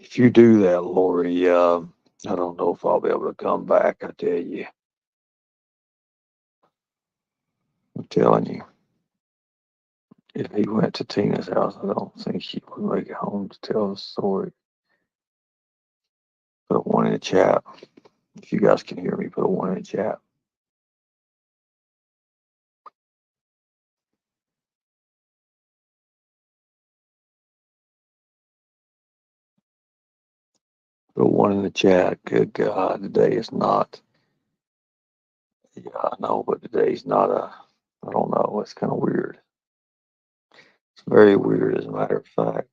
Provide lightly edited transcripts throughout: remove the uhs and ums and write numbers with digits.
If you do that, Lori, I don't know if I'll be able to come back. I tell you, I'm telling you. If he went to Tina's house, I don't think he would make it home to tell the story. Put one in the chat. If you guys can hear me, put one in the chat. Put one in the chat. Good God, today is not. Yeah, I know, but today's not a. I don't know. It's kind of weird. It's very weird, as a matter of fact.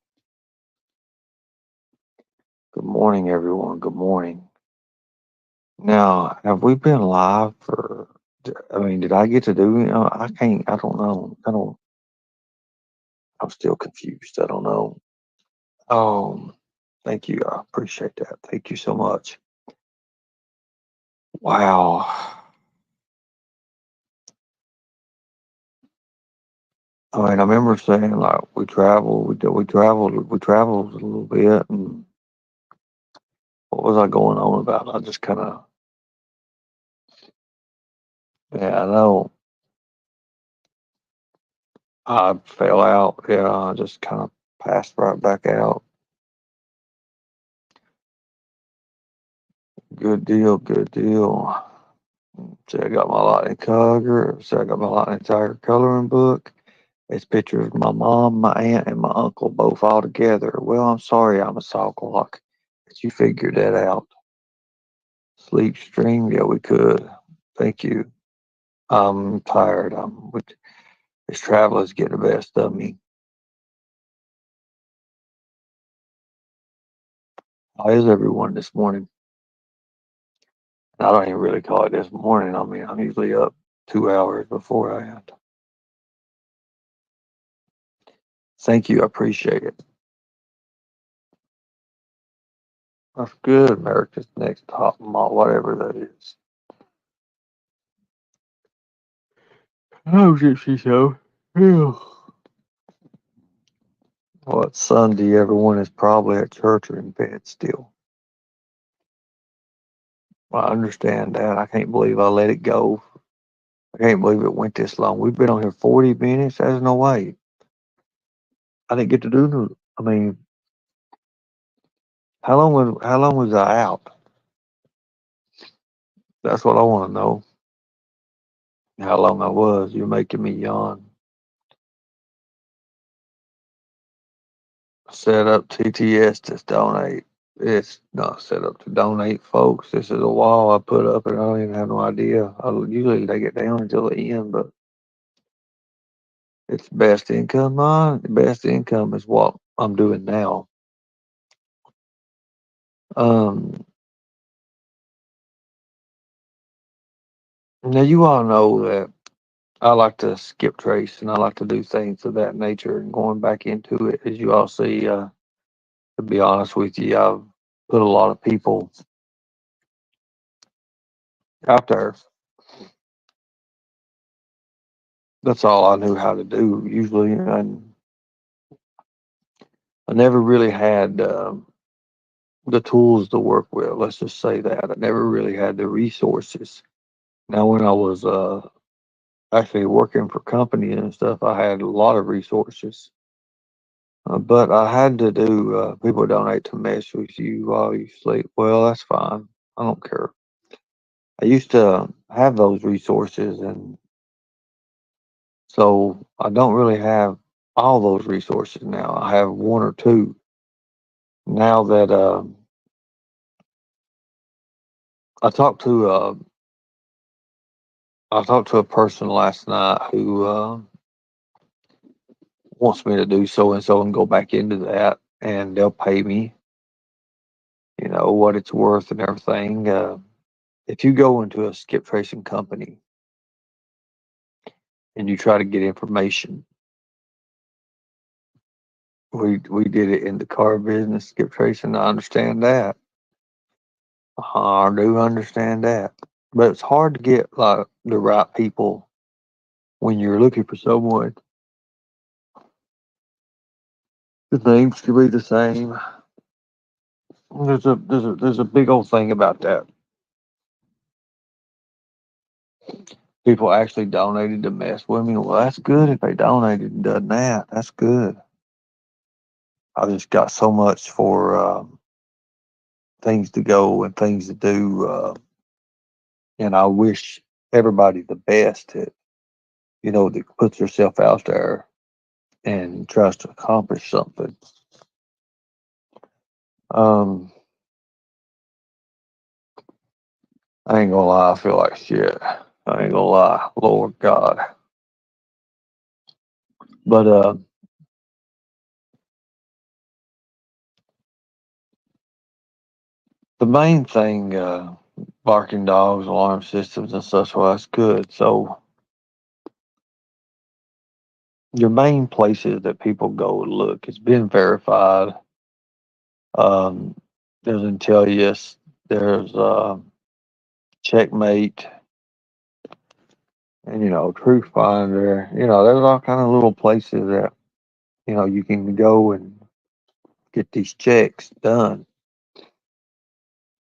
Good morning, everyone. Good morning. Now, have we been live for? I mean, did I get to do? I can't. I don't know. I don't. I'm still confused. I don't know. Thank you. I appreciate that. Thank you so much. Wow. I mean, I remember saying like we traveled a little bit, and what was I going on about? I just kind of, yeah, I know. I fell out. Yeah, I just kind of passed right back out. Good deal. Good deal. See, I got my Lightning Tiger. See, I got my Lightning Tiger coloring book. It's pictures of my mom, my aunt, and my uncle both all together. Well, I'm sorry I'm a sock clock that you figured that out. Sleep stream, yeah, we could. Thank you. I'm tired. This travel is getting the best of me. How is everyone this morning? I don't even really call it this morning. I mean, I'm usually up 2 hours before I am. Thank you. I appreciate it. That's good. America's Next Top Model, whatever that is. Oh, Gypsy Show. Yeah. Well, it's Sunday. Everyone is probably at church or in bed still. Well, I understand that. I can't believe I let it go. I can't believe it went this long. We've been on here 40 minutes. There's no way. I didn't get to do the. I mean, how long was I out? That's what I want to know. How long I was. You're making me yawn. Set up TTS to donate. It's not set up to donate, folks. This is a wall I put up, and I don't even have no idea. I usually take it down until the end, but it's best income. Best income is what I'm doing now. Um, Now you all know that I like to skip trace and I like to do things of that nature. And going back into it, as you all see, to be honest with you, I've put a lot of people out there. That's all I knew how to do usually, and I never really had the tools to work with. Let's just say that I never really had the resources. Now, when I was actually working for companies and stuff, I had a lot of resources. But I had to do, people donate to mess with you while you sleep. Well, that's fine. I don't care. I used to have those resources, and so I don't really have all those resources now. I have one or two now that I talked to. I talked to a person last night who wants me to do so and so and go back into that, and they'll pay me, what it's worth and everything. If you go into a skip tracing company and you try to get information, we did it in the car business, skip tracing. I understand that. I do understand that, but it's hard to get like the right people when you're looking for someone. The names could be the same. There's a big old thing about that. People actually donated to mess with me. Well, that's good if they donated and done that. That's good. I just got so much for things to go and things to do, and I wish everybody the best that that puts herself out there and tries to accomplish something. Um, I ain't gonna lie, I feel like shit. I ain't gonna lie, Lord God. But the main thing, barking dogs, alarm systems, and such, well, that's good. So your main places that people go to look, it's been verified. Um, there's Intellius, there's Checkmate, and Truth Finder. There's all kind of little places that you can go and get these checks done.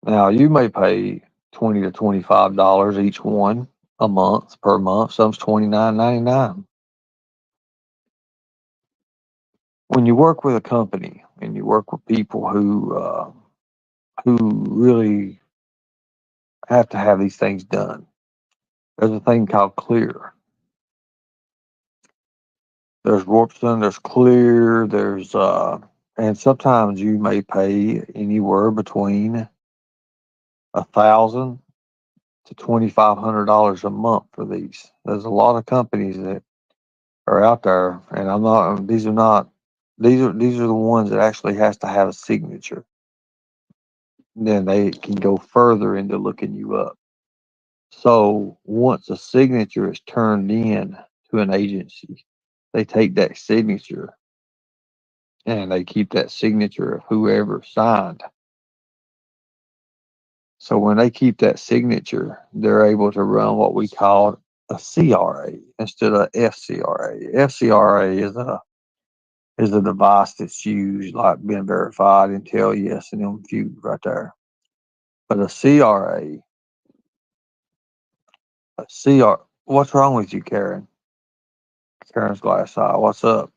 Now you may pay $20 to $25 each one a month per month. Some's $29.99. When you work with a company and you work with people who really have to have these things done, there's a thing called clear. There's Warpstone, there's clear, there's and sometimes you may pay anywhere between 1,000 to $2,500 a month for these. There's a lot of companies that are out there, and I'm not. These are not. These are the ones that actually has to have a signature. Then they can go further into looking you up. So once a signature is turned in to an agency, they take that signature and they keep that signature of whoever signed. So when they keep that signature, they're able to run what we call a CRA instead of FCRA. FCRA is a device that's used like being verified, Intel, yes, and them few right there. But what's wrong with you, Karen? Karen's glass eye. What's up?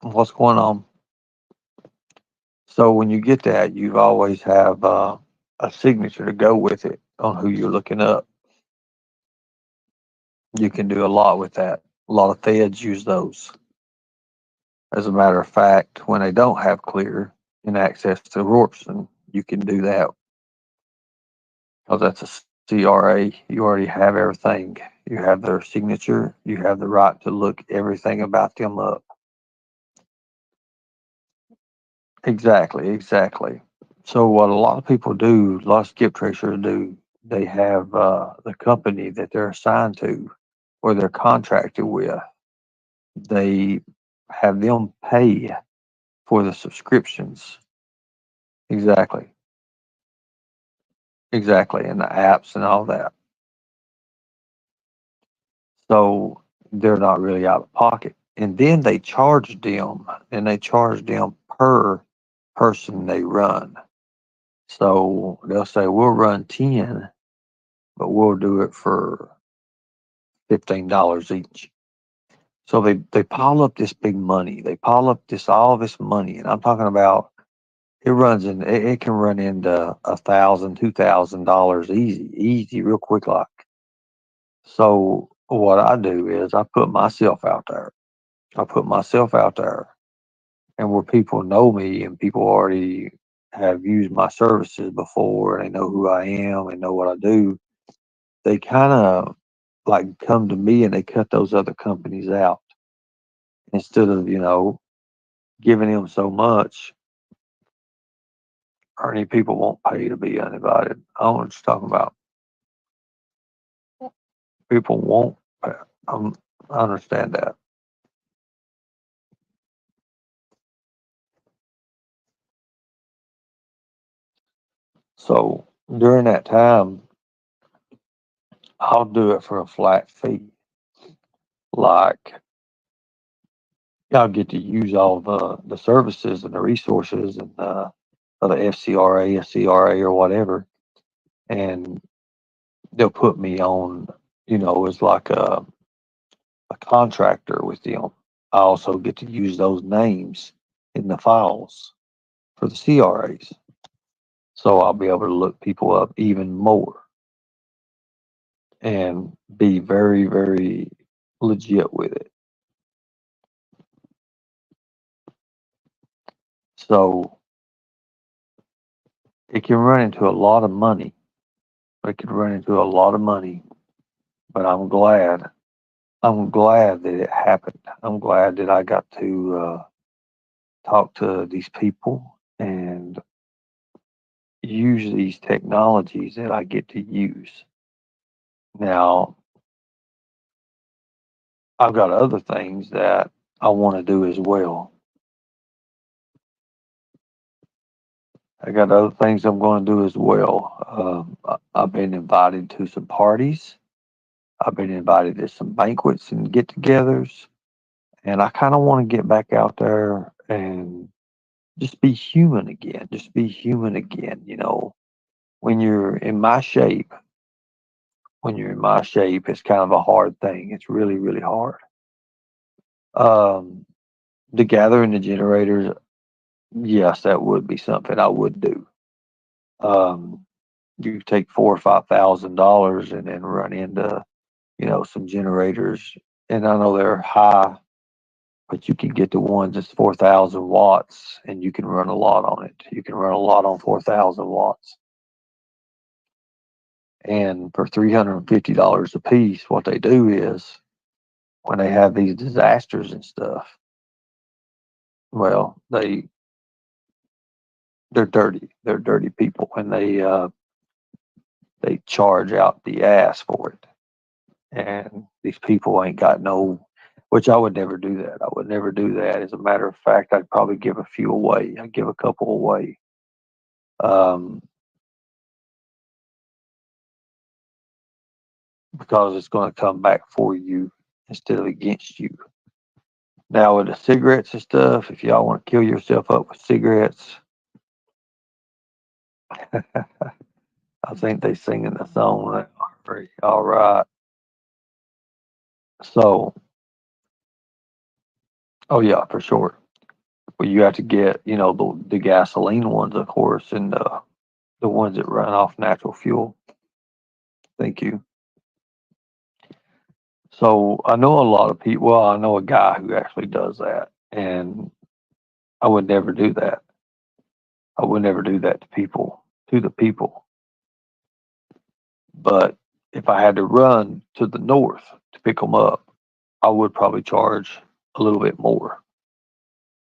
What's going on? So when you get that, you always have a signature to go with it on who you're looking up. You can do a lot with that. A lot of feds use those. As a matter of fact, when they don't have clear and access to Rorpson, you can do that because that's a CRA. You already have everything. You have their signature. You have the right to look everything about them up. Exactly, exactly. So what a lot of people do, a lot of skip tracers do, they have the company that they're assigned to or they're contracted with. They have them pay for the subscriptions. Exactly, exactly, and the apps and all that. So they're not really out of pocket. And then they charge them per person they run. So they'll say, we'll run 10, but we'll do it for $15 each. So they pile up this big money. They pile up all this money. And I'm talking about it can run into $1,000, $2,000 easy, real quick like. So what I do is I put myself out there. I put myself out there and where people know me and people already have used my services before, they know who I am and know what I do, they kind of like come to me and they cut those other companies out instead of, giving them so much. Ernie, people won't pay to be uninvited. I don't know what you're talking about. People won't pay. I understand that. So during that time, I'll do it for a flat fee. Like I'll get to use all the services and the resources and of the FCRA, SCRA, or whatever, and they'll put me on, as like a contractor with them. I also get to use those names in the files for the CRAs. So I'll be able to look people up even more and be very, very legit with it. So it can run into a lot of money. It can run into a lot of money, but I'm glad. I'm glad that it happened. I'm glad that I got to talk to these people and use these technologies that I get to use. Now, I've got other things that I want to do as well. I got other things I'm going to do as well. I've been invited to some parties. I've been invited to some banquets and get togethers. And I kind of want to get back out there and just be human again. Just be human again. When you're in my shape, it's kind of a hard thing. It's really, really hard. Um, the gathering the generators, yes, that would be something I would do. Um, you take $4 or $5,000 and then run into, some generators, and I know they're high, but you can get the ones that's 4,000 watts, and you can run a lot on it. You can run a lot on 4,000 watts. And for $350 a piece, what they do is when they have these disasters and stuff, well, they're dirty. They're dirty people, and they charge out the ass for it. And these people ain't got no, which I would never do that. I would never do that. As a matter of fact, I'd probably give a few away. I'd give a couple away. Um, because it's going to come back for you instead of against you. Now with the cigarettes and stuff, if y'all want to kill yourself up with cigarettes, I think they singing the song that all right. So, oh yeah, for sure. Well, you have to get, the gasoline ones, of course, and the ones that run off natural fuel. Thank you. So I know a lot of people. Well, I know a guy who actually does that, and I would never do that. I would never do that to the people. But if I had to run to the north to pick them up, I would probably charge a little bit more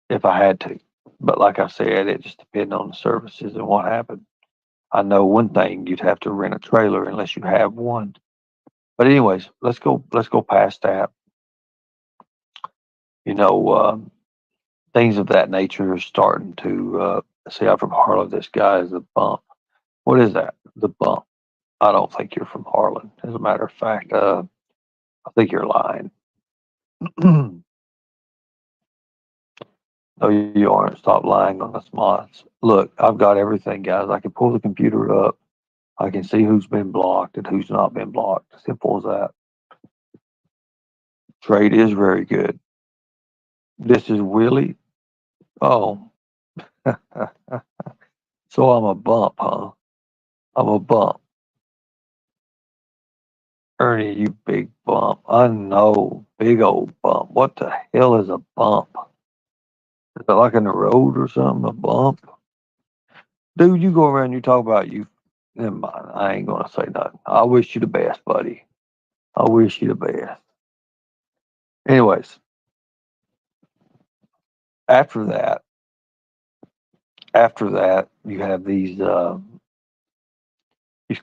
if I had to. But like I said, it just depends on the services and what happened. I know one thing: you'd have to rent a trailer unless you have one. But anyways, let's go. Let's go past that. You know, things of that nature are starting to see. I'm from Harlan. This guy is a bump. What is that? The bump. I don't think you're from Harlan. As a matter of fact, I think you're lying. No, you aren't. Stop lying on us, mods. Look, I've got everything, guys. I can pull the computer up. I can see who's been blocked and who's not been blocked. Simple as that. Trade is very good. This is Willie. Oh, so I'm a bump, huh? I'm a bump. Ernie, you big bump. I know. Big old bump. What the hell is a bump? Is it like in the road or something? A bump? Dude, you go around, you talk about you. Never mind. I ain't going to say nothing. I wish you the best, buddy. I wish you the best. Anyways, after that, you have these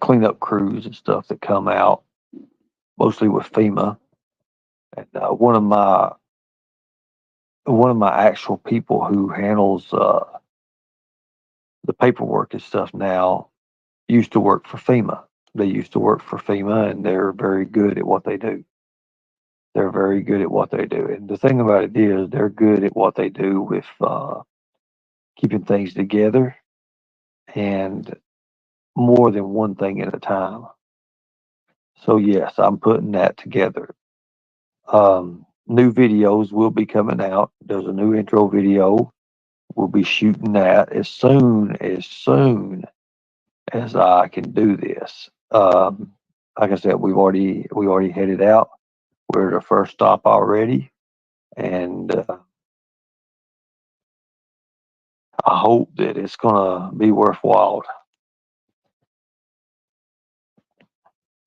cleanup crews and stuff that come out, mostly with FEMA. And one of my actual people who handles the paperwork and stuff now used to work for FEMA. They used to work for FEMA, and they're very good at what they do. They're very good at what they do. And the thing about it is, they're good at what they do with keeping things together and more than one thing at a time. So, yes, I'm putting that together. New videos will be coming out. There's a new intro video. We'll be shooting that as soon as I can do this. Like I said, we already headed out. We're at the first stop already, and I hope that it's gonna be worthwhile.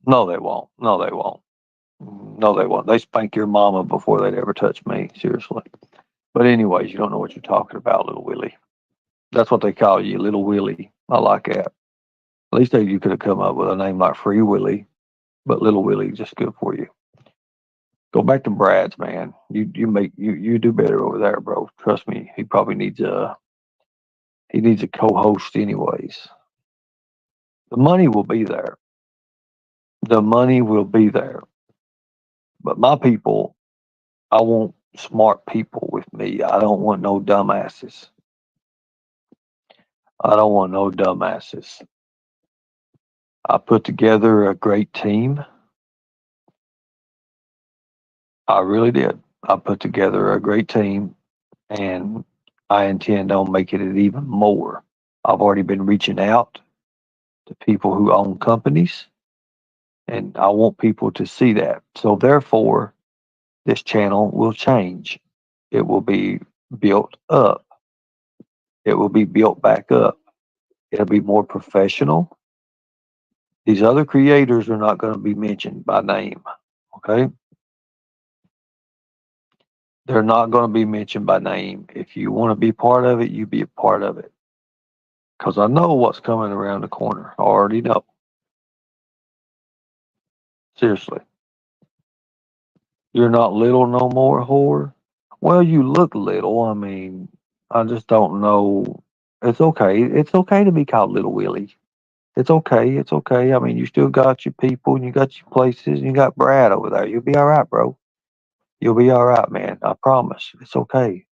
No, they won't. No, they won't. No, they won't. They spank your mama before they'd ever touch me. Seriously. But anyways, you don't know what you're talking about, little Willie. That's what they call you, little Willie. I like that. At least you could have come up with a name like Free Willie, but little Willie just good for you. Go back to Brad's, man. You do better over there, bro. Trust me. He probably needs a co-host anyways. The money will be there. The money will be there. But my people, I want smart people with me. I don't want no dumbasses. I don't want no dumbasses. I put together a great team. I really did. I put together a great team, and I intend on making it even more. I've already been reaching out to people who own companies, and I want people to see that. So, therefore, this channel will change. It will be built up. It will be built back up. It'll be more professional. These other creators are not going to be mentioned by name. Okay. They're not going to be mentioned by name. If you want to be part of it, you be a part of it. Because I know what's coming around the corner. I already know. Seriously. You're not little no more, whore. Well, you look little. I mean, I just don't know. It's okay. It's okay to be called Little Willie. It's okay. It's okay. I mean, you still got your people and you got your places and you got Brad over there. You'll be all right, bro. You'll be all right, man. I promise. It's okay.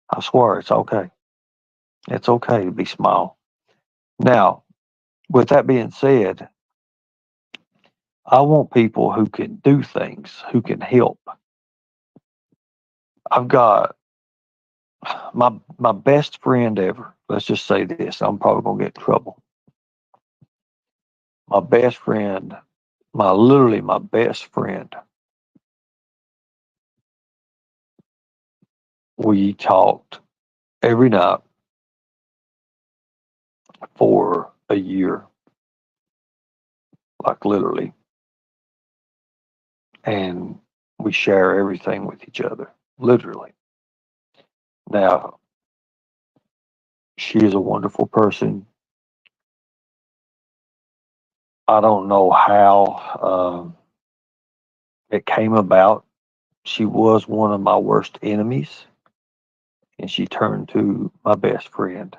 I swear it's okay. It's okay to be small. Now, with that being said, I want people who can do things, who can help. I've got my best friend ever. Let's just say this. I'm probably gonna get in trouble. My best friend, my best friend. We talked every night for a year, like literally, and we share everything with each other, literally. Now, she is a wonderful person. I don't know how it came about. She was one of my worst enemies, and she turned to my best friend.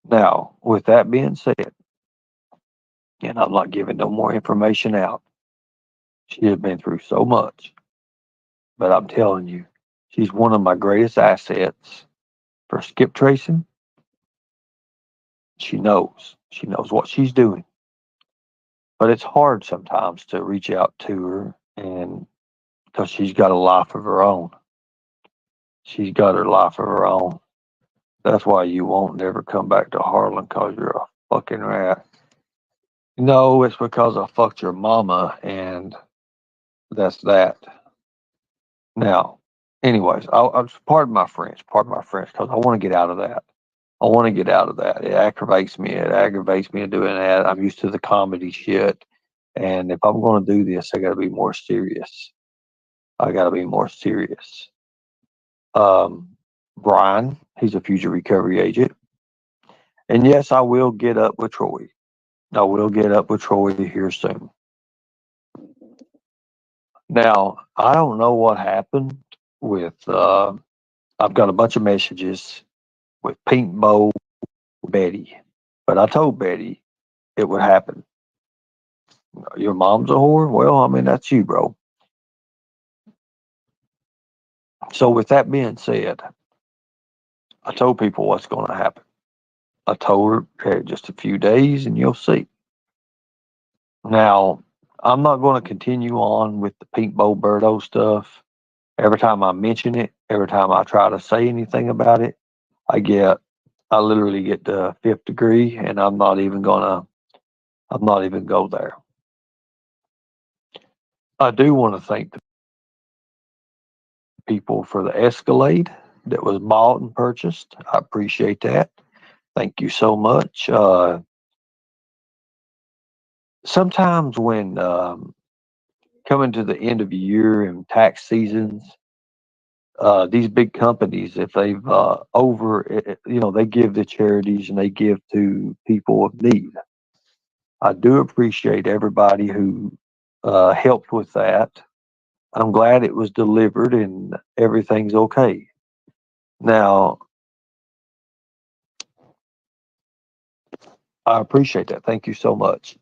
Now, with that being said, and I'm not giving no more information out, she has been through so much, but I'm telling you, she's one of my greatest assets for skip tracing. She knows. She knows what she's doing. But it's hard sometimes to reach out to her and because she's got a life of her own. She's got her life of her own. That's why you won't never come back to Harlan because you're a fucking rat. No, it's because I fucked your mama and that's that. Now, anyways, I'll pardon my French, because I want to get out of that. I want to get out of that. It aggravates me. It aggravates me doing that. I'm used to the comedy shit. And if I'm going to do this, I got to be more serious. I got to be more serious. Um, Brian, he's a future recovery agent. And yes, I will get up with Troy. I will get up with Troy here soon. Now, I don't know what happened with, I've got a bunch of messages with Pink Bow Betty, but I told Betty it would happen. Your mom's a whore? Well, I mean, that's you, bro. So with that being said, I told people what's going to happen. I told her, hey, just a few days and you'll see. Now, I'm not going to continue on with the Pink Bow Birdo stuff. Every time I mention it, every time I try to say anything about it, I literally get the fifth degree, and I'm not even go there. I do want to thank the people for the Escalade that was bought and purchased. I appreciate that. Thank you so much. Sometimes when coming to the end of the year and tax seasons, these big companies, if they've they give to charities and they give to people of need. I do appreciate everybody who helped with that. I'm glad it was delivered and everything's okay. Now, I appreciate that. Thank you so much.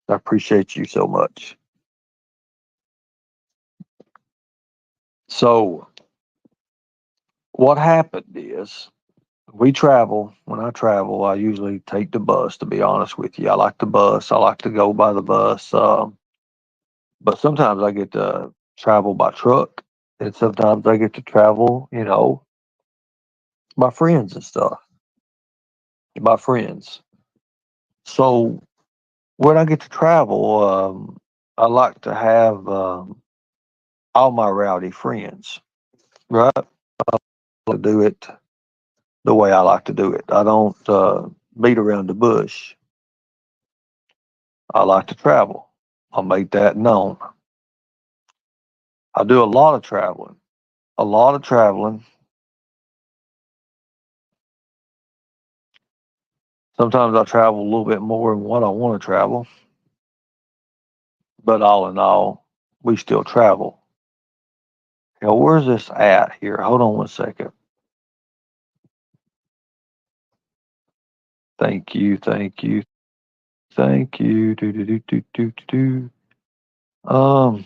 I appreciate you so much. So, what happened is when I travel, I usually take the bus, to be honest with you. I like the bus. I like to go by the bus. But sometimes I get to travel by truck, and sometimes I get to travel, by friends and stuff, by friends. So when I get to travel, I like to have all my rowdy friends, right? To do it the way I like to do it. I don't beat around the bush. I like to travel. I'll make that known. I do a lot of traveling. A lot of traveling. Sometimes I travel a little bit more than what I want to travel, but all in all, we still travel. Where's this at here? Hold on one second. Thank you, thank you, thank you. Do do do do do do. Do. Um,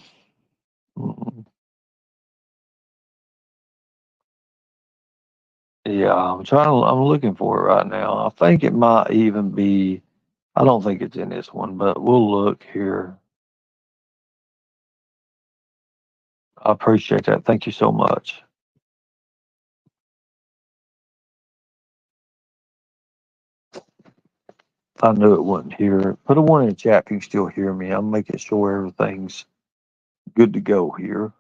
mm, yeah, I'm looking for it right now. I think it might even be. I don't think it's in this one, but we'll look here. I appreciate that. Thank you so much. I knew it wasn't here. Put a one in the chat if you can still hear me. I'm making sure everything's good to go here.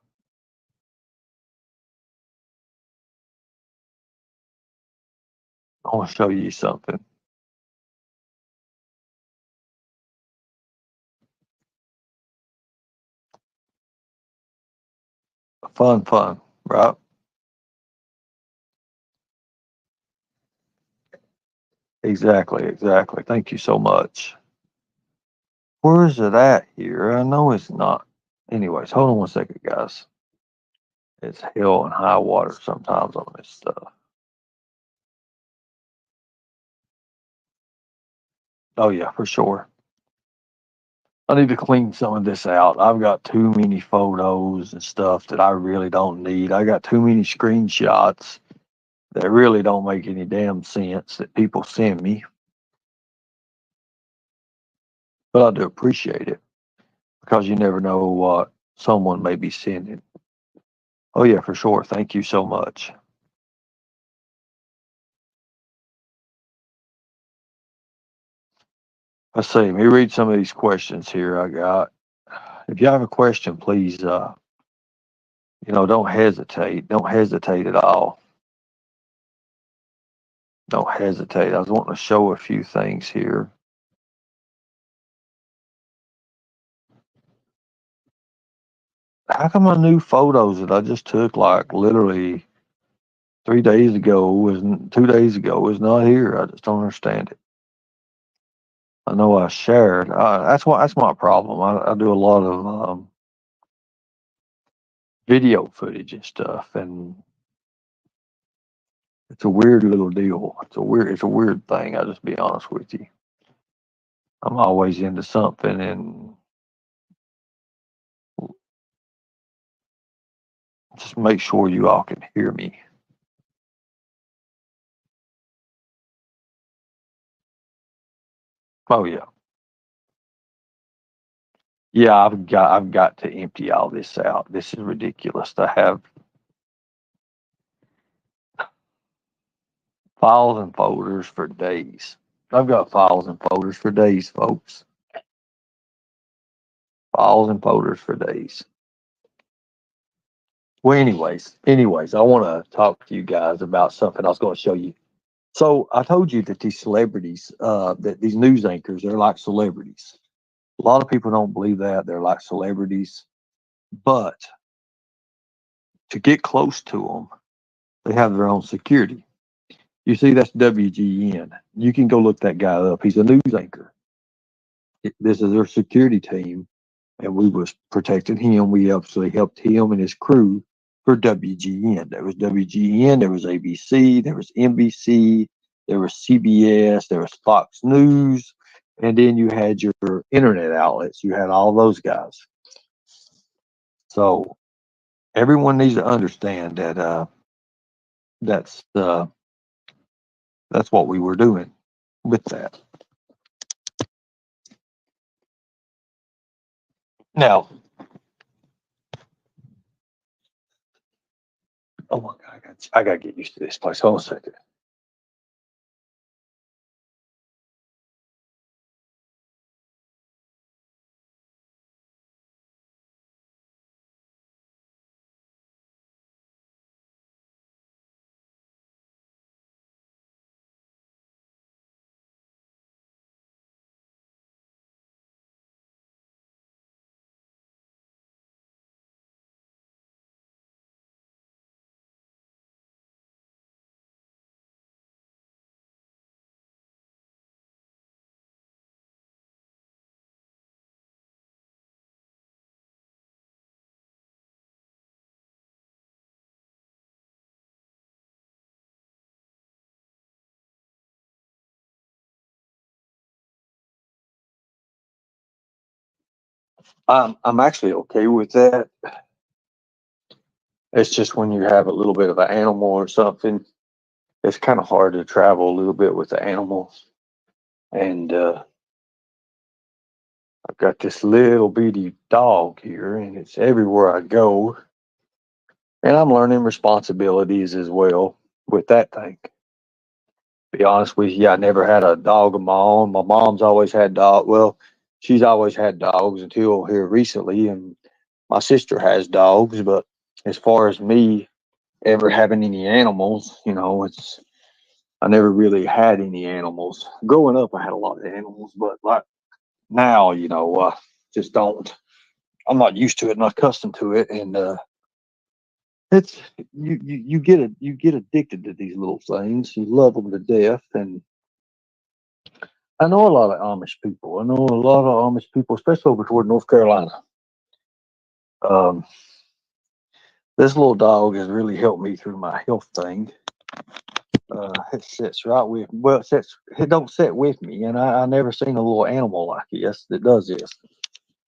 I want to show you something. Fun, right? Exactly, exactly. Thank you so much. Where is it at here? I know it's not. Anyways, hold on one second, guys. It's hell and high water sometimes on this stuff. Oh yeah, for sure. I need to clean some of this out. I've got too many photos and stuff that I really don't need. I got too many screenshots that really don't make any damn sense that people send me. But I do appreciate it because you never know what someone may be sending. Oh yeah, for sure. Thank you so much. Let's see. Let me read some of these questions here I got. If you have a question, please, don't hesitate. Don't hesitate at all. Don't hesitate. I was wanting to show a few things here. How come my new photos that I just took like literally 3 days ago was 2 days ago is not here? I just don't understand it. I know I shared. That's my problem. I do a lot of video footage and stuff, and it's a weird little deal. It's a weird thing. I'll just be honest with you. I'm always into something, and Just make sure you all can hear me. Oh yeah. Yeah, I've got to empty all this out. This is ridiculous to have files and folders for days. I've got files and folders for days, folks. Files and folders for days. Well, anyways, I want to talk to you guys about something I was going to show you. So I told you that these celebrities, that these news anchors, they're like celebrities. A lot of people don't believe that they're like celebrities, but to get close to them, they have their own security. You see, that's WGN. You can go look that guy up. He's a news anchor. This is their security team, and we was protecting him. We actually helped him and his crew for WGN. There was WGN, there was ABC, there was NBC, there was CBS, there was Fox News, and then you had your internet outlets. You had all those guys. So everyone needs to understand that that's that's what we were doing with that. Now, oh my God, I got to get used to this place. Hold on a second. I'm actually okay with that. It's just when you have a little bit of an animal or something, it's kind of hard to travel a little bit with the animals. And I've got this little bitty dog here, and it's everywhere I go. And I'm learning responsibilities as well with that thing. Be honest with you, I never had a dog of my own. My mom's always had dog. Well, she's always had dogs until here recently, and my sister has dogs. But as far as me ever having any animals, it's I never really had any animals. Growing up, I had a lot of animals, but like now, just don't. I'm not used to it, not accustomed to it, and it's you get addicted to these little things. You love them to death, and I know a lot of Amish people. I know a lot of Amish people, especially over toward North Carolina. Um, this little dog has really helped me through my health thing. It sits right with well, it don't sit with me, and I never seen a little animal like this that does this.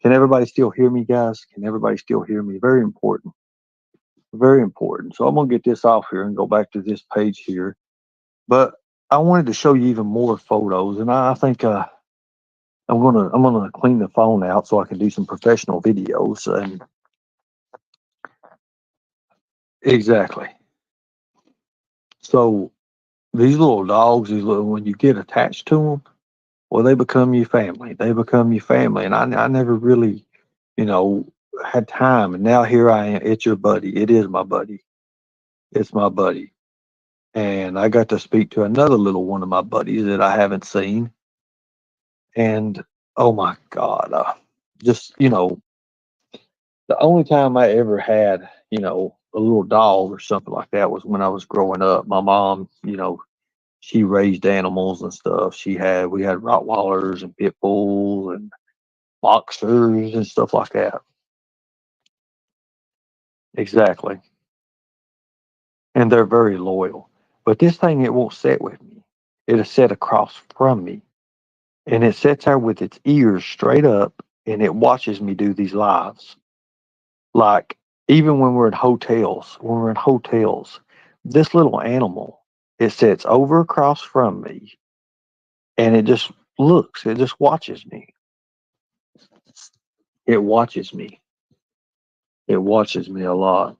Can everybody still hear me, guys? Can everybody still hear me? Very important. Very important. So I'm gonna get this off here and go back to this page here. But I wanted to show you even more photos, and I think I'm gonna clean the phone out so I can do some professional videos. And exactly. So these little dogs, when you get attached to them, well, they become your family. They become your family, and I never really, you know, had time. And now here I am. It's your buddy. It is my buddy. It's my buddy. And I got to speak to another little one of my buddies that I haven't seen. And oh my God, just, the only time I ever had, a little dog or something like that was when I was growing up. My mom, she raised animals and stuff. We had Rottweilers and pit bulls and boxers and stuff like that. Exactly. And they're very loyal. But this thing, it won't sit with me. It'll sit across from me. And it sits there with its ears straight up and it watches me do these lives. Like Even when we're in hotels, this little animal, it sits over across from me and it just watches me. It watches me. It watches me a lot.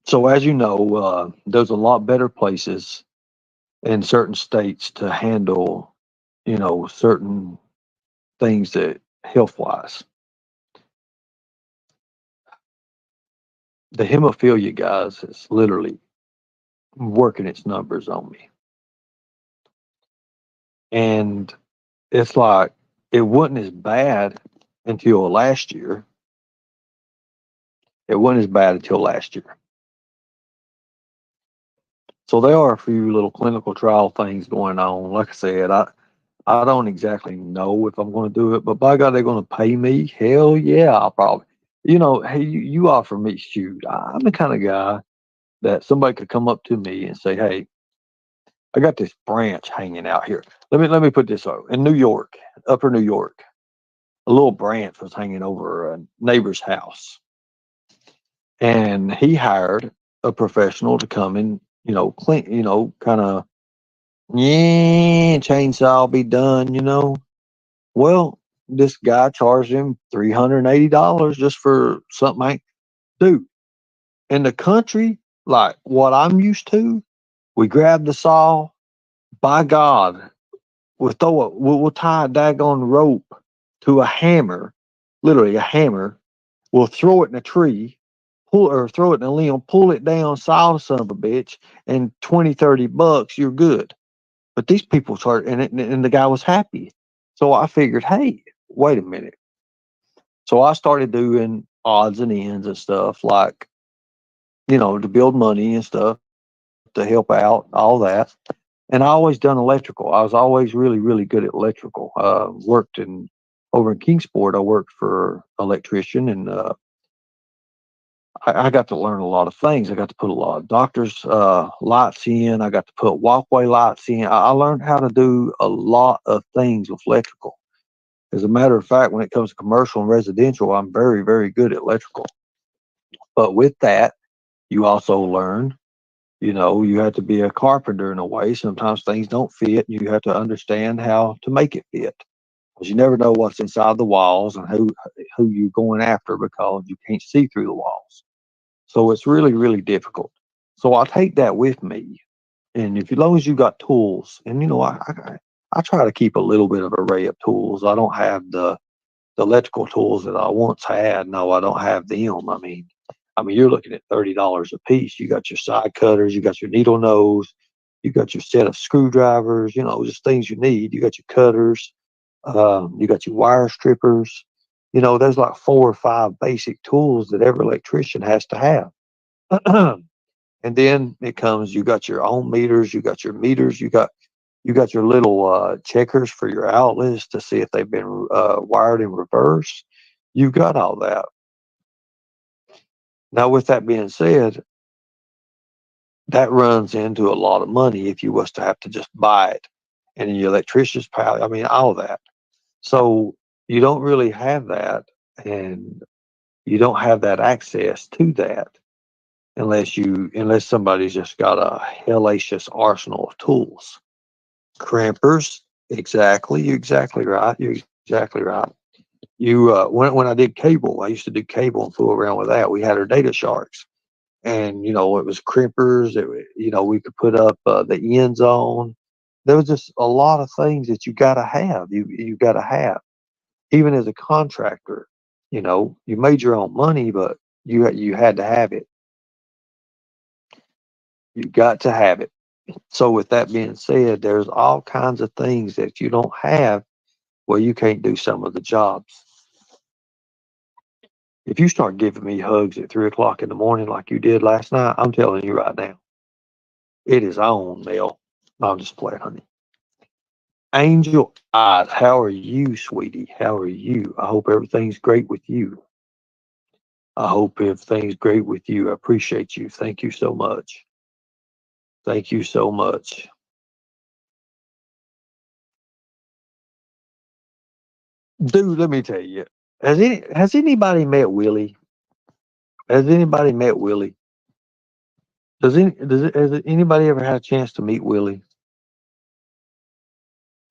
So as you know, there's a lot better places in certain states to handle, certain things that health wise. The hemophilia guys is literally working its numbers on me. And it's like it wasn't as bad until last year. It wasn't as bad until last year. So there are a few little clinical trial things going on. Like I said, I don't exactly know if I'm going to do it, but by God, they're going to pay me. Hell yeah, I'll probably. Hey, you offer me, shoot. I'm the kind of guy that somebody could come up to me and say, "Hey, I got this branch hanging out here. Let me put this out in New York, Upper New York. A little branch was hanging over a neighbor's house, and he hired a professional to come and clean, kind of yeah, chainsaw be done. Well, this guy charged him $380 just for something. Dude, in the country like what I'm used to, we grab the saw. By God, we'll tie a daggone rope to a hammer, literally a hammer. We'll throw it in a tree, pull or throw it in a limb, pull it down, saw the son of a bitch, and 20, $30, you're good. But these people started, and the guy was happy. So I figured, hey, wait a minute. So I started doing odds and ends and stuff like, to build money and stuff to help out, all that. And I always done electrical. I was always really, really good at electrical. Worked in over in Kingsport. I worked for electrician, and I got to learn a lot of things. I got to put a lot of doctors' lights in. I got to put walkway lights in. I learned how to do a lot of things with electrical. As a matter of fact, when it comes to commercial and residential, I'm very, very good at electrical. But with that, you also learn, you have to be a carpenter in a way. Sometimes things don't fit. You have to understand how to make it fit. Because you never know what's inside the walls and who you're going after because you can't see through the walls. So it's really, really difficult. So I take that with me. And if as long as you got tools, and I try to keep a little bit of array of tools. I don't have the electrical tools that I once had. No, I don't have them. I mean, you're looking at $30 a piece. You got your side cutters, you got your needle nose, you got your set of screwdrivers, just things you need. You got your cutters, you got your wire strippers. There's like 4 or 5 basic tools that every electrician has to have. And then it comes, you got your ohm meters, you got your meters, you got your little checkers for your outlets to see if they've been wired in reverse. You've got all that. Now, with that being said, that runs into a lot of money if you was to have to just buy it, and your electrician's power. I mean, all that. So you don't really have that, and you don't have that access to that unless somebody's just got a hellacious arsenal of tools. Crimpers, exactly. You're exactly right. You're exactly right. When I did cable, I used to do cable and fool around with that. We had our data sharks, and it was crimpers. We could put up the ends on. There was just a lot of things that you got to have. You got to have, even as a contractor. You made your own money, but you had to have it. You got to have it. So with that being said, there's all kinds of things that you don't have where you can't do some of the jobs. If you start giving me hugs at 3 o'clock in the morning like you did last night, I'm telling you right now, it is on, Mel. No, I'm just playing, honey. Angel Eyes, how are you, sweetie? How are you? I hope everything's great with you. I hope everything's great with you. I appreciate you. Thank you so much. Thank you so much. Dude, let me tell you. Has anybody met Willie? Has anybody met Willie? Has anybody ever had a chance to meet Willie?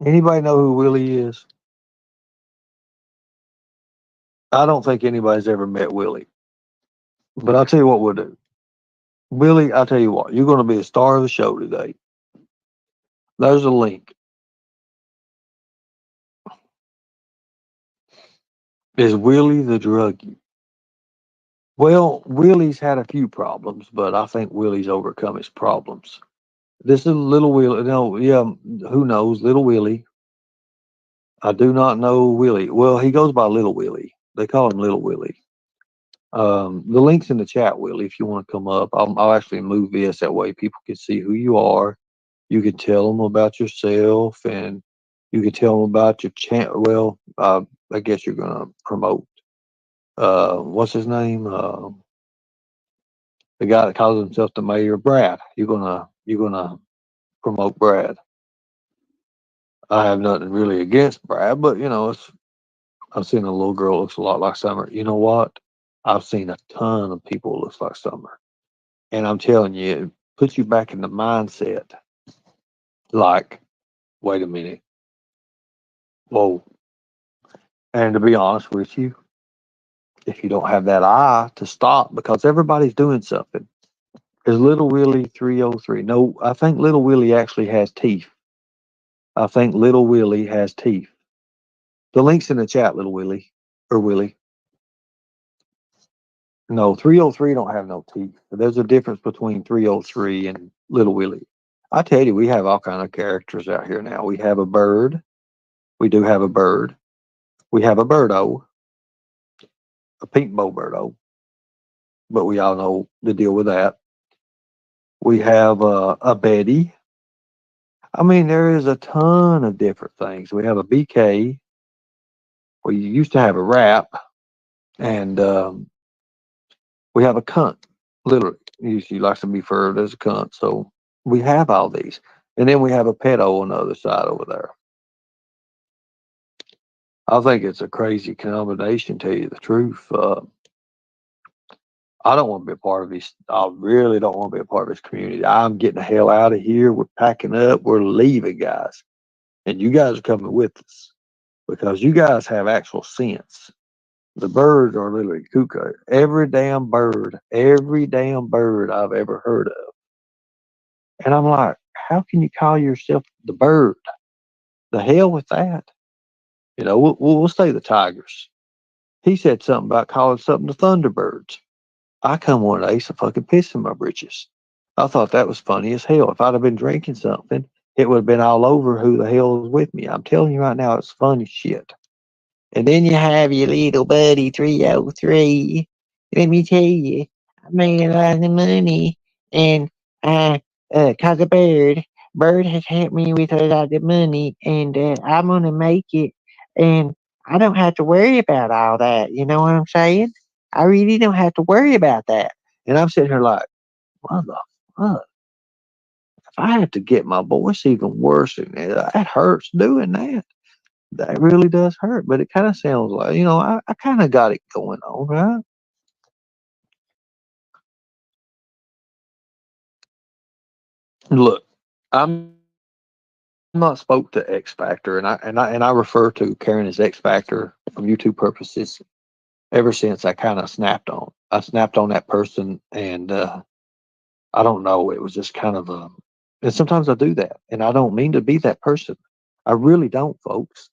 Anybody know who Willie is? I don't think anybody's ever met Willie. But I'll tell you what we'll do. Willie, I'll tell you what, you're going to be a star of the show today. There's a link. Is Willie the druggie? Well, Willie's had a few problems, but I think Willie's overcome his problems. This is Little Willie. No, yeah, who knows? Little Willie. I do not know Willie. Well, he goes by Little Willie. They call him Little Willie. The link's in the chat, Willie, if you want to come up. I'll actually move this that way people can see who you are. You can tell them about yourself, and you can tell them about your channel. Well, I guess you're going to promote. What's his name? The guy that calls himself the mayor, Brad. You're gonna promote Brad. I have nothing really against Brad, but I've seen a little girl that looks a lot like Summer. You know what? I've seen a ton of people that looks like Summer, and I'm telling you, it puts you back in the mindset. Like, wait a minute, whoa. And to be honest with you, if you don't have that eye to stop, because everybody's doing something. Is Little Willie 303? No, I think Little Willie actually has teeth. I think Little Willie has teeth. The link's in the chat, Little Willie. Or Willie. No, 303 don't have no teeth. There's a difference between 303 and Little Willie. I tell you, we have all kind of characters out here now. We have a bird. We do have a bird. We have a birdo, a pink bow birdo, but we all know the deal with that. We have a Betty. I mean, there is a ton of different things. We have a BK. We used to have a rap, and we have a cunt. Literally, he likes to be referred as a cunt. So we have all these, and then we have a pedo on the other side over there. I think it's a crazy combination. Tell you the truth, I don't want to be a part of this. I really don't want to be a part of this community. I'm getting the hell out of here. We're packing up. We're leaving, guys, and you guys are coming with us because you guys have actual sense. The birds are literally cuckoo. Every damn bird I've ever heard of. And I'm like, how can you call yourself the bird? The hell with that. We'll say the tigers. He said something about calling something the thunderbirds. I come one day, so fucking piss in my britches. I thought that was funny as hell. If I'd have been drinking something, it would have been all over who the hell was with me. I'm telling you right now, it's funny shit. And then you have your little buddy 303. Let me tell you, I made a lot of money, and cause of Bird has helped me with a lot of money, and I'm gonna make it, and I don't have to worry about all that. You know what I'm saying? I really don't have to worry about that. And I'm sitting here like, mother, fuck, if I have to get my voice even worse, than that hurts doing that. That really does hurt, but it kind of sounds like, I kind of got it going on, right? Look, I'm not spoke to X Factor, and I refer to Karen as X Factor from YouTube purposes ever since I kind of snapped on that person, and I don't know, it was just kind of and sometimes I do that, and I don't mean to be that person. I really don't, folks.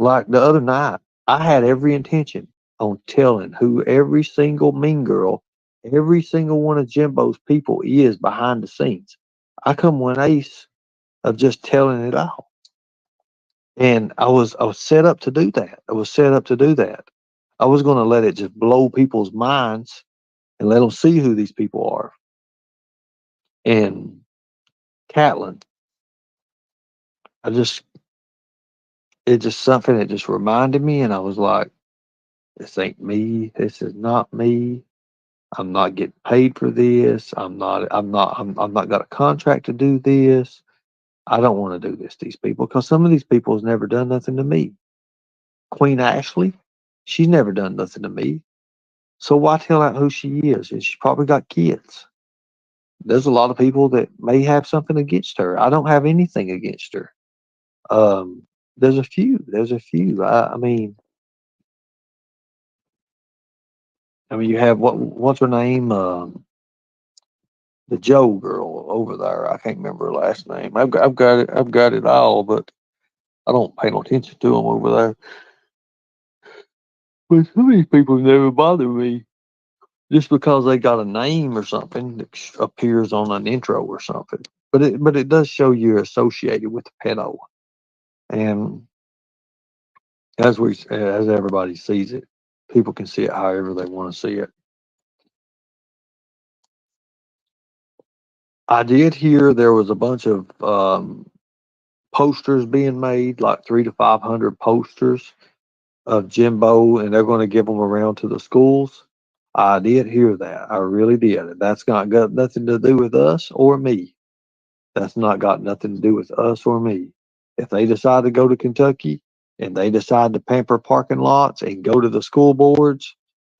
Like the other night, I had every intention on telling who every single mean girl, every single one of Jimbo's people is behind the scenes. I come one ace of just telling it all. And I was set up to do that. I was set up to do that. I was going to let it just blow people's minds and let them see who these people are. And Catlin, I just it just something that just reminded me, and I was like, this ain't me. This is not me. I'm not getting paid for this. I'm not got a contract to do this. I don't want to do this to these people because some of these people has never done nothing to me. Queen Ashley, she's never done nothing to me. So why tell out who she is? And she's probably got kids. There's a lot of people that may have something against her. I don't have anything against her. Um, there's a few. There's a few. I mean, you have what's her name? The Joe girl over there. I can't remember her last name. I've got it. I've got it all, but I don't pay no attention to them over there. But some of these people never bother me just because they got a name or something that appears on an intro or something. But it does show you're associated with the pedo, and as everybody sees it, people can see it however they want to see it. I did hear there was a bunch of posters being made, like 300 to 500 posters of Jimbo, and they're going to give them around to the schools. I did hear that. I really did. That's not got nothing to do with us or me. That's not got nothing to do with us or me. If they decide to go to Kentucky and they decide to pamper parking lots and go to the school boards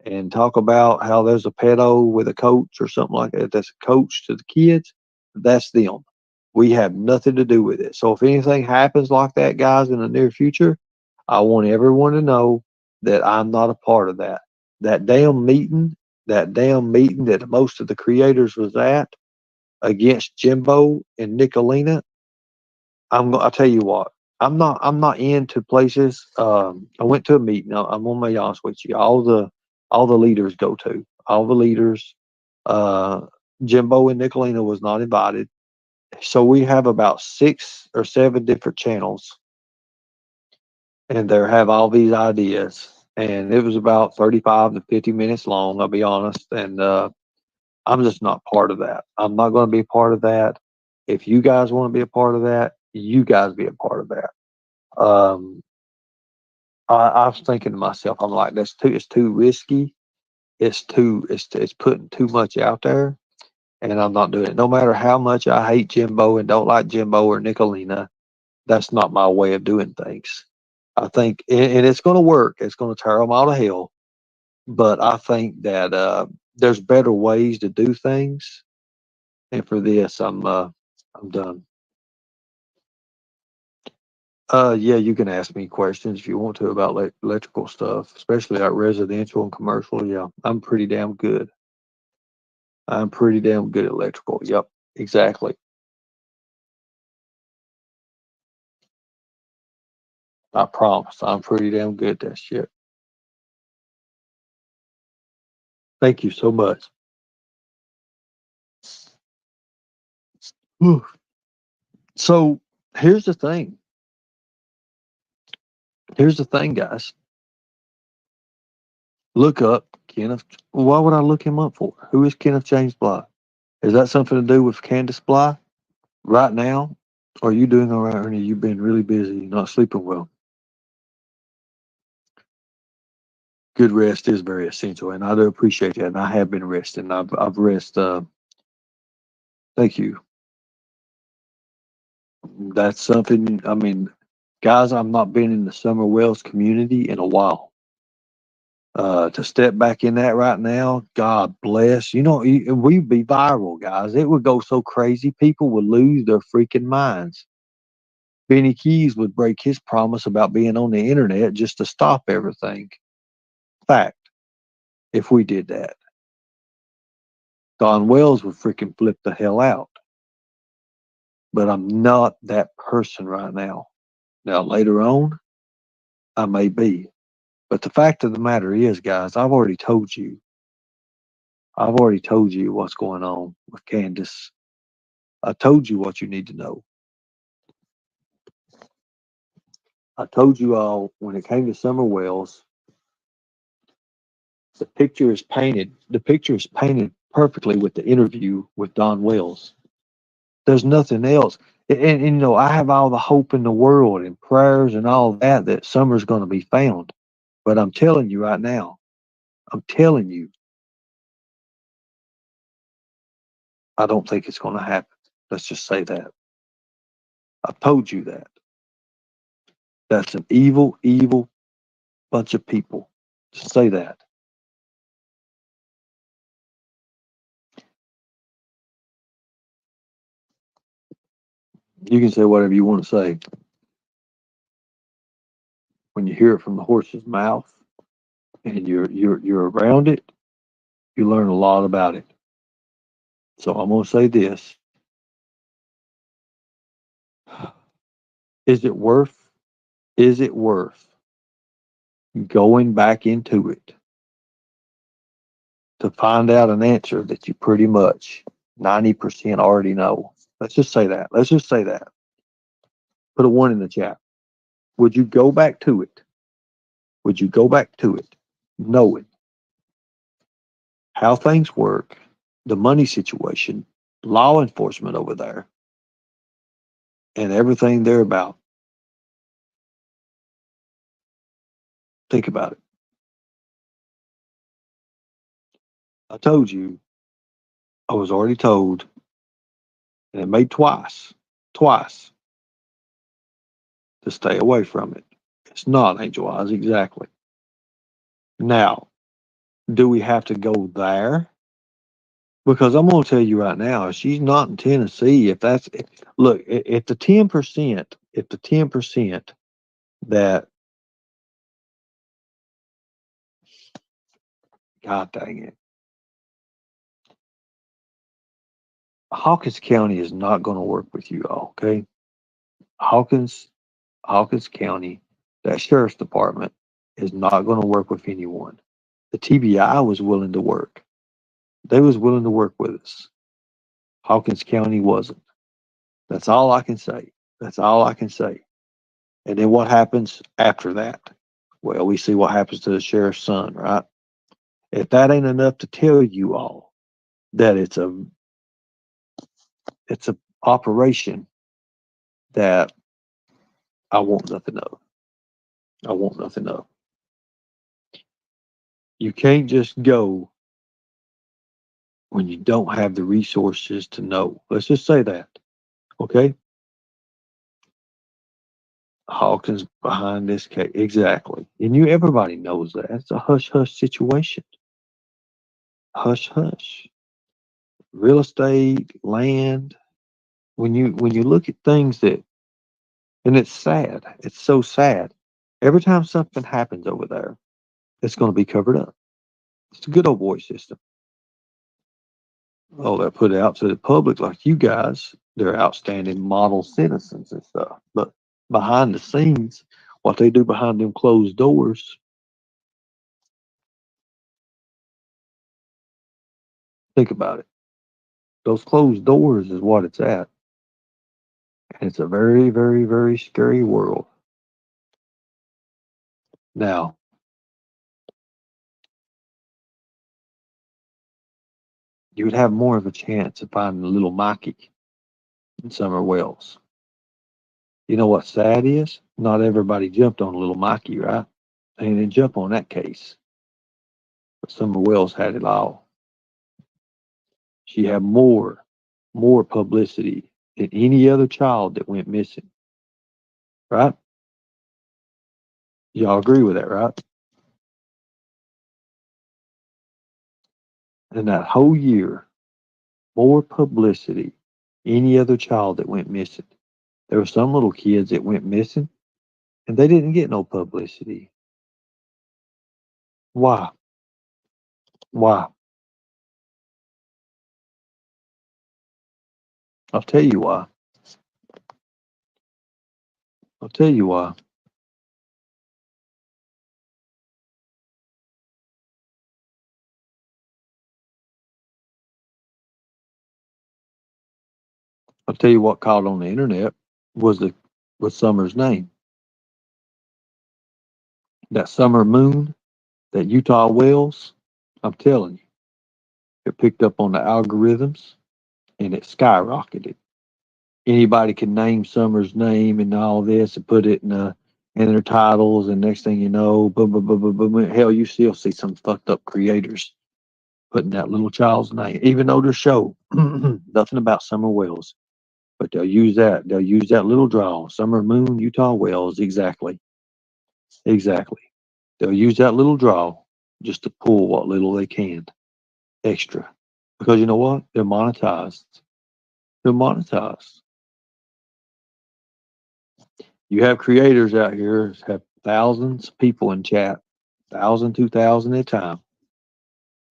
and talk about how there's a pedo with a coach or something like that, that's a coach to the kids, that's them. We have nothing to do with it. So if anything happens like that, guys, in the near future, I want everyone to know that I'm not a part of that. That damn meeting, that damn meeting that most of the creators was at against Jimbo and Nicolina, I'll tell you what. I'm not into places. I went to a meeting. I'm gonna be honest with you. All the leaders go to. All the leaders. Uh, Jimbo and Nicolina was not invited. So we have about 6 or 7 different channels, and they have all these ideas. And it was about 35 to 50 minutes long. I'll be honest, and I'm just not part of that. I'm not going to be a part of that. If you guys want to be a part of that, you guys be a part of that. Um, I was thinking to myself, I'm like, it's too risky. It's putting too much out there, and I'm not doing it. No matter how much I hate Jimbo and don't like Jimbo or Nicolina, that's not my way of doing things. I think, and it's going to work. It's going to tear them all to hell. But I think that there's better ways to do things. And for this, I'm done. Yeah, you can ask me questions if you want to about electrical stuff, especially like residential and commercial. Yeah, I'm pretty damn good. I'm pretty damn good at electrical. Yep, exactly. I promise. I'm pretty damn good at that shit. Thank you so much. Whew. So here's the thing. Here's the thing, guys. Look up Kenneth. Why would I look him up for? Who is Kenneth James Bly? Is that something to do with Candace Bly right now? Are you doing all right, Ernie? You've been really busy, not sleeping well. Good rest is very essential, and I do appreciate that. And I have been resting. I've rested. Thank you. That's something. I mean, guys, I've not been in the Summer Wells community in a while. To step back in that right now, God bless. We'd be viral, guys. It would go so crazy, people would lose their freaking minds. Benny Keys would break his promise about being on the internet just to stop everything. Fact, if we did that, Don Wells would freaking flip the hell out. But I'm not that person right now. Now, later on, I may be. But the fact of the matter is, guys, I've already told you what's going on with Candace. I told you what you need to know. I told you all when it came to Summer Wells, the picture is painted perfectly with the interview with Don Wells. There's nothing else. I have all the hope in the world and prayers and all that Summer's going to be found. But I'm telling you right now, I'm telling you, I don't think it's going to happen. Let's just say that. I've told you that. That's an evil, evil bunch of people. Just say that. You can say whatever you want to say. When you hear it from the horse's mouth and you're around it, you learn a lot about it. So I'm gonna say this: Is it worth? Is it worth going back into it to find out an answer that you pretty much 90% already know? Let's just say that. Let's just say that. Put a one in the chat. Would you go back to it? Would you go back to it knowing how things work, the money situation, law enforcement over there, and everything they're about? Think about it. I told you, I was already told, and it made twice to stay away from it. It's not Angel Eyes, exactly. Now, do we have to go there? Because I'm going to tell you right now, if she's not in Tennessee, if that's look, if the 10%, if the 10% that, God dang it, Hawkins County is not going to work with you all, okay? Hawkins, Hawkins County, that sheriff's department is not going to work with anyone. The TBI was willing to work. They was willing to work with us. Hawkins County wasn't. That's all I can say. That's all I can say. And then what happens after that? Well, we see what happens to the sheriff's son, right? If that ain't enough to tell you all that it's a operation that I want nothing of. I want nothing of. You can't just go when you don't have the resources to know. Let's just say that. Okay? Hawkins behind this case. Exactly. And everybody knows that. It's a hush hush situation. Hush hush. Real estate, land. When you look at things that, and it's sad. It's so sad. Every time something happens over there, it's going to be covered up. It's a good old boy system. Oh, they're put out to the public like you guys. They're outstanding model citizens and stuff. But behind the scenes, what they do behind them closed doors, think about it. Those closed doors is what it's at. And it's a very, very, very scary world. Now, you would have more of a chance of finding a little Mikey in Summer Wells. You know what sad is? Not everybody jumped on little Mikey, right? They didn't jump on that case. But Summer Wells had it all. She had more publicity than any other child that went missing, right? Y'all agree with that, right? And that whole year, more publicity any other child that went missing. There were some little kids that went missing and they didn't get no publicity. Why? Why? I'll tell you why. I'll tell you why. I'll tell you what caught on the internet was the was Summer's name. That summer moon, that Utah Wells, I'm telling you, it picked up on the algorithms and it skyrocketed. Anybody can name Summer's name and all this and put it in their titles, and next thing you know, boom, boom, boom, boom, boom. Hell, you still see some fucked up creators putting that little child's name, even though their show nothing about Summer Wells, but they'll use that. They'll use that little draw, Summer Moon, Utah Wells, exactly, exactly. They'll use that little draw just to pull what little they can extra, because you know what? They're monetized. They're monetized. You have creators out here have thousands of people in chat, 1,000, 2,000 at a time,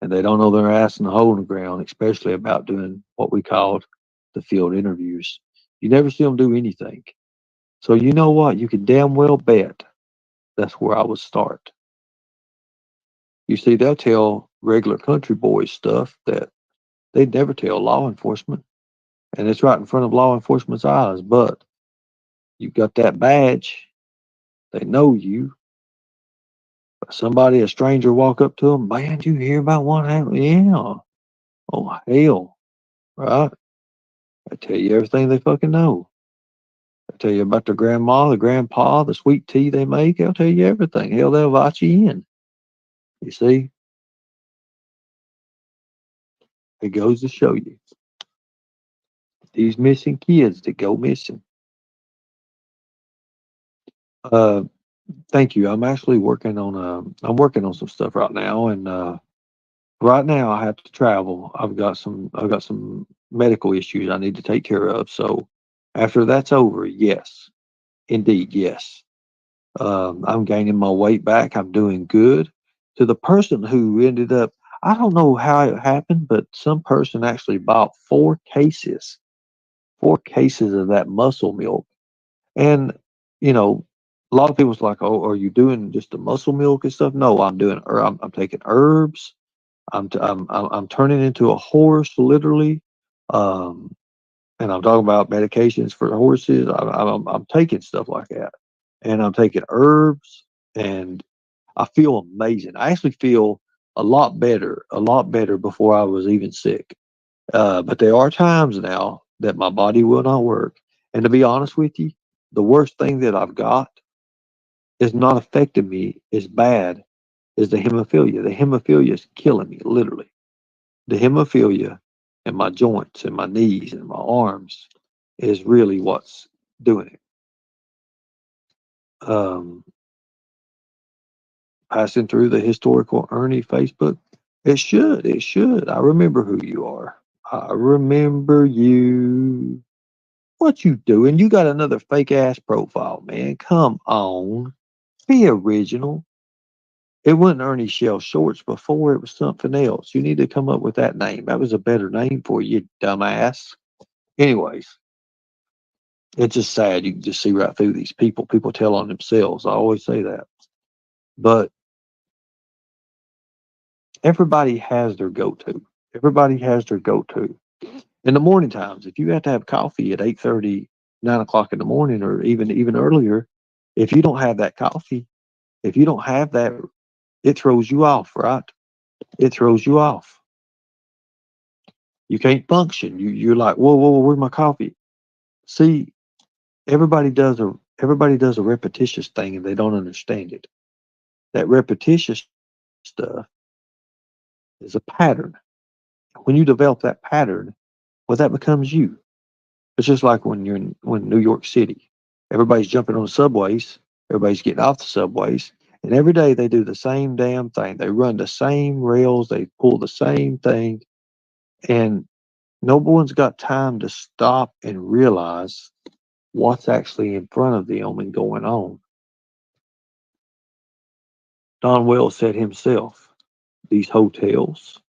and they don't know their ass in the hole in the ground, especially about doing what we called the field interviews. You never see them do anything. So you know what? You can damn well bet that's where I would start. You see, they'll tell regular country boys stuff that they'd never tell law enforcement, and it's right in front of law enforcement's eyes. But you got that badge, they know you. Somebody, a stranger, walk up to them, man, you hear about what happened? Yeah. Oh, hell. Right? I tell you everything they fucking know. I tell you about their grandma, the grandpa, the sweet tea they make. They'll tell you everything. Hell, they'll invite you in. You see, it goes to show you these missing kids that go missing. Uh, thank you. I'm actually working on I'm working on some stuff right now, and right now I have to travel. I've got some medical issues I need to take care of. So after that's over, yes, indeed, yes. I'm gaining my weight back. I'm doing good. To the person who ended up, I don't know how it happened, but some person actually bought four cases of that muscle milk. And, you know, a lot of people's like, oh, are you doing just the muscle milk and stuff? No, I'm taking herbs. I'm turning into a horse, literally. Um, and I'm talking about medications for horses. I'm taking stuff like that, and I'm taking herbs, and I feel amazing. I actually feel a lot better before I was even sick. But there are times now that my body will not work, and to be honest with you, the worst thing that I've got is not affecting me as bad as the hemophilia. The hemophilia is killing me, literally. The hemophilia in my joints and my knees and my arms is really what's doing it. Um, Passing through the historical Ernie Facebook, it should. It should. I remember who you are. I remember you. What you doing? You got another fake ass profile, man. Come on. Be original. It wasn't Ernie Shell Shorts before. It was something else. You need to come up with that name. That was a better name for you, dumbass. Anyways, it's just sad. You can just see right through these people. People tell on themselves. I always say that. But everybody has their go-to. Everybody has their go-to. In the morning times, if you have to have coffee at 8:30, 9 o'clock in the morning, or even earlier, if you don't have that coffee, if you don't have that, it throws you off, right? It throws you off. You can't function. You're like, whoa, whoa, whoa, where's my coffee? See, everybody does a repetitious thing and they don't understand it. That repetitious stuff is a pattern. When you develop that pattern, well, that becomes you. It's just like when New York City, everybody's jumping on the subways, everybody's getting off the subways, and every day they do the same damn thing. They run the same rails, they pull the same thing, and no one's got time to stop and realize what's actually in front of them and going on. Don Wells said himself, these hotels.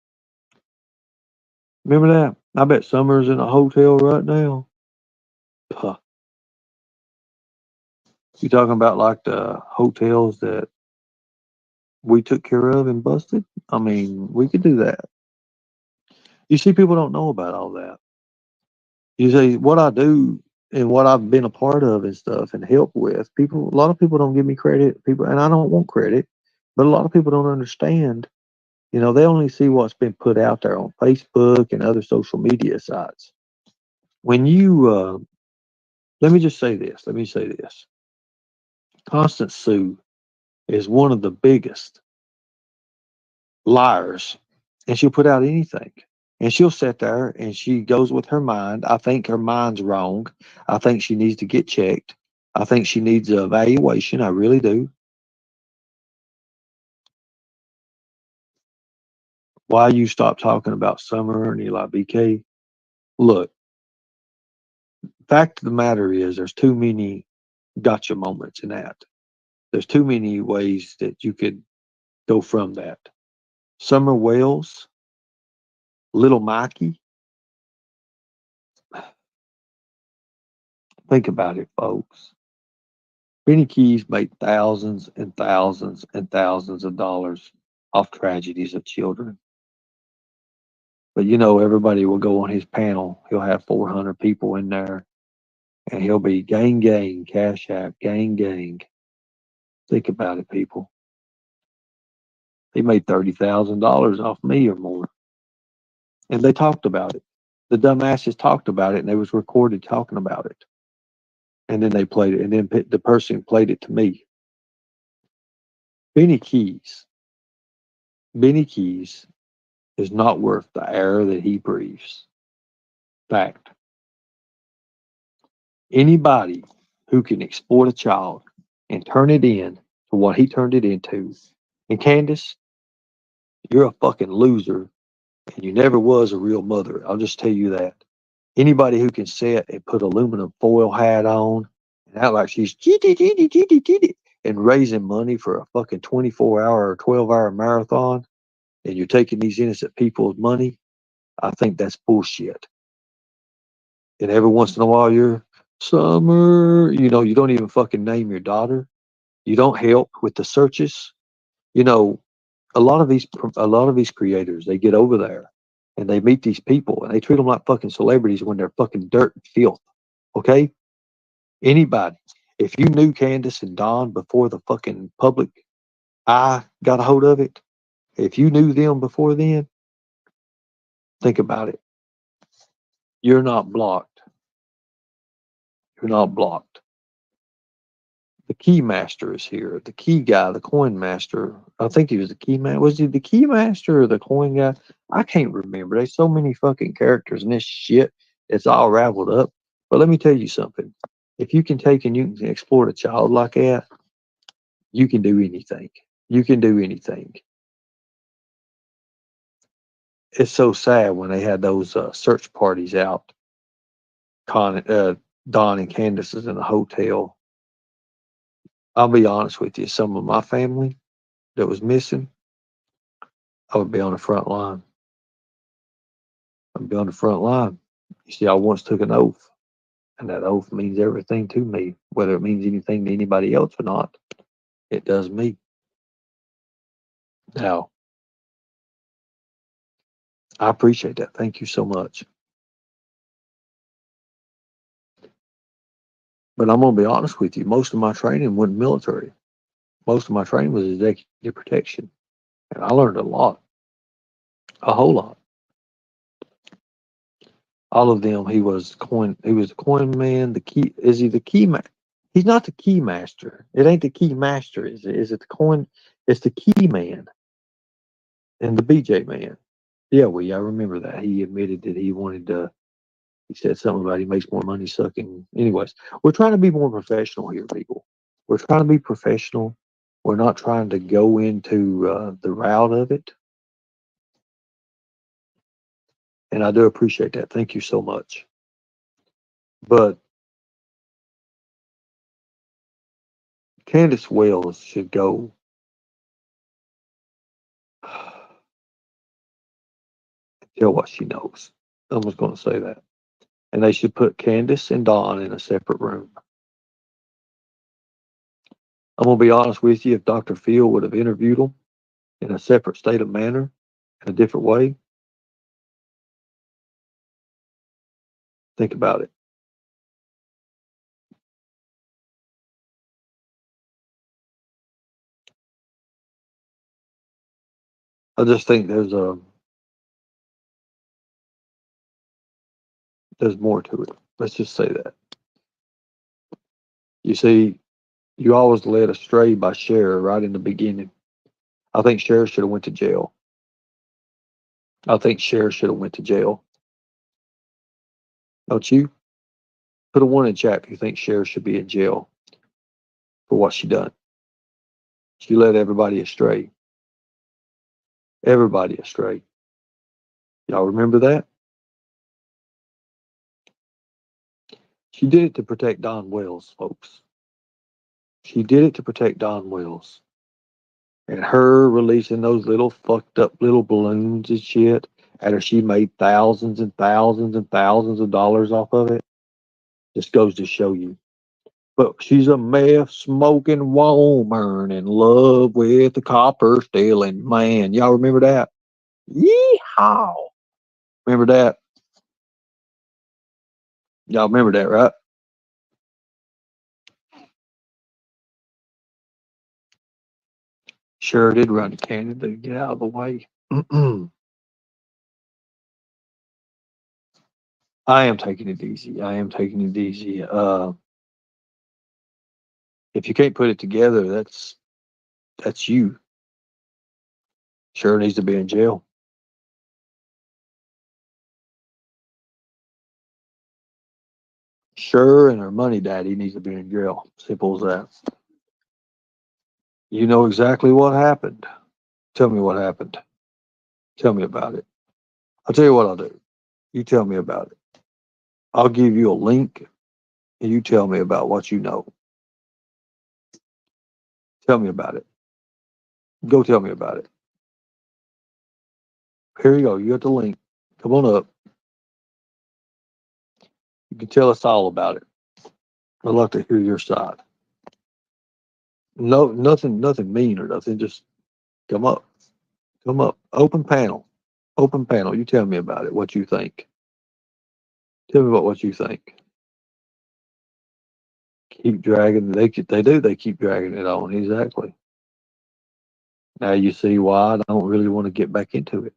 Remember that? I bet Summer's in a hotel right now. Puh. You talking about like the hotels that we took care of and busted? I mean, we could do that. You see, people don't know about all that. You see, what I do and what I've been a part of and stuff and help with, people, a lot of people don't give me credit. People, and I don't want credit, but a lot of people don't understand. You know, they only see what's been put out there on Facebook and other social media sites. When you, let me just say this, let me say this. Constance Sue is one of the biggest liars, and she'll put out anything. And she'll sit there and she goes with her mind. I think her mind's wrong. I think she needs to get checked. I think she needs an evaluation. I really do. Why you stop talking about Summer and Eli BK? Look, fact of the matter is there's too many gotcha moments in that. There's too many ways that you could go from that. Summer Wales, Little Mikey. Think about it, folks. Benny Keys made thousands and thousands and thousands of dollars off tragedies of children. But you know, everybody will go on his panel. He'll have 400 people in there, and he'll be gang, gang, cash app, gang, gang. Think about it, people. He made $30,000 off me or more, and they talked about it. The dumbasses talked about it, and they was recorded talking about it. And then they played it, and then the person played it to me. Benny Keys, Benny Keys is not worth the air that he breathes. Fact. Anybody who can exploit a child and turn it in to what he turned it into. And Candace, you're a fucking loser, and you never was a real mother. I'll just tell you that. Anybody who can sit and put aluminum foil hat on and act like she's and raising money for a fucking 24-hour or 12-hour marathon, and you're taking these innocent people's money, I think that's bullshit. And every once in a while, you're Summer, you don't even fucking name your daughter. You don't help with the searches. You know, a lot of these creators, they get over there and they meet these people and they treat them like fucking celebrities when they're fucking dirt and filth. Okay, anybody. If you knew Candace and Don before the fucking public eye got a hold of it, if you knew them before then, think about it. You're not blocked. You're not blocked. The key master is here. The key guy, the coin master. I think he was the key man. Was he the key master or the coin guy? I can't remember. There's so many fucking characters in this shit. It's all raveled up. But let me tell you something. If you can take and you can exploit a child like that, you can do anything. You can do anything. It's so sad when they had those search parties out. Don and Candace is in a hotel. I'll be honest with you. Some of my family that was missing, I would be on the front line. I'd be on the front line. You see, I once took an oath, and that oath means everything to me. Whether it means anything to anybody else or not, it does me. Now, I appreciate that. Thank you so much. But I'm going to be honest with you. Most of my training wasn't military. Most of my training was executive protection. And I learned a lot, a whole lot. All of them, he was the coin man, the key, is he the key man? He's not the key master. It ain't the key master, is it? Is it the coin? It's the key man and the BJ man. Yeah, I remember that. He admitted that he wanted to, he said something about he makes more money sucking. Anyways, we're trying to be more professional here, people. We're trying to be professional. We're not trying to go into the route of it. And I do appreciate that. Thank you so much. But Candace Wells should go tell what she knows. I was going to say that. And they should put Candace and Dawn in a separate room. I'm going to be honest with you. If Dr. Phil would have interviewed them in a separate state of manner, in a different way, think about it. I just think there's more to it. Let's just say that. You see, you always led astray by Cher right in the beginning. I think Cher should have went to jail. I think Cher should have went to jail. Don't you? Put a one in chat if you think Cher should be in jail for what she done. She led everybody astray. Everybody astray. Y'all remember that? She did it to protect Don Wells, folks. She did it to protect Don Wells. And her releasing those little fucked up little balloons and shit after she made thousands and thousands and thousands of dollars off of it just goes to show you. But she's a meth smoking woman in love with the copper stealing man. Y'all remember that? Yeehaw! Remember that? Y'all remember that, right? Sure did run to Canada to get out of the way. I am taking it easy. I am taking it easy. If you can't put it together, that's you. Sure needs to be in jail. Sure, and her money daddy needs to be in jail. Simple as that. You know exactly what happened. Tell me what happened. Tell me about it. I'll tell you what I'll do. You tell me about it. I'll give you a link and you tell me about what you know. Tell me about it. Go tell me about it. Here you go. You got the link. Come on up. You can tell us all about it. I'd like to hear your side. No, nothing mean or nothing. Just come up. Come up. Open panel. Open panel. You tell me about it. What you think. Tell me about what you think. Keep dragging. They do. They keep dragging it on. Exactly. Now you see why I don't really want to get back into it.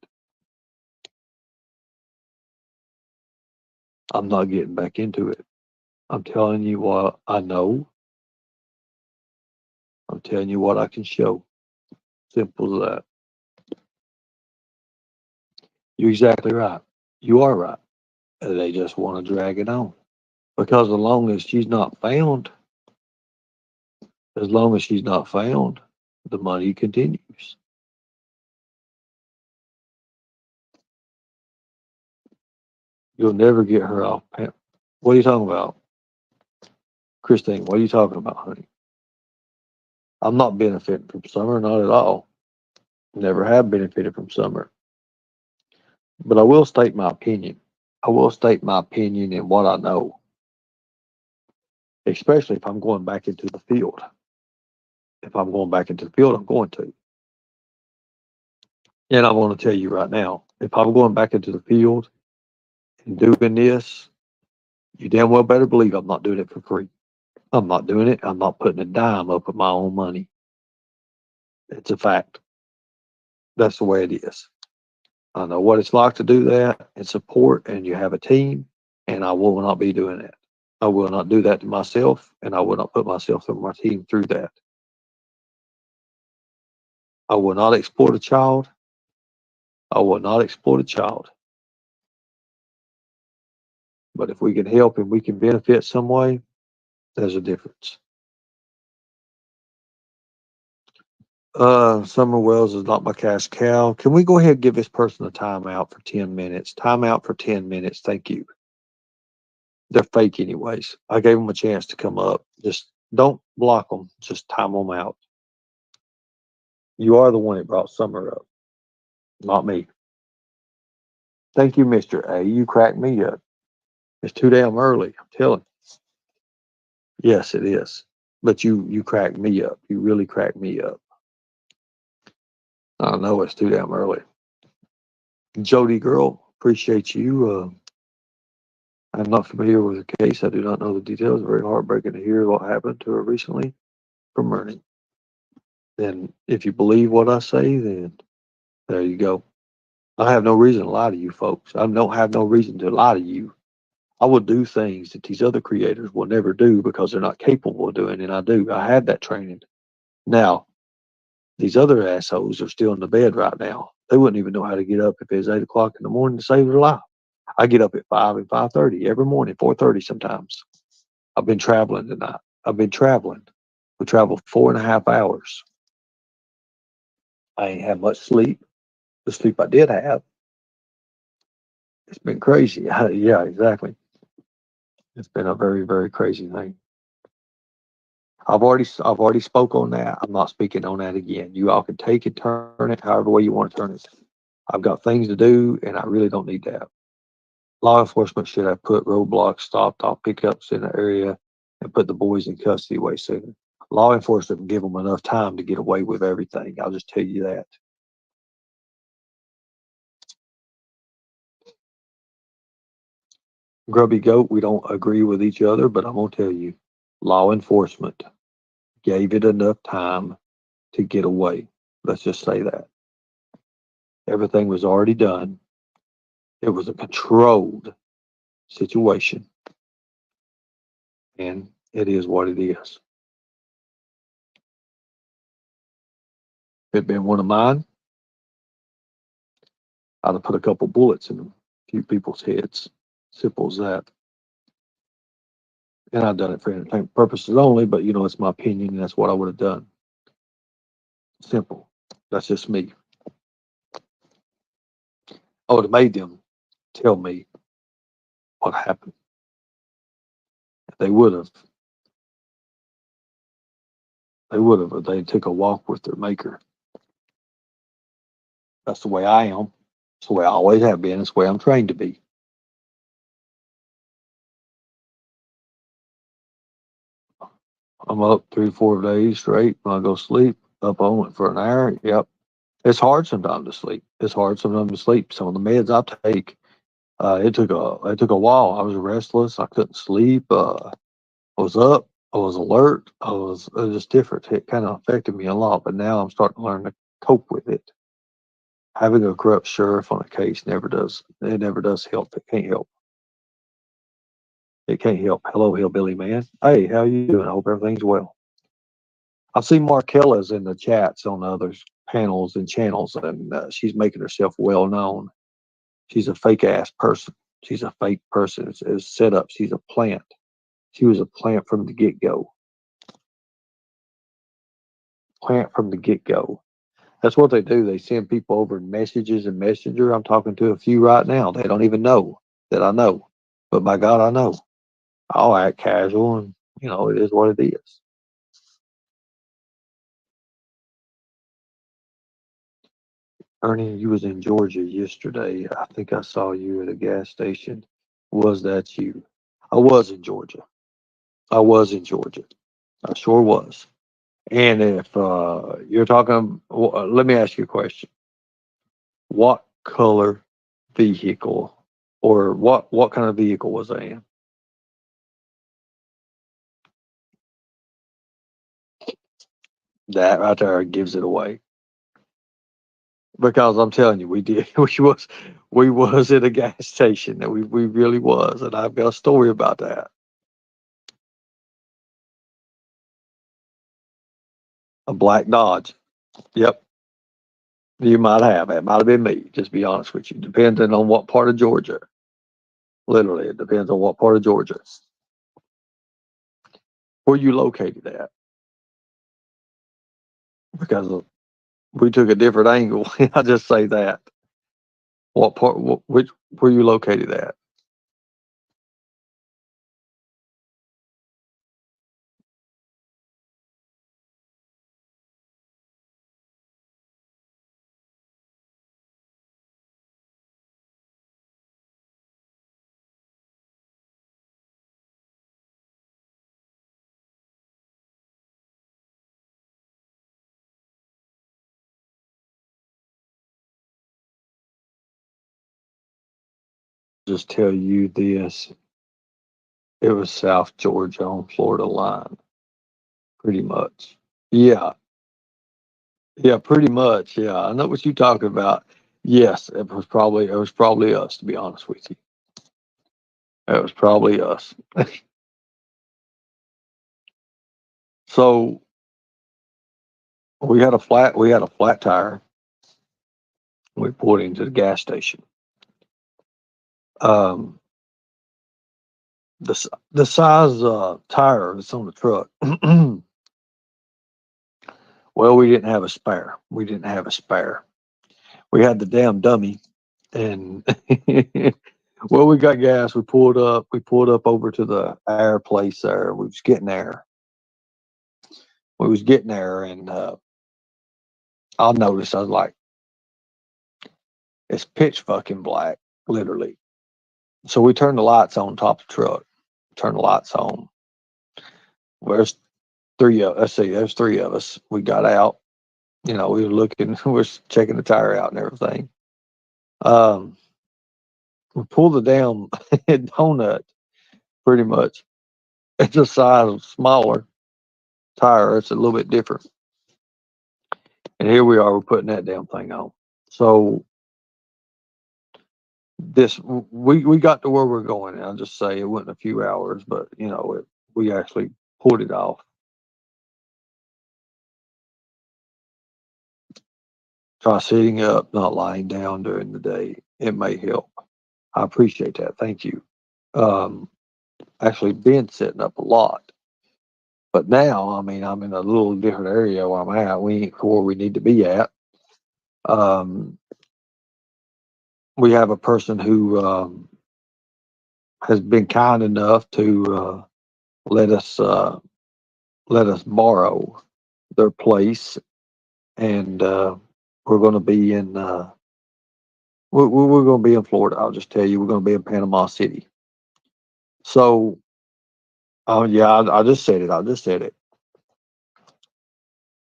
I'm not getting back into it. I'm telling you what I know. I'm telling you what I can show. Simple as that. You're exactly right. You are right. They just want to drag it on. Because as long as she's not found, the money continues. You'll never get her off. What are you talking about? Christine, what are you talking about, honey? I'm not benefiting from Summer, not at all. Never have benefited from Summer. But I will state my opinion. I will state my opinion in what I know, especially if I'm going back into the field. If I'm going back into the field, I'm going to. And I want to tell you right now, if I'm going back into the field and doing this, you damn well better believe I'm not doing it for free. I'm not doing it. I'm not putting a dime up of my own money. It's a fact. That's the way it is. I know what it's like to do that and support, and you have a team, and I will not be doing that. I will not do that to myself, and I will not put myself and my team through that. I will not exploit a child. I will not exploit a child. But if we can help and we can benefit some way, there's a difference. Summer Wells is not my cash cow. Can we go ahead and give this person a timeout for 10 minutes? Timeout for 10 minutes. Thank you. They're fake anyways. I gave them a chance to come up. Just don't block them. Just time them out. You are the one that brought Summer up, not me. Thank you, Mr. A. You cracked me up. It's too damn early. I'm telling you. Yes, it is. But you cracked me up. You really cracked me up. I know it's too damn early. Jody girl, appreciate you. I'm not familiar with the case. I do not know the details. Very heartbreaking to hear what happened to her recently from Ernie. Then, if you believe what I say, then there you go. I have no reason to lie to you folks. I don't have no reason to lie to you. I will do things that these other creators will never do because they're not capable of doing, and I do. I had that training. Now, these other assholes are still in the bed right now. They wouldn't even know how to get up if it was 8 o'clock in the morning to save their life. I get up at 5 and 5:30 every morning, 4:30 sometimes. I've been traveling tonight. I've been traveling. We traveled 4.5 hours. I ain't had much sleep. The sleep I did have, it's been crazy. Yeah, exactly. It's been a very, very crazy thing. I've already spoke on that. I'm not speaking on that again. You all can take it, turn it however way you want to turn it. I've got things to do, and I really don't need that. Law enforcement should have put roadblocks, stopped all pickups in the area, and put the boys in custody way sooner. Law enforcement give them enough time to get away with everything. I'll just tell you that. Grubby Goat, we don't agree with each other, but I'm gonna tell you, law enforcement gave it enough time to get away. Let's just say that. Everything was already done. It was a controlled situation, and it is what it is. If it'd been one of mine, I'd have put a couple bullets in a few people's heads. Simple as that. And I've done it for entertainment purposes only, but it's my opinion, and that's what I would have done. Simple. That's just me. I would have made them tell me what happened. They would have. They would have. If they took a walk with their maker. That's the way I am. It's the way I always have been. It's the way I'm trained to be. I'm up 3 or 4 days straight. When I go sleep, up on it for an hour. Yep. It's hard sometimes to sleep. It's hard sometimes to sleep. Some of the meds I take, it took a while. I was restless. I couldn't sleep. I was up. I was alert. It was just different. It kind of affected me a lot. But now I'm starting to learn to cope with it. Having a corrupt sheriff on a case never does. It never does help. It can't help. It can't help. Hello, hillbilly man. Hey, how you doing? I hope everything's well. I've seen Markella's in the chats on other panels and channels, and she's making herself well known. She's a fake ass person. She's a fake person. It's set up. She's a plant. She was a plant from the get go. Plant from the get go. That's what they do. They send people over messages and messenger. I'm talking to a few right now. They don't even know that I know. But by God, I know. I'll act casual, and it is what it is. Ernie, you was in Georgia yesterday. I think I saw you at a gas station. Was that you? I was in Georgia. I was in Georgia. I sure was. And if you're talking, let me ask you a question. What color vehicle, or what kind of vehicle was I in? That right there gives it away. Because I'm telling you, we did. We was at a gas station. That we really was, and I've got a story about that. A black Dodge. Yep, you might have. It might have been me. Just be honest with you. Depending on what part of Georgia. Literally, it depends on what part of Georgia. Where you located at? Because we took a different angle. I just say that. What part? Which? Where you located at? Just tell you this. It was South Georgia on Florida line, pretty much. Yeah, yeah, pretty much. Yeah, I know what you're talking about. Yes, it was probably us. To be honest with you, it was probably us. So we had a flat tire. We pulled into the gas station. Um, the size tire that's on the truck. Well, we didn't have a spare. We didn't have a spare. We had the damn dummy, and well, we got gas. We pulled up. We pulled up over to the air place there. We was getting there. we was getting there, and I noticed, I was like, it's pitch fucking black, literally. So we turned the lights on top of the truck, turned the lights on. Where's three of us? See, there's three of us. We got out. We were looking, we were checking the tire out and everything. Um, we pulled the damn donut pretty much. It's a size smaller tire. It's a little bit different. And here we are, we're putting that damn thing on. So we got to where we're going. And I'll just say it wasn't a few hours, but we actually pulled it off. Try sitting up, not lying down during the day. It may help. I appreciate that. Thank you. Um, Actually, been sitting up a lot, but now, I mean, I'm in a little different area where I'm at. We ain't where we need to be at. Um, we have a person who has been kind enough to let us let us borrow their place, and we're going to be in we're going to be in Florida. I'll just tell you, we're going to be in Panama City. So, oh yeah, I just said it. I just said it.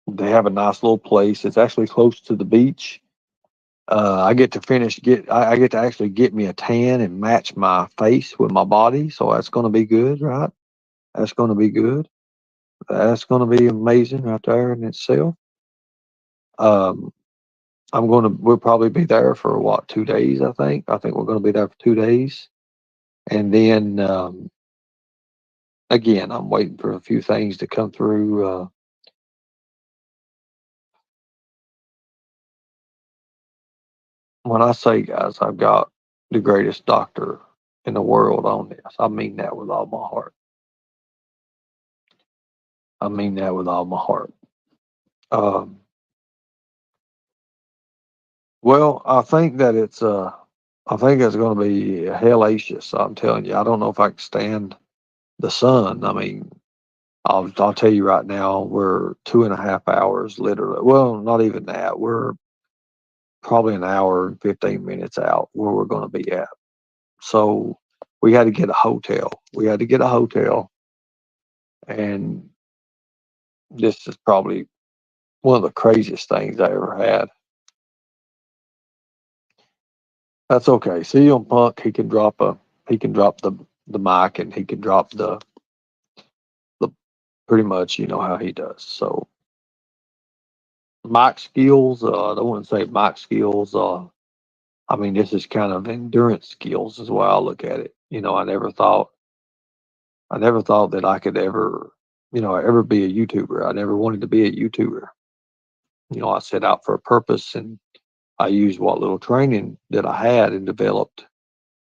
They have a nice little place. It's actually close to the beach. I get to I get to actually get me a tan and match my face with my body. So that's going to be good, right? That's going to be good. That's going to be amazing right there in itself. Um, we'll probably be there for what, 2 days, I think. I think we're going to be there for 2 days. And then, again, I'm waiting for a few things to come through. When I say, guys, I've got the greatest doctor in the world on this, I mean that with all my heart. I mean that with all my heart. Um, well, I think it's going to be hellacious. I'm telling you, I don't know if I can stand the sun. I mean, I'll tell you right now, we're 2.5 hours literally. Well, not even that. We're probably an hour and 15 minutes out where we're going to be at. So we had to get a hotel. We had to get a hotel, and this is probably one of the craziest things I ever had. That's okay. See on Punk, he can drop the mic, and he can drop the pretty much, how he does. So mic skills, I don't want to say mic skills. I mean, this is kind of endurance skills is the way I look at it. I never thought that I could ever be a YouTuber. I never wanted to be a YouTuber. I set out for a purpose, and I used what little training that I had and developed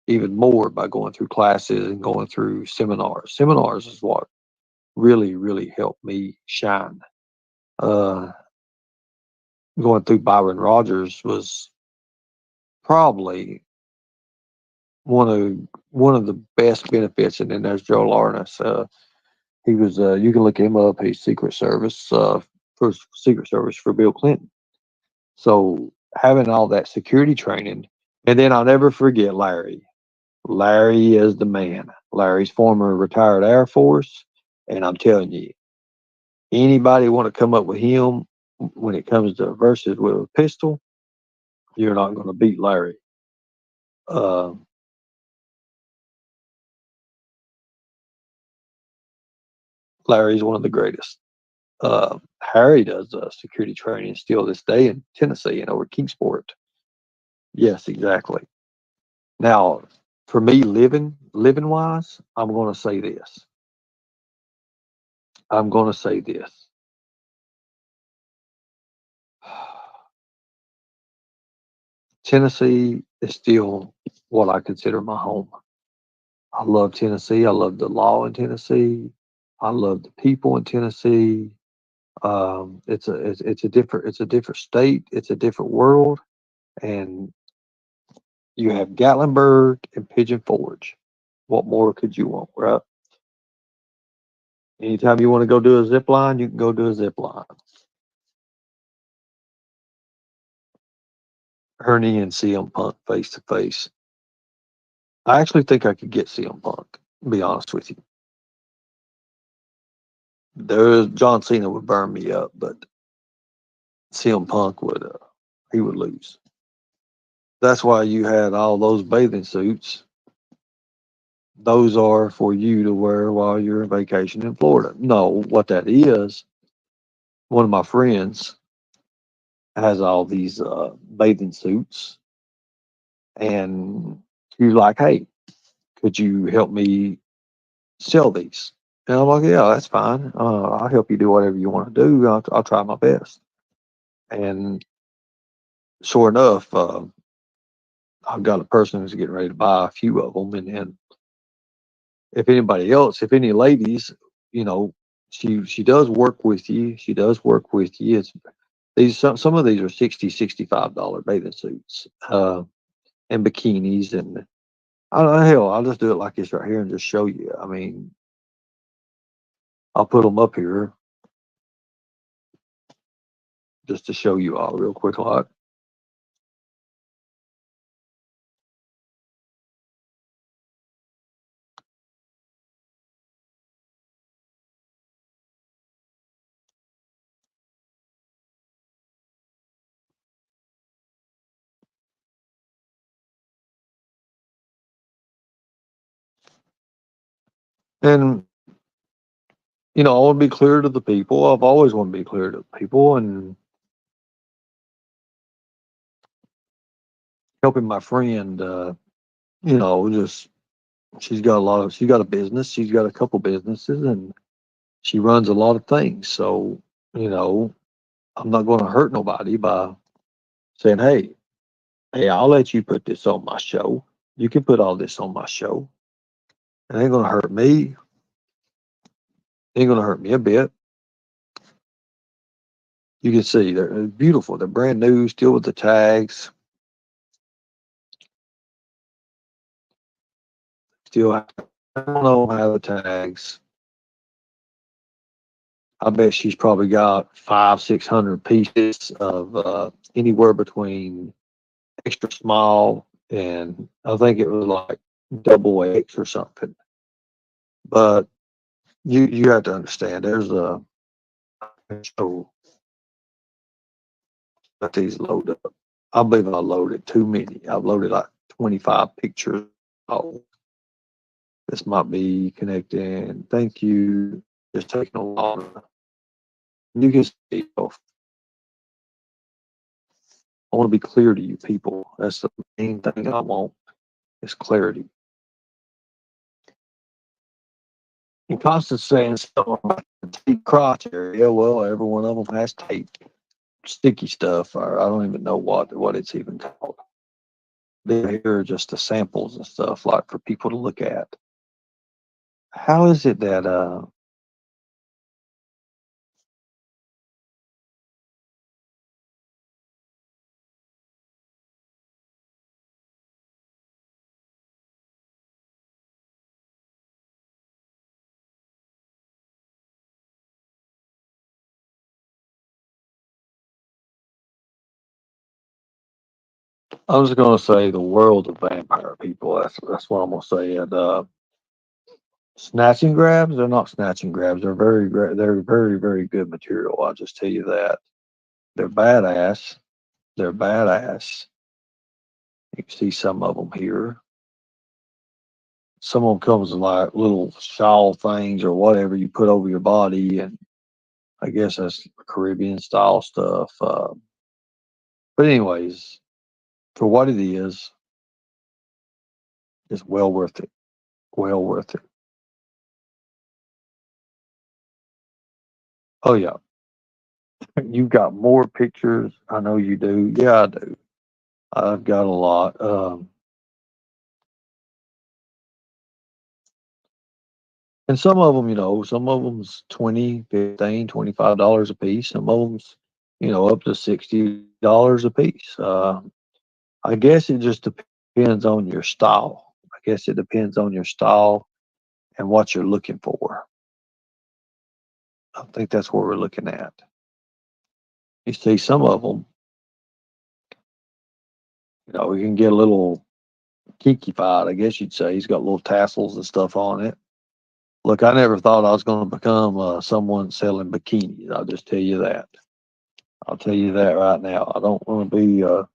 even more by going through classes and going through seminars. Seminars is what really, really helped me shine. Uh, Going through Byron Rogers was probably one of the best benefits. And then there's Joe Larness. He was you can look him up. He's Secret Service for Bill Clinton. So having all that security training, and then I'll never forget Larry. Larry is the man. Larry's former retired Air Force, and I'm telling you, anybody want to come up with him when it comes to versus with a pistol, you're not going to beat Larry. Uh, Larry's one of the greatest. Harry does security training still this day in Tennessee and over Kingsport. Yes, exactly. Now, for me, living wise, I'm going to say this. I'm going to say this. Tennessee is still what I consider my home. I love Tennessee. I love the law in Tennessee. I love the people in Tennessee. It's a different state. It's a different world, and you have Gatlinburg and Pigeon Forge. What more could you want, right? Anytime you want to go do a zip line, you can go do a zip line. Ernie and CM Punk face to face. I actually think I could get CM Punk. To be honest with you, John Cena would burn me up, but CM Punk would he would lose. That's why you had all those bathing suits. Those are for you to wear while you're on vacation in Florida. No, what that is, one of my friends has all these bathing suits, and he's like, "Hey, could you help me sell these?" And I'm like, "Yeah, that's fine. I'll help you do whatever you want to do. I'll try my best." And sure enough, I've got a person who's getting ready to buy a few of them, and then if anybody else, if any ladies, you know, she does work with you. She does work with you. It's these some of these are $60, $65 bathing suits and bikinis, and I don't know, hell, I'll just do it like this right here and just show you. I mean, I'll put them up here just to show you all real quick, like. And I want to be clear to the people. I've always want to be clear to the people, and helping my friend. Just she's got a business. She's got a couple businesses, and she runs a lot of things. So, you know, I'm not going to hurt nobody by saying, hey, I'll let you put this on my show. You can put all this on my show. It ain't going to hurt me. It ain't going to hurt me a bit. You can see they're beautiful. They're brand new, still with the tags. Still, I don't know how the tags. I bet she's probably got 500, 600 pieces of anywhere between extra small and I think it was like double X or something. But you have to understand. There's a so let these load up. I believe I loaded too many. I've loaded like 25 pictures. Oh, this might be connecting. Thank you. Just taking a while. You can see. I want to be clear to you people. That's the main thing I want is clarity. And Constance saying something about the tape crotch area. Well, every one of them has tape, sticky stuff, or I don't even know what it's even called. They're here just the samples and stuff like for people to look at. How is it that I was going to say the world of vampire people. That's what I'm going to say. And snatching grabs, they're not snatching grabs. They're very very good material. I'll just tell you that. They're badass. They're badass. You can see some of them here. Some of them comes in like little shawl things or whatever you put over your body, and I guess that's Caribbean style stuff. But anyways, for what it is, it's well worth it. Well worth it. Oh yeah, you've got more pictures. I know you do. Yeah, I do. I've got a lot. And some of them, some of them's 20, 15, $25 a piece. Some of them's, up to $60 a piece. I guess it just depends on your style. I guess it depends on your style and what you're looking for. I think that's what we're looking at. You see some of them, we can get a little kinky-fied, I guess you'd say. He's got little tassels and stuff on it. Look, I never thought I was going to become someone selling bikinis. I'll just tell you that. I'll tell you that right now. I don't want to be, oh,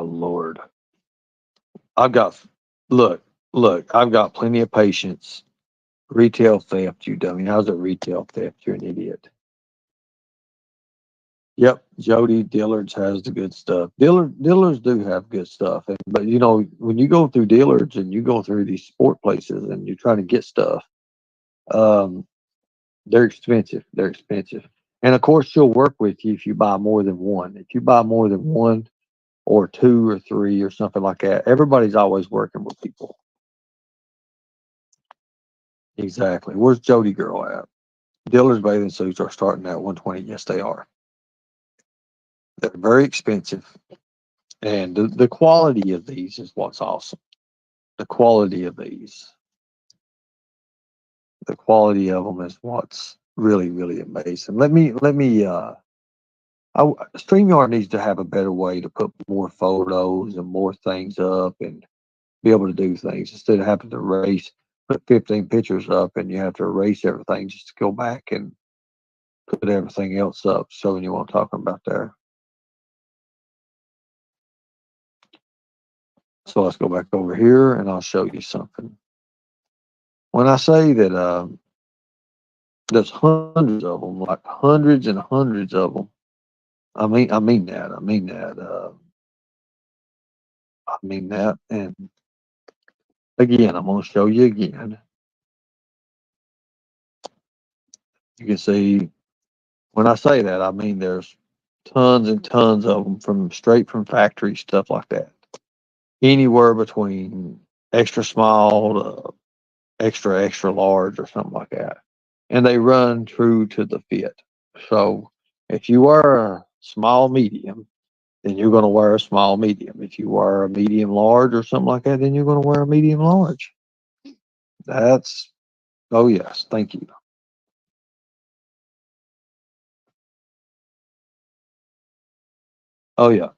Lord. I've got, look, I've got plenty of patience. Retail theft, you dummy. How's it retail theft? You're an idiot. Yep, Jody Dillard's has the good stuff. Dillards do have good stuff, but when you go through Dillard's and you go through these sport places and you're trying to get stuff, um, they're expensive. They're expensive, and of course she'll work with you if you buy more than one. If you buy more than one or two or three or something like that, everybody's always working with people. Exactly. Where's Jody girl at? Dillard's bathing suits are starting at 120. Yes, they are. They're very expensive, and the quality of these is what's awesome. The quality of these, the quality of them is what's really, really amazing. StreamYard needs to have a better way to put more photos and more things up and be able to do things instead of having to put 15 pictures up and you have to erase everything just to go back and put everything else up, showing you what I'm talking about there. So let's go back over here and I'll show you something. When I say that there's hundreds of them, like hundreds and hundreds of them, I mean that. I mean that. I mean that. And again, I'm going to show you again. You can see when I say that, I mean there's tons and tons of them straight from factory, stuff like that. Anywhere between extra small to extra, extra large or something like that. And they run true to the fit. So if you are a small medium, then you're going to wear a small medium. If you wear a medium large or something like that, then you're going to wear a medium large. That's, oh, yes, thank you. Oh, yeah.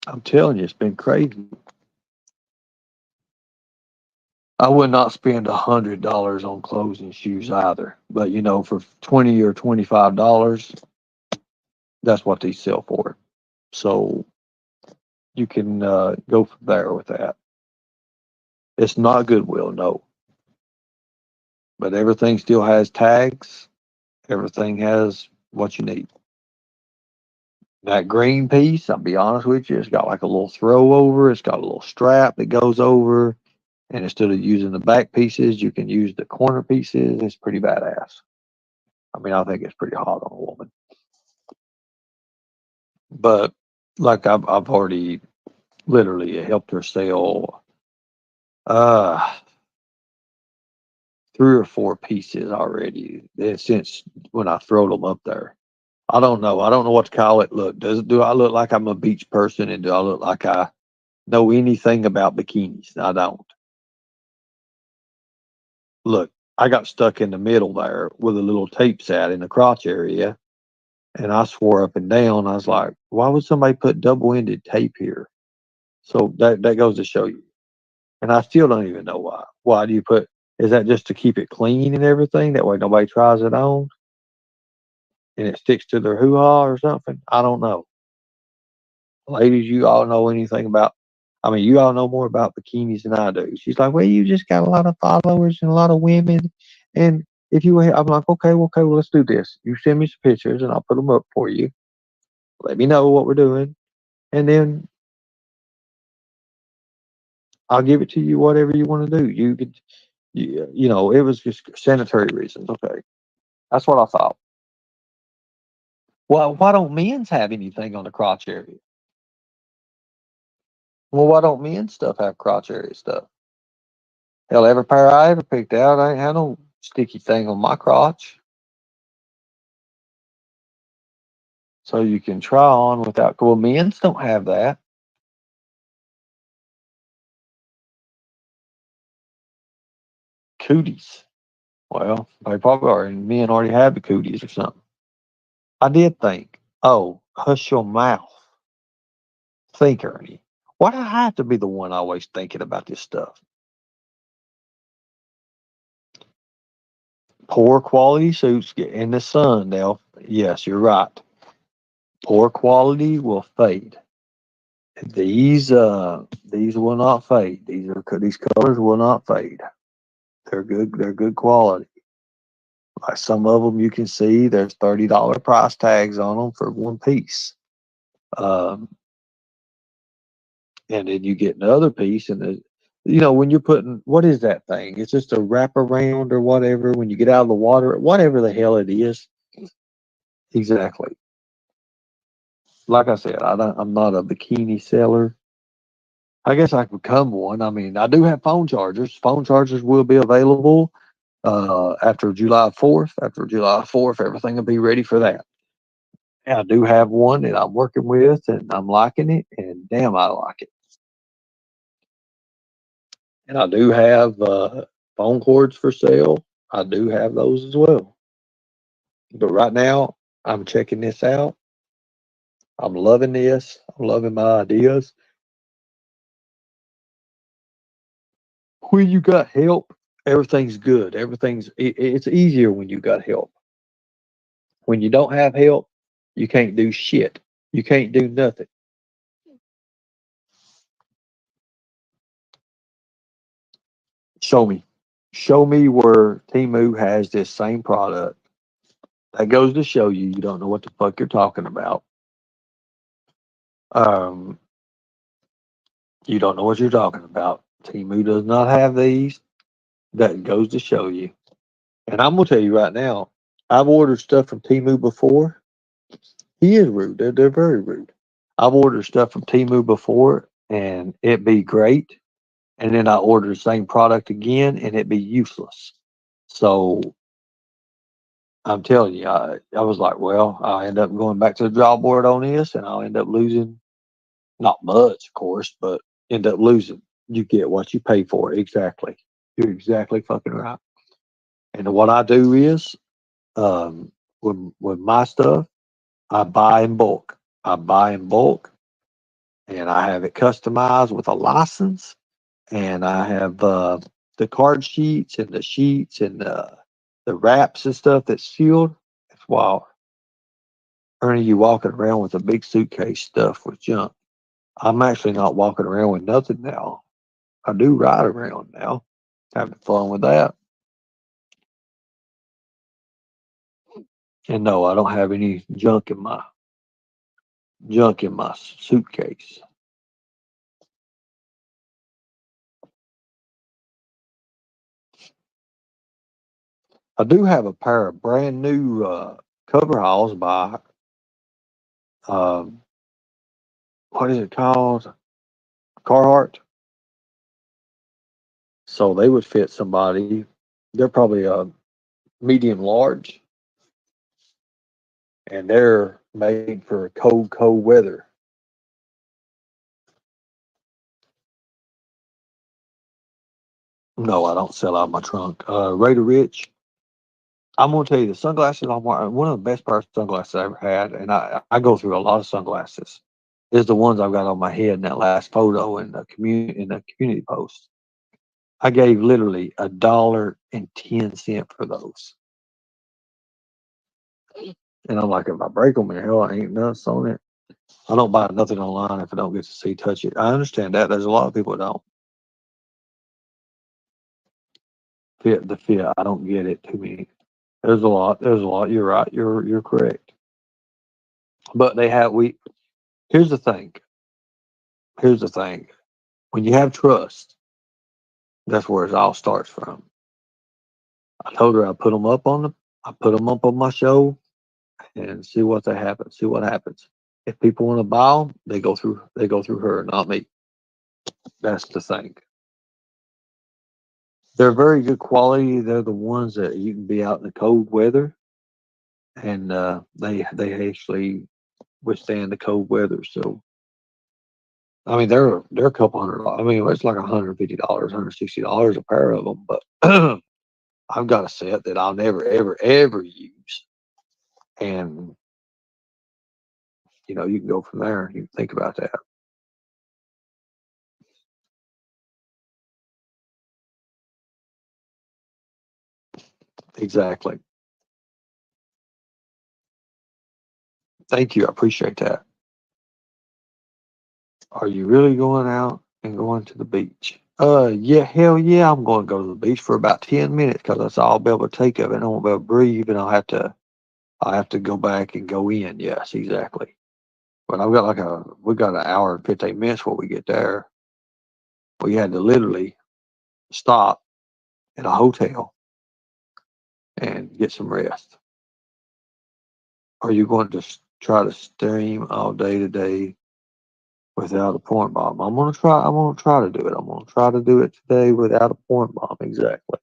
I'm telling you, it's been crazy. I would not spend $100 on clothes and shoes either. But for $20 or $25, that's what they sell for. So you can go from there with that. It's not Goodwill, no. But everything still has tags. Everything has what you need. That green piece, I'll be honest with you, it's got like a little throw over. It's got a little strap that goes over. And instead of using the back pieces, you can use the corner pieces. It's pretty badass. I mean, I think it's pretty hot on a woman. But like I've already literally helped her sell uh 3 or 4 pieces already since when I throw them up there. I don't know. I don't know what to call it. Look, do I look like I'm a beach person and do I look like I know anything about bikinis? I don't. Look, I got stuck in the middle there with a little tape set in the crotch area, and I swore up and down. I was like, why would somebody put double-ended tape here? So that goes to show you. And I still don't even know why. Why do you put? Is that just to keep it clean and everything? That way nobody tries it on and it sticks to their hoo-ha or something? I don't know. Ladies, you all know anything about? I mean, you all know more about bikinis than I do. She's like, well, you just got a lot of followers and a lot of women, and if you, I'm like, okay, well, let's do this. You send me some pictures and I'll put them up for you. Let me know what we're doing, and then I'll give it to you. Whatever you want to do, you could, it was just sanitary reasons. Okay, that's what I thought. Well, why don't men's have anything on the crotch area? Well, why don't men's stuff have crotch area stuff? Hell, every pair I ever picked out, I ain't had no sticky thing on my crotch. So you can try on without, well, men's don't have that. Cooties. Well, they probably are, and men already have the cooties or something. I did think, oh, hush your mouth. Think, Ernie. Why do I have to be the one always thinking about this stuff? Poor quality suits get in the sun, Dale. Yes, you're right. Poor quality will fade. These will not fade. These colors will not fade. They're good. They're good quality. Like some of them, you can see there's $30 price tags on them for one piece. Um, and then you get another piece, and when you're putting, what is that thing? It's just a wraparound or whatever. When you get out of the water, whatever the hell it is, exactly. Like I said, I'm not a bikini seller. I guess I could become one. I mean, I do have phone chargers. Phone chargers will be available after July 4th. After July 4th, everything will be ready for that. And I do have one that I'm working with, and I'm liking it, and damn, I like it. And I do have phone cords for sale. I do have those as well. But right now, I'm checking this out. I'm loving this. I'm loving my ideas. When you got help, everything's good. It's easier when you got help. When you don't have help, you can't do shit. You can't do nothing. Show me. Show me where Timu has this same product. That goes to show you don't know what the fuck you're talking about. Um, you don't know what you're talking about. Timu does not have these. That goes to show you. And I'm gonna tell you right now, I've ordered stuff from Timu before. He is rude. They're very rude. I've ordered stuff from Timu before, and it be great. And then I order the same product again, and it be useless. So I'm telling you, I was like, well, I'll end up going back to the draw board on this, and I'll end up losing not much, of course, but end up losing. You get what you pay for. Exactly. You're exactly fucking right. And what I do is, with my stuff, I buy in bulk. I buy in bulk, and I have it customized with a license, and I have the card sheets and the sheets and the wraps and stuff that's sealed. It's wild. Ernie, you walking around with a big suitcase stuffed with junk. I'm actually not walking around with nothing now. I do ride around now, having fun with that. And no, I don't have any junk in my suitcase. I do have a pair of brand new coveralls by um, what is it called? Carhartt. So they would fit somebody. They're probably a medium large, and they're made for cold weather. No, I don't sell out of my trunk. Raider Rich. I'm gonna tell you the sunglasses I'm wearing. One of the best pair of sunglasses I ever had, and I go through a lot of sunglasses. Is the ones I've got on my head in that last photo in the community post. I gave literally $1.10 for those, and I'm like, if I break them, hell, I ain't nuts on it. I don't buy nothing online if I don't get to see touch it. I understand that. There's a lot of people that don't fit the fit. I don't get it too many. There's a lot. There's a lot. You're right. You're correct. But they have we. Here's the thing. Here's the thing. When you have trust, that's where it all starts from. I told her I put them up on my show and see what they happen. See what happens. If people want to buy them, they go through her, not me. That's the thing. They're very good quality. They're the ones that you can be out in the cold weather, and they actually withstand the cold weather. So I mean, they're a couple hundred. I mean, it's like $150, $160 a pair of them, but I've got a set that I'll never, ever, ever use. And, you can go from there. You can think about that. Exactly. Thank you. I appreciate that. Are you really going out and going to the beach? Yeah, hell yeah, I'm going to go to the beach for about 10 minutes because that's all I'll be able to take of it. I won't be able to breathe and I'll have to go back and go in. Yes, exactly. But we got an hour and 15 minutes before we get there. We had to literally stop at a hotel and get some rest. Are you going to try to stream all day today without a point bomb? I'm gonna try to do it. I'm gonna try to do it today without a point bomb. Exactly.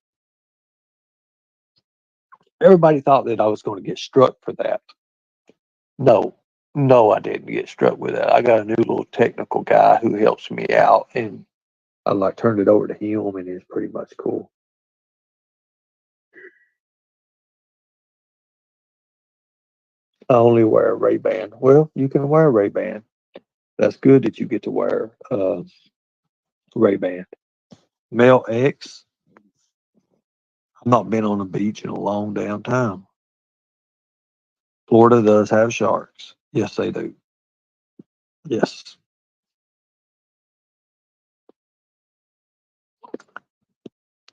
Everybody thought that I was going to get struck for that. No, no, I didn't get struck with that. I got a new little technical guy who helps me out, and I like turned it over to him, and it's pretty much cool. I only wear a Ray-Ban. Well, you can wear a Ray-Ban. That's good that you get to wear Ray-Ban. Male X. I've not been on the beach in a long damn time. Florida does have sharks. Yes, they do. Yes.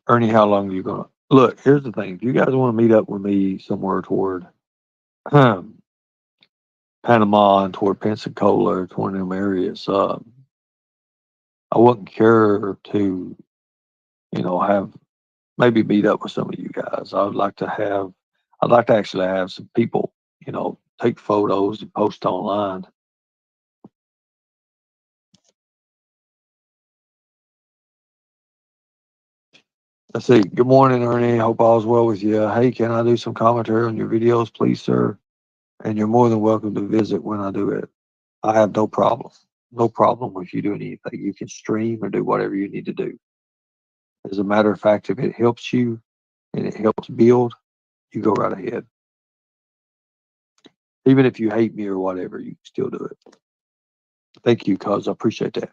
Ernie, how long are you gonna look? Here's the thing. If you guys want to meet up with me somewhere toward Panama and toward Pensacola, toward them areas, I wouldn't care to, have maybe meet up with some of you guys. I'd like to actually have some people, take photos and post online. Let's see. Good morning, Ernie. Hope all's well with you. Hey, can I do some commentary on your videos, please, sir? And you're more than welcome to visit when I do it. I have no problem. No problem with you doing anything. You can stream or do whatever you need to do. As a matter of fact, if it helps you and it helps build, you go right ahead. Even if you hate me or whatever, you can still do it. Thank you, cuz I appreciate that.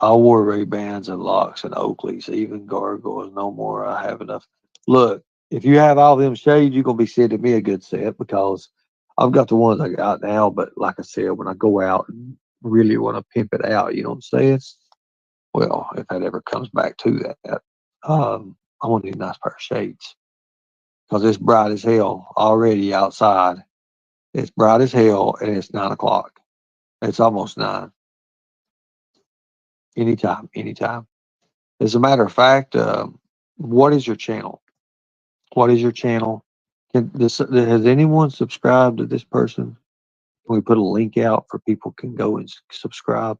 I wore Ray-Bans and locks and Oakleys, even gargoyles no more. I have enough. Look, if you have all them shades, you're gonna be sending me a good set because I've got the ones I got now. But like I said, when I go out and really want to pimp it out, you know what I'm saying? Well, if that ever comes back to that, I want to need a nice pair of shades because it's bright as hell already outside. It's bright as hell and it's 9 o'clock. It's almost nine. Anytime, anytime. As a matter of fact, what is your channel? What is your channel? Has anyone subscribed to this person? Can we put a link out for people can go and subscribe?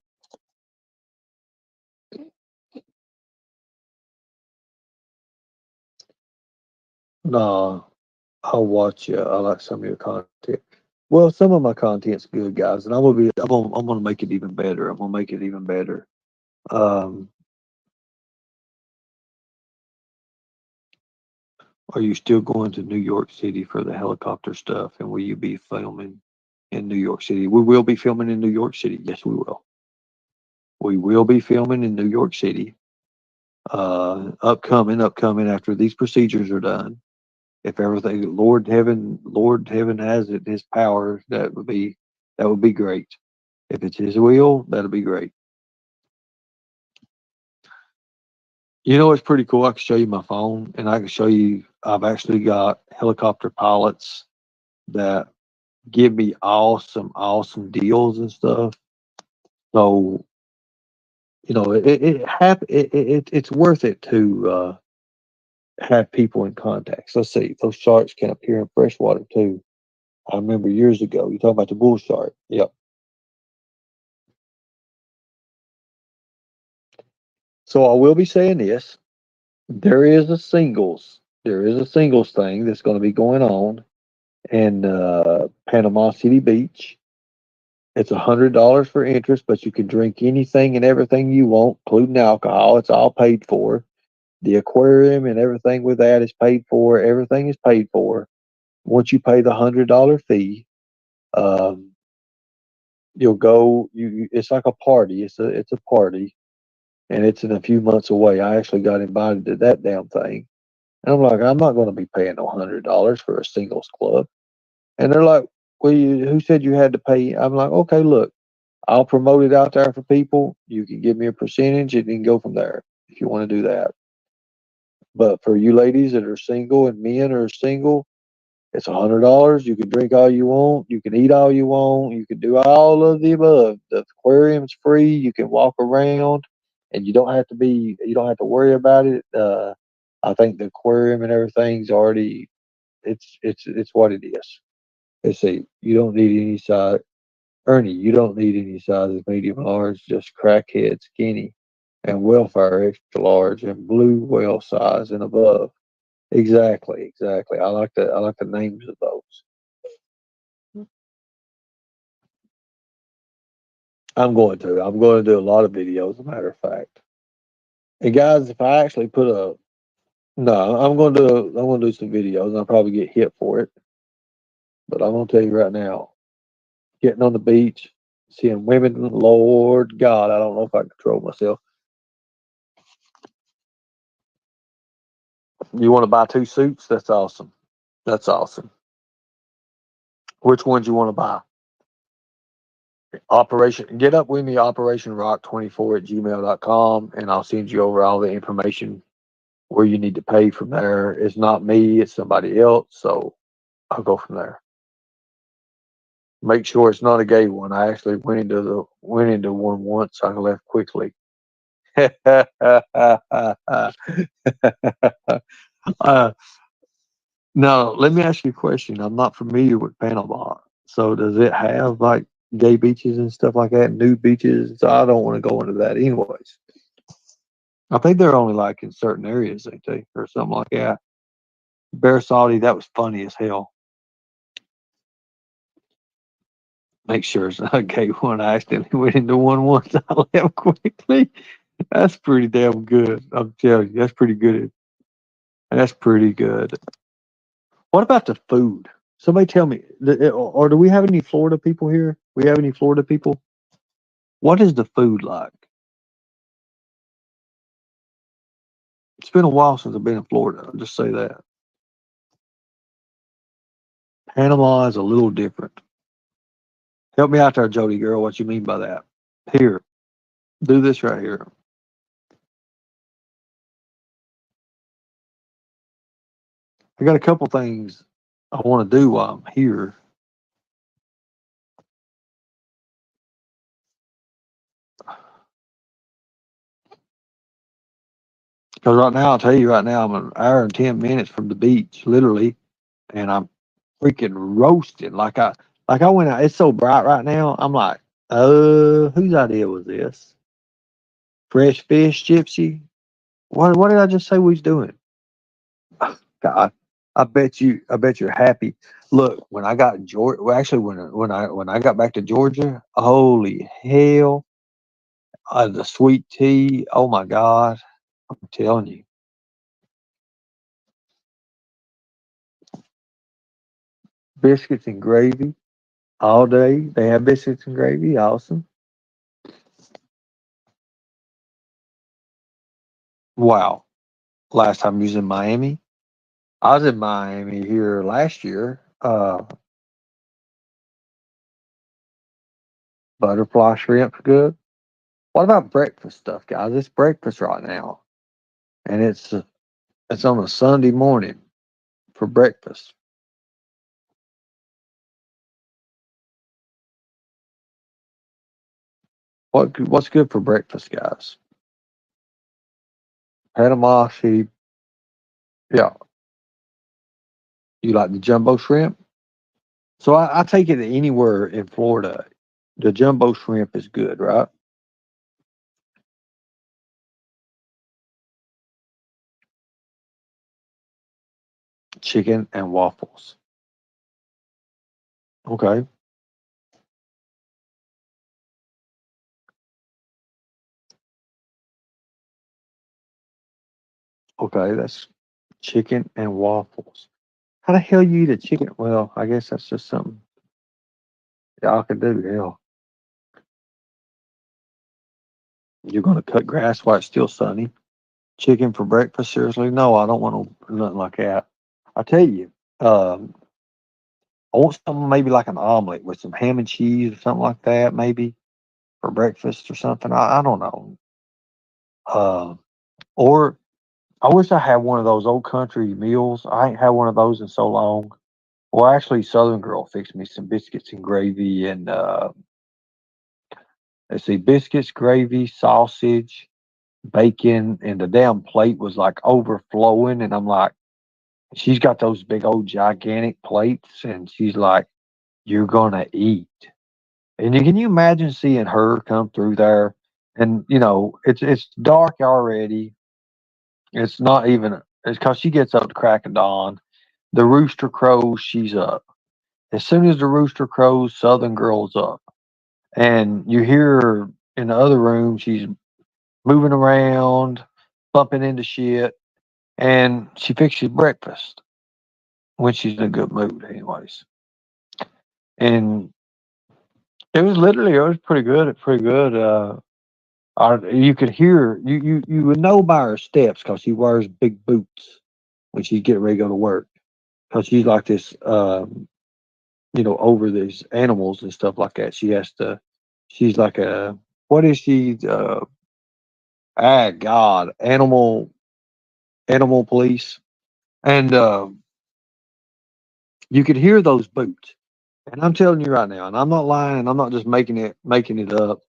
No, I'll watch you. I like some of your content. Well, some of my content's good, guys, and I'm gonna make it even better. I'm gonna make it even better. Um, are you still going to New York City for the helicopter stuff? And will you be filming in New York City? We will be filming in New York City. Yes, we will. We will be filming in New York City. Upcoming after these procedures are done. If everything, Lord heaven has it in His power, that would be great. If it's His will, that'll be great. It's pretty cool. I can show you my phone, and I can show you. I've actually got helicopter pilots that give me awesome, awesome deals and stuff. So it's worth it to have people in contact. Let's see, those sharks can appear in freshwater too. I remember years ago. You talking about the bull shark? Yep. So I will be saying this. There is a singles thing that's going to be going on in Panama City Beach. It's $100 for interest, but you can drink anything and everything you want, including alcohol. It's all paid for. The aquarium and everything with that is paid for. Everything is paid for. Once you pay the $100 fee, um, you'll go. It's like a party. It's a party, and it's in a few months away. I actually got invited to that damn thing, and I'm like, I'm not going to be paying no $100 for a singles club. And they're like, well, who said you had to pay? I'm like, okay, look, I'll promote it out there for people. You can give me a percentage, and you can go from there if you want to do that. But for you ladies that are single and men are single, it's $100. You can drink all you want. You can eat all you want. You can do all of the above. The aquarium's free. You can walk around, and you don't have to be. You don't have to worry about it. I think the aquarium and everything's already. It's what it is. Let's see. You don't need any size. Ernie, you don't need any sizes medium, large, just crackhead, skinny, and welfare extra large, and blue whale size and above. Exactly, exactly. I like the names of those. I'm going to do a lot of videos, as a matter of fact. And guys, if I actually put a no, I'm gonna do some videos and I'll probably get hit for it. But I'm gonna tell you right now, getting on the beach, seeing women, Lord God, I don't know if I can control myself. You want to buy two suits? That's awesome. That's awesome. Which ones you want to buy? Operation Get up with me, Operation Rock 24 at gmail.com, and I'll send you over all the information where you need to pay from there. It's not me, it's somebody else. So I'll go from there. Make sure it's not a gay one. I actually went into one once. I left quickly. uh, Now, let me ask you a question. I'm not familiar with Panama. So does it have like gay beaches and stuff like that, nude beaches? So I don't want to go into that anyways. I think they're only like in certain areas, ain't they? Or something like that. Bear Saudi, that was funny as hell. Make sure it's not a gay one. I accidentally went into one once. I left quickly. That's pretty damn good. I'm telling you, that's pretty good. That's pretty good. What about the food? Somebody tell me, or do we have any Florida people here? We have any Florida people? What is the food like? It's been a while since I've been in Florida. I'll just say that. Panama is a little different. Help me out there, Jody girl. What you mean by that? Here, do this right here. I got a couple things I want to do while I'm here. Because right now, I'll tell you right now, I'm an hour and 10 minutes from the beach, literally, and I'm freaking roasted. Like I went out. It's so bright right now. I'm like, whose idea was this? Fresh fish, Gypsy. What did I just say we was doing? God, I bet you're happy. Look, when I got Georgia, well, actually, when I got back to Georgia, holy hell, the sweet tea. Oh my God, I'm telling you, biscuits and gravy all day. They have biscuits and gravy. Awesome. Wow. Last time you was in Miami, I was in Miami here last year. Butterfly shrimp's good. What about breakfast stuff, guys? It's breakfast right now, and it's on a Sunday morning for breakfast. What's good for breakfast, guys? Panama City. Yeah, you like the jumbo shrimp? So I take it that anywhere in Florida, the jumbo shrimp is good, right? Chicken and waffles. Okay. Okay, that's chicken and waffles. How the hell you eat a chicken? Well, I guess that's just something y'all can do. Hell, you're gonna cut grass while it's still sunny. Chicken for breakfast? Seriously? No, I don't want nothing like that. I tell you, um, I want something maybe like an omelet with some ham and cheese or something like that, maybe for breakfast or something. I don't know. Uh, or I wish I had one of those old country meals. I ain't had one of those in so long. Well, actually, Southern Girl fixed me some biscuits and gravy, and let's see, biscuits, gravy, sausage, bacon, and the damn plate was like overflowing. And I'm like, she's got those big old gigantic plates, and she's like, "You're gonna eat." And can you imagine seeing her come through there? And it's dark already. It's not even. It's because she gets up to crack of dawn. The rooster crows. She's up. As soon as the rooster crows, Southern Girl's up, and you hear her in the other room. She's moving around, bumping into shit, and she fixes breakfast when she's in a good mood, anyways. And it was pretty good. It's pretty good. You could hear you would know by her steps because she wears big boots when she's getting ready to go to work because she's like this, over these animals and stuff like that. She's like a, what is she? God, animal police. And you could hear those boots. And I'm telling you right now, and I'm not lying, and I'm not just making it up.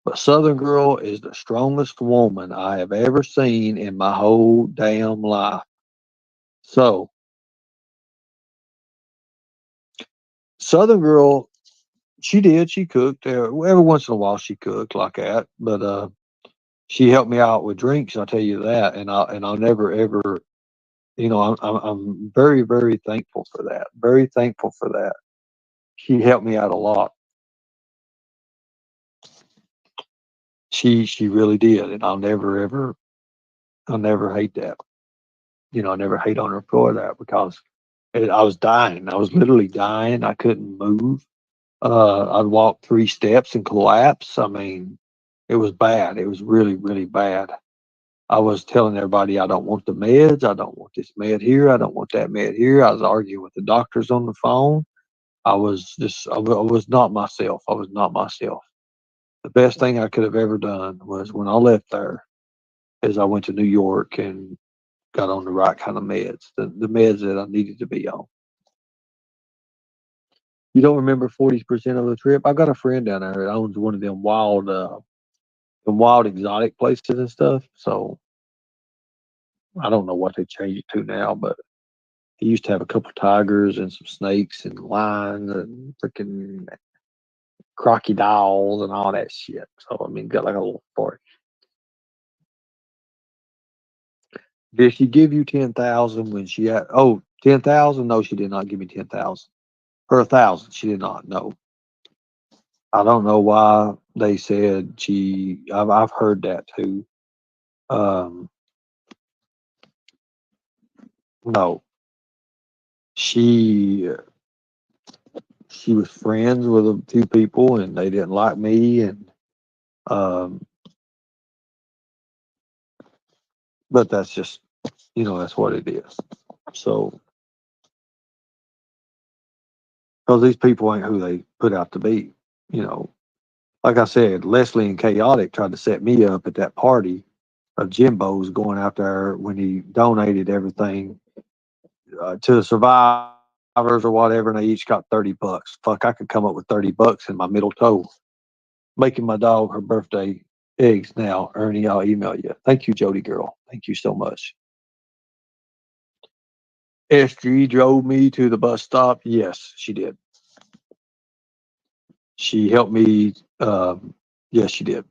But Southern Girl is the strongest woman I have ever seen in my whole damn life. So Southern Girl, she cooked. Every once in a while she cooked like that, but she helped me out with drinks. I'll tell you that, and I'll never ever, I'm very very thankful for that. Very thankful for that. She helped me out a lot. She really did, and I'll never hate that. I never hate on her for that because I was dying. I was literally dying. I couldn't move. I'd walk 3 steps and collapse. I mean, it was bad. It was really, really bad. I was telling everybody I don't want the meds. I don't want this med here. I don't want that med here. I was arguing with the doctors on the phone. I was not myself. I was not myself. The best thing I could have ever done was when I left there is I went to New York and got on the right kind of meds, the meds that I needed to be on. You don't remember 40% of the trip? I got a friend down there that owns one of them wild exotic places and stuff. So I don't know what they changed it to now, but he used to have a couple tigers and some snakes and lions and freaking crocodiles and all that shit. So I mean, got like a little party. Did she give you 10,000 when she had? Oh, 10,000? No, she did not give me 10,000. For 1,000, she did not. No, I don't know why they said she. I've heard that too. Um, no, she she was friends with a few people, and they didn't like me, and um, but that's just that's what it is. So because these people ain't who they put out to be, you know. Like I said, Leslie and Chaotic tried to set me up at that party of Jimbo's going out there when he donated everything to the survivors or whatever, and they each got $30. Fuck, I could come up with $30 in my middle toe. Making my dog her birthday eggs now. Ernie, I'll email you. Thank you, Jody girl. Thank you so much. SG drove me to the bus stop. Yes, she did. She helped me. Yes, she did.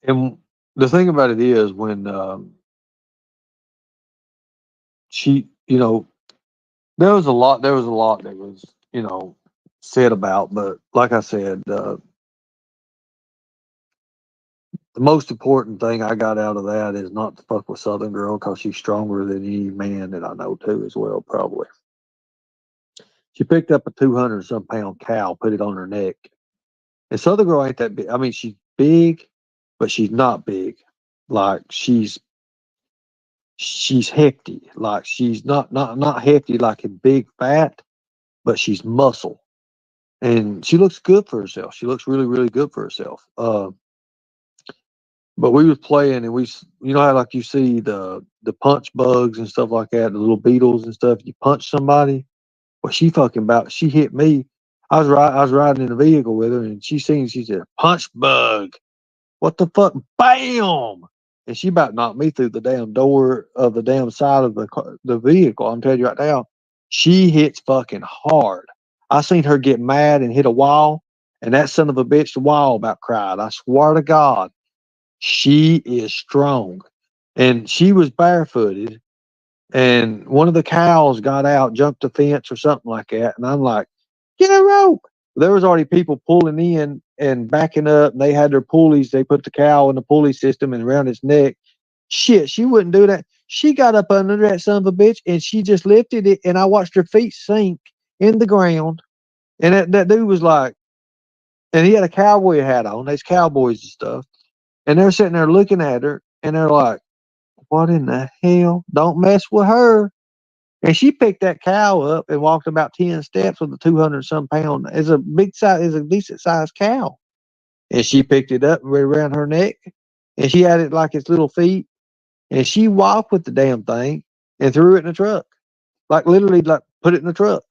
And the thing about it is, when she, there was a lot that was, said about, but like I said, the most important thing I got out of that is not to fuck with Southern Girl because she's stronger than any man that I know too as well, probably. She picked up a 200 some pound cow, put it on her neck. And Southern Girl ain't that big. I mean, she's big, but she's not big. Like she's hefty. Like she's not hefty like in big fat, but she's muscle. And she looks good for herself. She looks really, really good for herself. But we was playing, and you know how like you see the punch bugs and stuff like that, the little beetles and stuff. You punch somebody, well, she hit me. I was riding in a vehicle with her, and she said punch bug. What the fuck? Bam! And she about knocked me through the damn door of the damn side of the vehicle. I'm telling you right now, she hits fucking hard. I seen her get mad and hit a wall, and that son of a bitch, the wall about cried. I swear to God, she is strong. And she was barefooted, and one of the cows got out, jumped the fence or something like that. And I'm like, get a rope. There was already people pulling in and backing up, and they had their pulleys. They put the cow in the pulley system and around its neck. Shit, she wouldn't do that. She got up under that son of a bitch and she just lifted it, and I watched her feet sink in the ground. And that dude was like, and he had a cowboy hat on. There's cowboys and stuff. And they're sitting there looking at her, and they're like, what in the hell? Don't mess with her. And she picked that cow up and walked about 10 steps with a 200 some pound. It's a big size, it's a decent sized cow. And she picked it up right around her neck, and she had it like its little feet. And she walked with the damn thing and threw it in the truck. Like literally, like put it in the truck.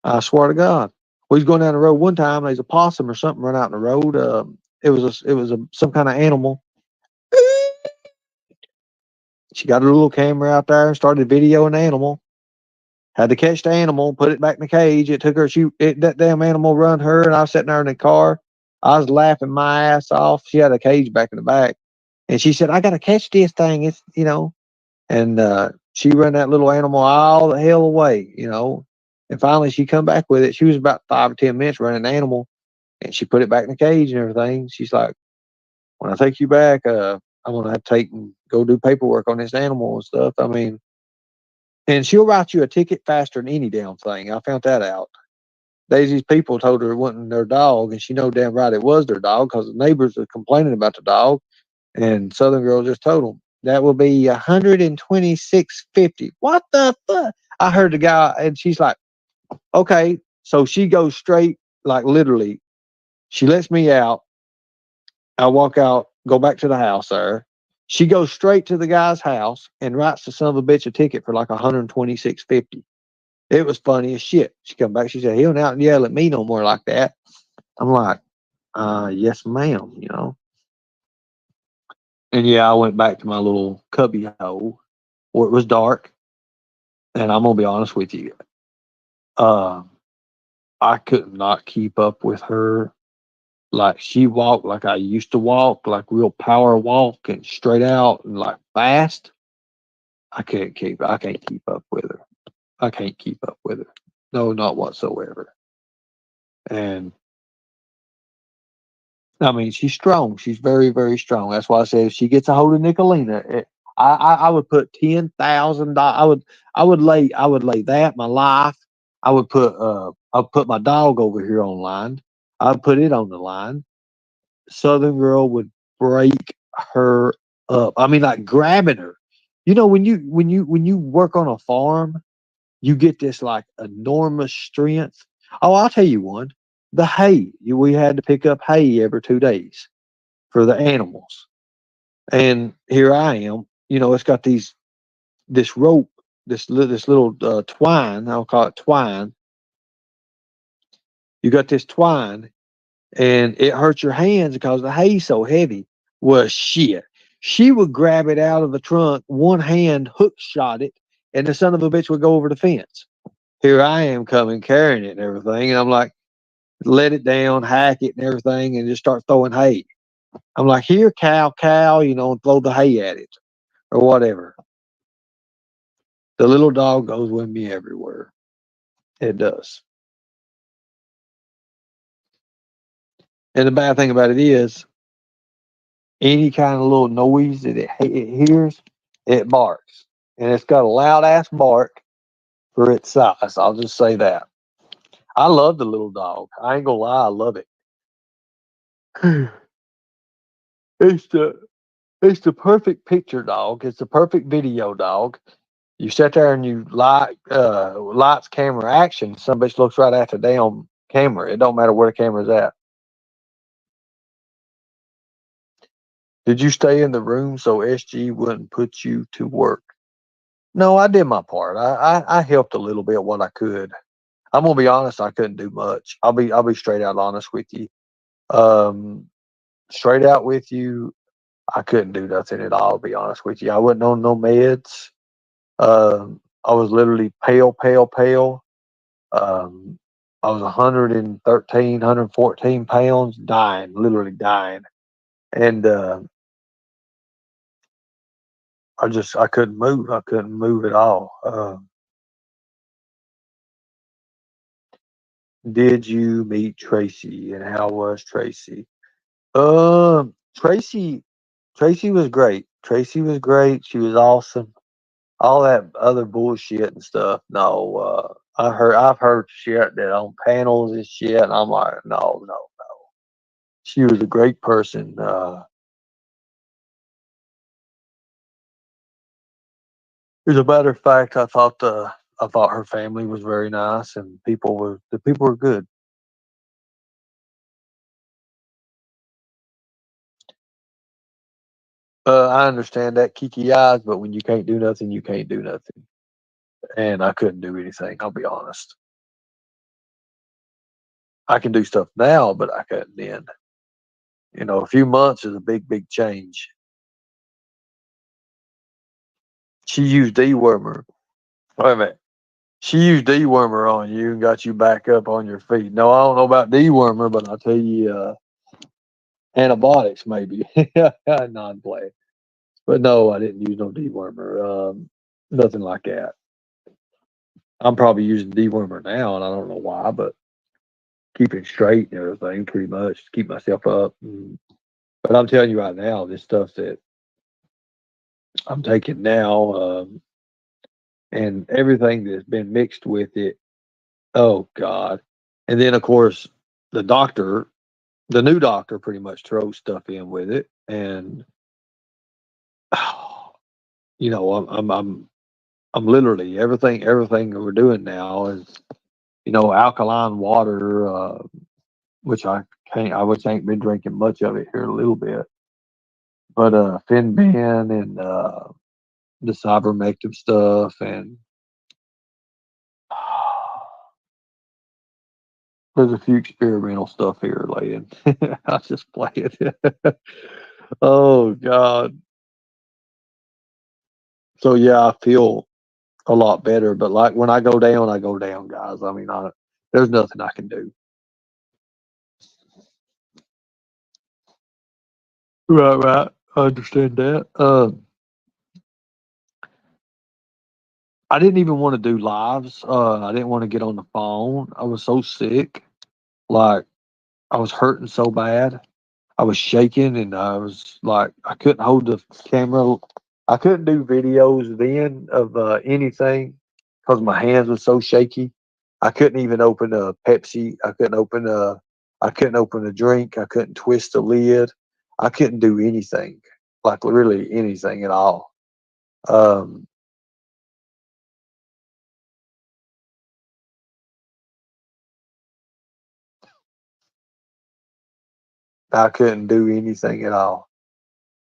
I swear to God. We was going down the road one time. There's a possum or something run out in the road. It was some kind of animal. She got her little camera out there and started videoing the animal. Had to catch the animal, put it back in the cage. It took her. That damn animal run her, and I was sitting there in the car. I was laughing my ass off. She had a cage back in the back, and she said, "I got to catch this thing." And she ran that little animal all the hell away. And finally, she come back with it. She was about 5 or 10 minutes running the animal, and she put it back in the cage and everything. She's like, "When I take you back, I'm gonna have to take and go do paperwork on this animal and stuff." I mean, and she'll write you a ticket faster than any damn thing. I found that out. Daisy's people told her it wasn't their dog, and she know damn right it was their dog because the neighbors were complaining about the dog. And Southern Girl just told them that will be 126.50. What the fuck? I heard the guy, and she's like, okay. So she goes straight, like literally. She lets me out. I walk out, go back to the house there. She goes straight to the guy's house and writes the son of a bitch a ticket for like 126.50. It was funny as shit. She come back, she said, he'll not yell at me no more like that. I'm like, yes, ma'am. And yeah, I went back to my little cubby hole where it was dark. And I'm gonna be honest with you, uh, I could not keep up with her. Like she walked like I used to walk, like real power walk and straight out and like fast. I can't keep up with her. I can't keep up with her. No, not whatsoever. And I mean, she's strong. She's very, very strong. That's why I said if she gets a hold of Nicolina, I would put $10,000. I would lay that my life. I'd put my dog over here online. I'd put it on the line. Southern Girl would break her up. I mean, like grabbing her. When you work on a farm, you get this like enormous strength. Oh, I'll tell you one. The hay. We had to pick up hay every 2 days for the animals. And here I am. It's got this rope, this little twine. I'll call it twine. You got this twine, and it hurts your hands because the hay's so heavy. Well, shit. She would grab it out of the trunk, one hand hook shot it, and the son of a bitch would go over the fence. Here I am coming carrying it and everything, and I'm like, let it down, hack it and everything, and just start throwing hay. I'm like, here, cow, and throw the hay at it or whatever. The little dog goes with me everywhere. It does. And the bad thing about it is, Any kind of little noise that it hears, it barks. And it's got a loud ass bark for its size. I'll just say that. I love the little dog. I ain't gonna lie, I love it. It's the it's the perfect picture dog. It's the perfect video dog. You sit there and you lights, camera, action. Some bitch looks right at the damn camera. It don't matter where the camera's at. Did you stay in the room so SG wouldn't put you to work? No, I did my part. I helped a little bit what I could. I'm gonna be honest. I couldn't do much. I'll be straight out honest with you. Um, straight out with you. I couldn't do nothing at all. I'll be honest with you. I wasn't on no meds. I was literally pale, pale, pale. Um, I was 113, 114 pounds, dying, literally dying. And I couldn't move. I couldn't move at all. Did you meet Tracy and how was Tracy? Tracy, Tracy was great. Tracy was great. She was awesome. All that other bullshit and stuff. No, I've heard shit that on panels and shit, and I'm like, no, no, no. She was a great person. As a matter of fact, I thought her family was very nice, and the people were good. I understand that kiki eyes, but when you can't do nothing, you can't do nothing. And I couldn't do anything. I'll be honest. I can do stuff now, but I couldn't then. A few months is a big, big change. She used dewormer. Wait a minute. She used dewormer on you and got you back up on your feet. No, I don't know about dewormer, but I'll tell you, antibiotics maybe. Non-play. But no, I didn't use no dewormer. Nothing like that. I'm probably using dewormer now, and I don't know why, but keeping straight and everything, pretty much to keep myself up. But I'm telling you right now, this stuff that I'm taking now, and everything that's been mixed with it. Oh God! And then of course the doctor, the new doctor, pretty much throws stuff in with it, and I'm literally everything that we're doing now is alkaline water, which I which ain't been drinking much of it here a little bit, but Finban and the cybermectin stuff and there's a few experimental stuff here laying. I just play it. Oh God. So yeah, I feel a lot better. But like when I go down, guys. I mean, there's nothing I can do. Right, right. I understand that. I didn't even want to do lives. I didn't want to get on the phone. I was so sick. Like I was hurting so bad. I was shaking and I was like, I couldn't hold the camera. I couldn't do videos then of anything because my hands were so shaky. I couldn't even open a Pepsi. I couldn't open a drink. I couldn't twist a lid. I couldn't do anything, like really anything at all. Um, I couldn't do anything at all.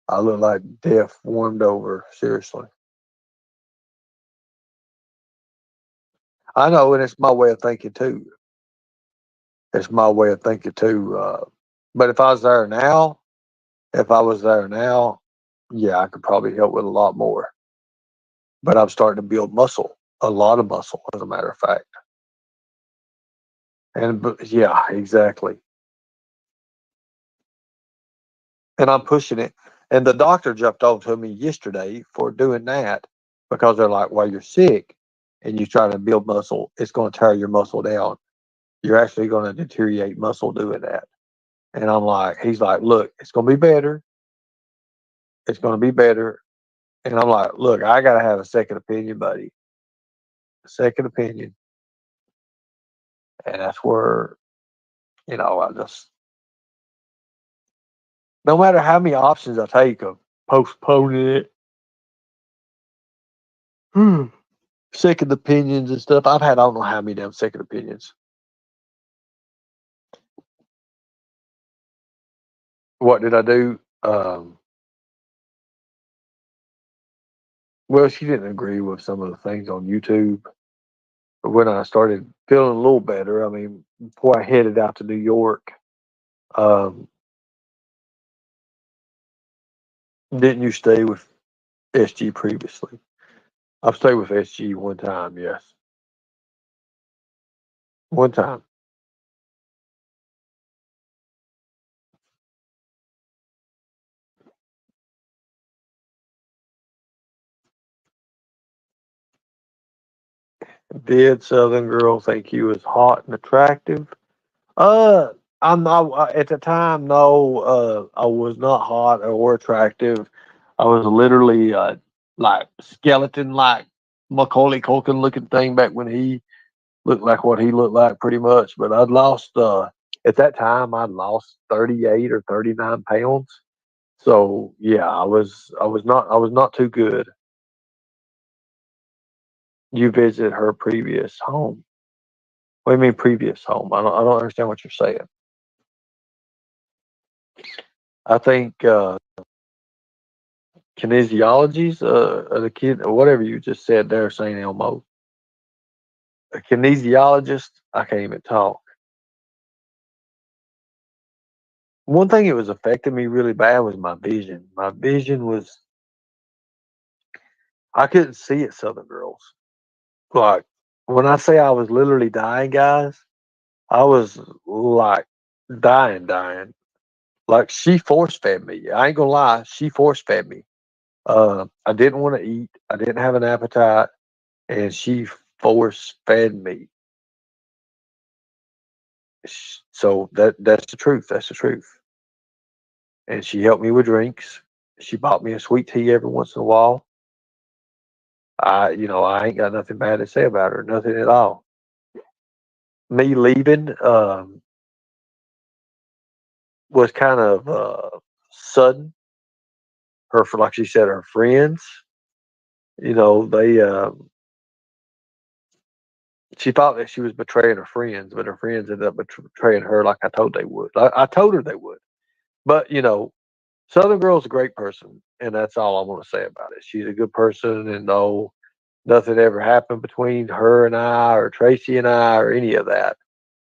I looked like death warmed over. Seriously, I know, and it's my way of thinking too. It's my way of thinking too. But if I was there now, yeah, I could probably help with a lot more. But I'm starting to build muscle, a lot of muscle, as a matter of fact. And but yeah, exactly. And I'm pushing it. And the doctor jumped onto me yesterday for doing that because they're like, "Well, you're sick, and you try to build muscle, it's going to tear your muscle down. You're actually going to deteriorate muscle doing that." And I'm like, he's like, "Look, it's going to be better. It's going to be better. And I'm like, look, I got to have a second opinion, buddy. A second opinion. And that's where, I just, no matter how many options I take of postponing it, second opinions and stuff, I've had, I don't know how many damn second opinions. What did I do? Well, she didn't agree with some of the things on YouTube. But when I started feeling a little better, I mean, before I headed out to New York, um, didn't you stay with SG previously? I've stayed with SG one time, yes. One time. Did Southern Girl think he was hot and attractive? Uh, I'm not at the time. No, I was not hot or attractive. I was literally like skeleton, like Macaulay Culkin looking thing back when he looked like what he looked like, pretty much. But I'd lost at that time. I'd lost 38 or 39 pounds. So yeah, I was not too good. You visit her previous home. What do you mean previous home? I don't understand what you're saying. I think kinesiology's the kid or whatever you just said there, Saint Elmo. A kinesiologist. I can't even talk. One thing that was affecting me really bad was my vision. My vision was I couldn't see at Southern Girls. Like when I say I was literally dying, guys, I was like dying. Like she force fed me. I ain't gonna lie, she force fed me. I didn't want to eat. I didn't have an appetite, and she force fed me. So that's the truth. That's the truth. And she helped me with drinks. She bought me a sweet tea every once in a while. I ain't got nothing bad to say about her. Nothing at all. Me leaving was kind of sudden. Her, for like she said, her friends. They she thought that she was betraying her friends, but her friends ended up betraying her like I told they would. I told her they would. But Southern Girl's a great person, and that's all I want to say about it. She's a good person, and no, nothing ever happened between her and I, or Tracy and I, or any of that.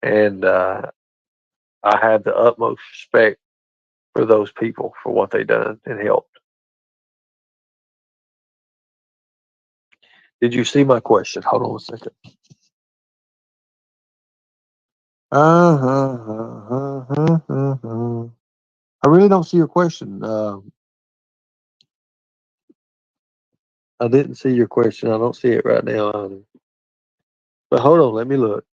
And I had the utmost respect for those people for what they done and helped. Did you see my question? Hold on a second. I really don't see your question. I didn't see your question. I don't see it right now either. But hold on, let me look.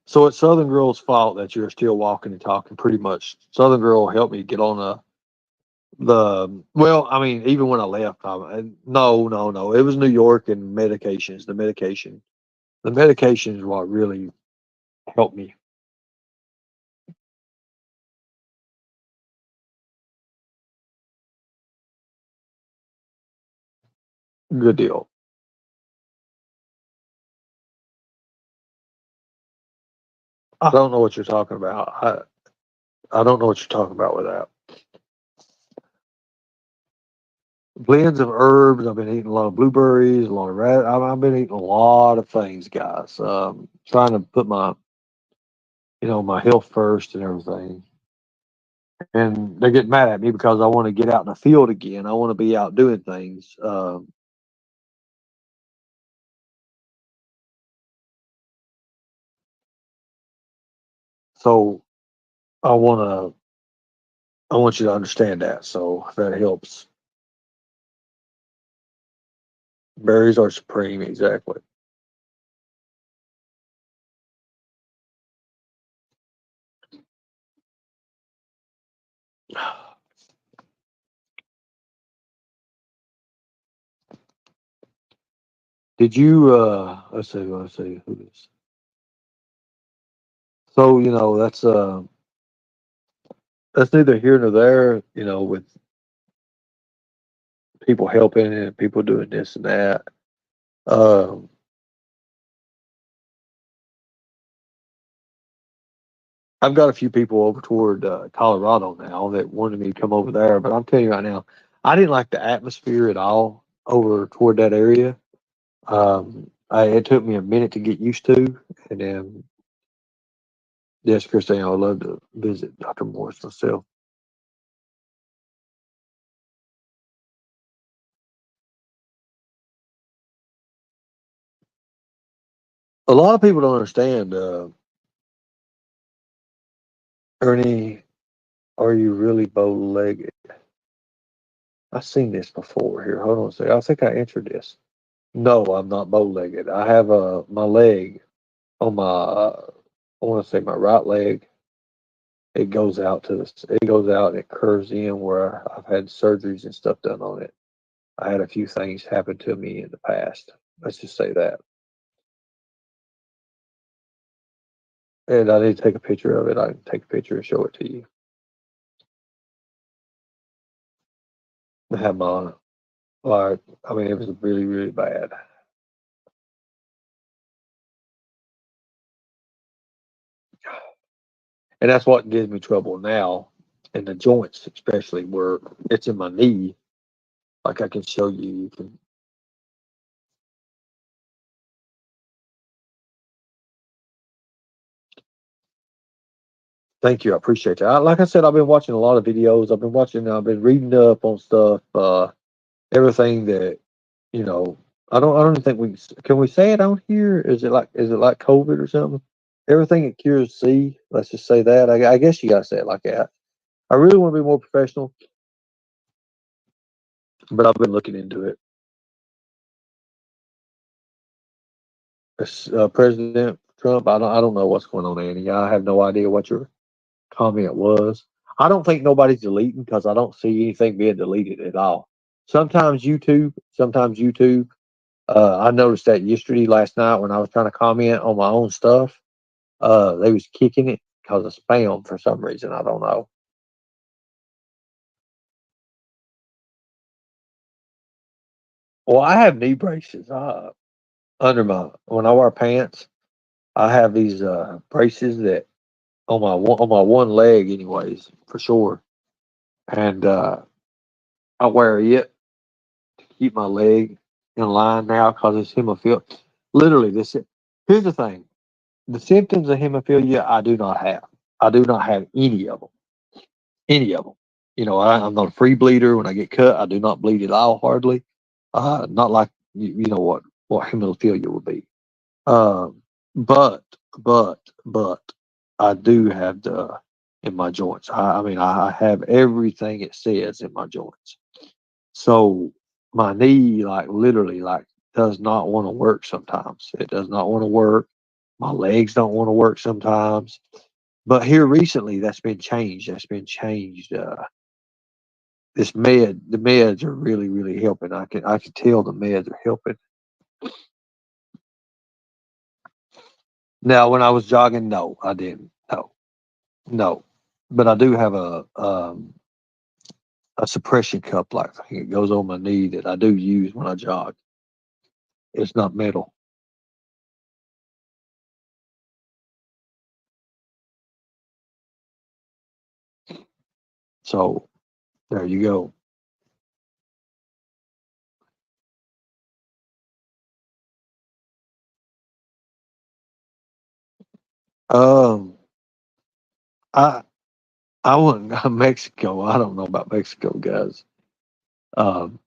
So it's Southern Girl's fault that you're still walking and talking. Pretty much, Southern Girl helped me get on the. Well, I mean, even when I left, no. It was New York and medications. The medications what really helped me. Good deal. I don't know what you're talking about. I don't know what you're talking about with that. Blends of herbs. I've been eating a lot of blueberries, a lot of rat. I've been eating a lot of things, guys. Trying to put my health first and everything. And they get mad at me because I want to get out in the field again. I want to be out doing things. So I want I want you to understand that. So that helps. Berries are supreme, exactly. Did you? Let's see who this. So that's neither here nor there. With people helping and people doing this and that. Um, I've got a few people over toward Colorado now that wanted me to come over there, but I'm telling you right now, I didn't like the atmosphere at all over toward that area. It took me a minute to get used to, and then yes, Christine, I would love to visit Dr. Morris myself. A lot of people don't understand. Ernie, are you really bow-legged? I've seen this before. Here, hold on a second. I think I answered this. No, I'm not bow-legged. I have my leg on my I want to say my right leg. It goes out and it curves in where I've had surgeries and stuff done on it. I had a few things happen to me in the past. Let's just say that. And I need to take a picture of it. I can take a picture and show it to you. I have my like I mean it was really, really bad. And that's what gives me trouble now in the joints, especially where it's in my knee. Like I can show you, you can thank you. I appreciate that. Like I said, I've been watching a lot of videos. I've been reading up on stuff, everything that, you know, I don't think can we say it on here? Is it like COVID or something? Everything it cures C, let's just say that. I guess you gotta say it like that. I really want to be more professional, but I've been looking into it. President Trump, I don't know what's going on, Annie. I have no idea what your comment was. I don't think nobody's deleting because I don't see anything being deleted at all. Sometimes YouTube. I noticed that last night when I was trying to comment on my own stuff, they was kicking it because of spam for some reason. I don't know. Well, I have knee braces under my when I wear pants. I have these braces that on my one leg, anyways, for sure, and I wear it to keep my leg in line now because it's hemophilia. Literally, here's the thing: the symptoms of hemophilia I do not have. I do not have any of them. Any of them. I'm not a free bleeder. When I get cut, I do not bleed at all, hardly. Not like you know what hemophilia would be. Um, but but I do have the in my joints. I mean, I have everything it says in my joints. So my knee, like literally, like does not want to work sometimes. It does not want to work. My legs don't want to work sometimes. But here recently, that's been changed. That's been changed. The meds are really, really helping. I can tell the meds are helping. Now, when I was jogging, no, I didn't. No, no, but I do have a suppression cup like thing. It goes on my knee that I do use when I jog. It's not metal, so there you go. Um, I I wouldn't go Mexico. I don't know about Mexico, guys. Um,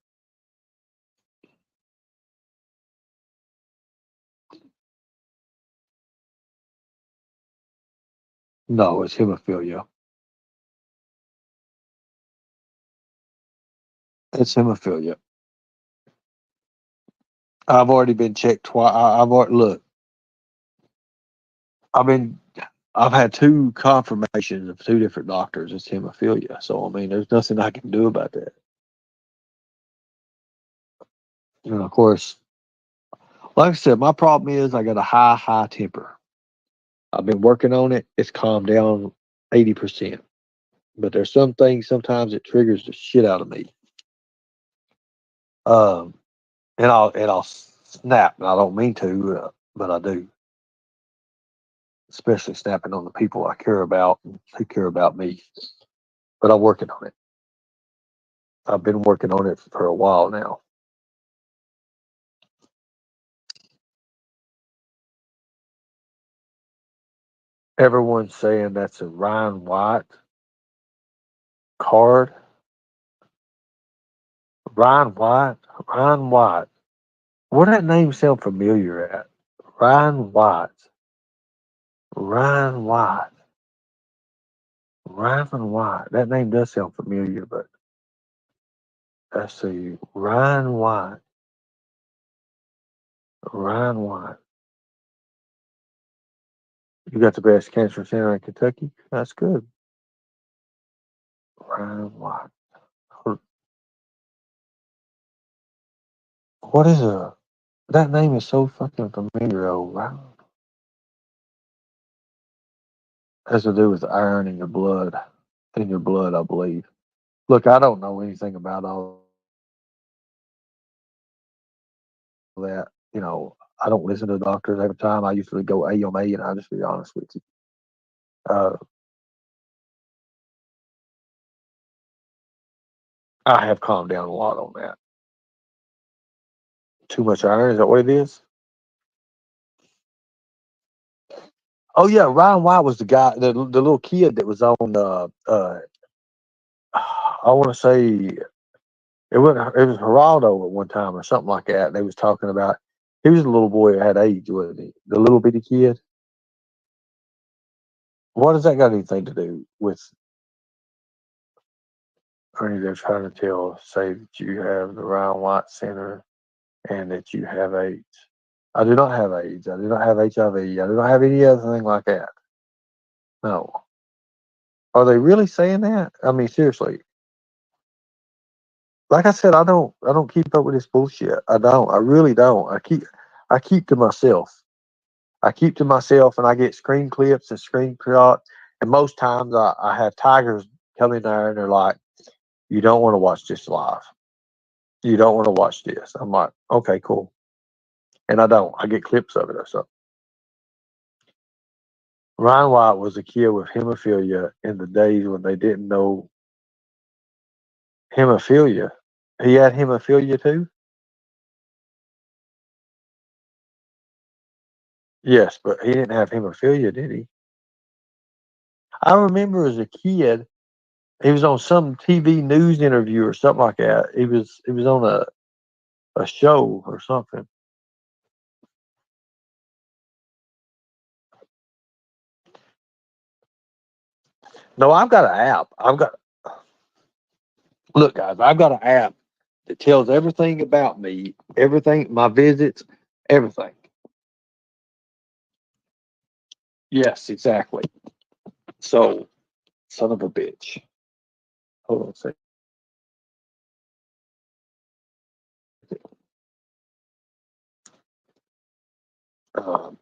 no, it's hemophilia. It's hemophilia. I've already been checked twice. I've already look. I've been. I've had two confirmations of two different doctors. It's hemophilia. So I mean, there's nothing I can do about that. And of course, Like I said, my problem is I got a high temper. I've been working on it. It's calmed down 80%. But there's some things sometimes it triggers the shit out of me. Um, and I'll snap, and I don't mean to, but I do. Especially snapping on the people I care about and who care about me. But I'm working on it. I've been working on it for a while now. Everyone's saying that's a Ryan White card. Ryan White. Ryan White. Where that name sound familiar at? Ryan White. Ryan White. Ryan White. That name does sound familiar, but let's see. Ryan White. Ryan White. You got the best cancer center in Kentucky? That's good. Ryan White. What is a that name is so fucking familiar, oh Ryan. Has to do with iron in your blood, I believe. Look, I don't know anything about all that. I don't listen to doctors every time. I usually go AMA, and I'll just be honest with you. Uh, I have calmed down a lot on that. Too much iron, is that what it is? Oh yeah, Ryan White was the guy, the little kid that was on. I want to say it was Geraldo at one time or something like that. They was talking about he was a little boy that had AIDS, wasn't he? The little bitty kid. What does that got anything to do with Ernie? They're trying to say that you have the Ryan White Center and that you have AIDS. I do not have AIDS. I do not have HIV. I do not have any other thing like that. No. Are they really saying that? I mean, seriously. Like I said, I don't keep up with this bullshit. I don't. I really don't. I keep to myself. I keep to myself, and I get screen clips and screenshots. And most times, I have tigers come in there, and they're like, "You don't want to watch this live. You don't want to watch this." I'm like, "Okay, cool." And I don't. I get clips of it or something. Ryan White was a kid with hemophilia in the days when they didn't know hemophilia. He had hemophilia too. Yes, but he didn't have hemophilia, did he? I remember as a kid, he was on some TV news interview or something like that. He was on a show or something. No, I've got an app. Look, guys, I've got an app that tells everything about me, everything, my visits, everything. Yes, exactly. So, son of a bitch. Hold on a second.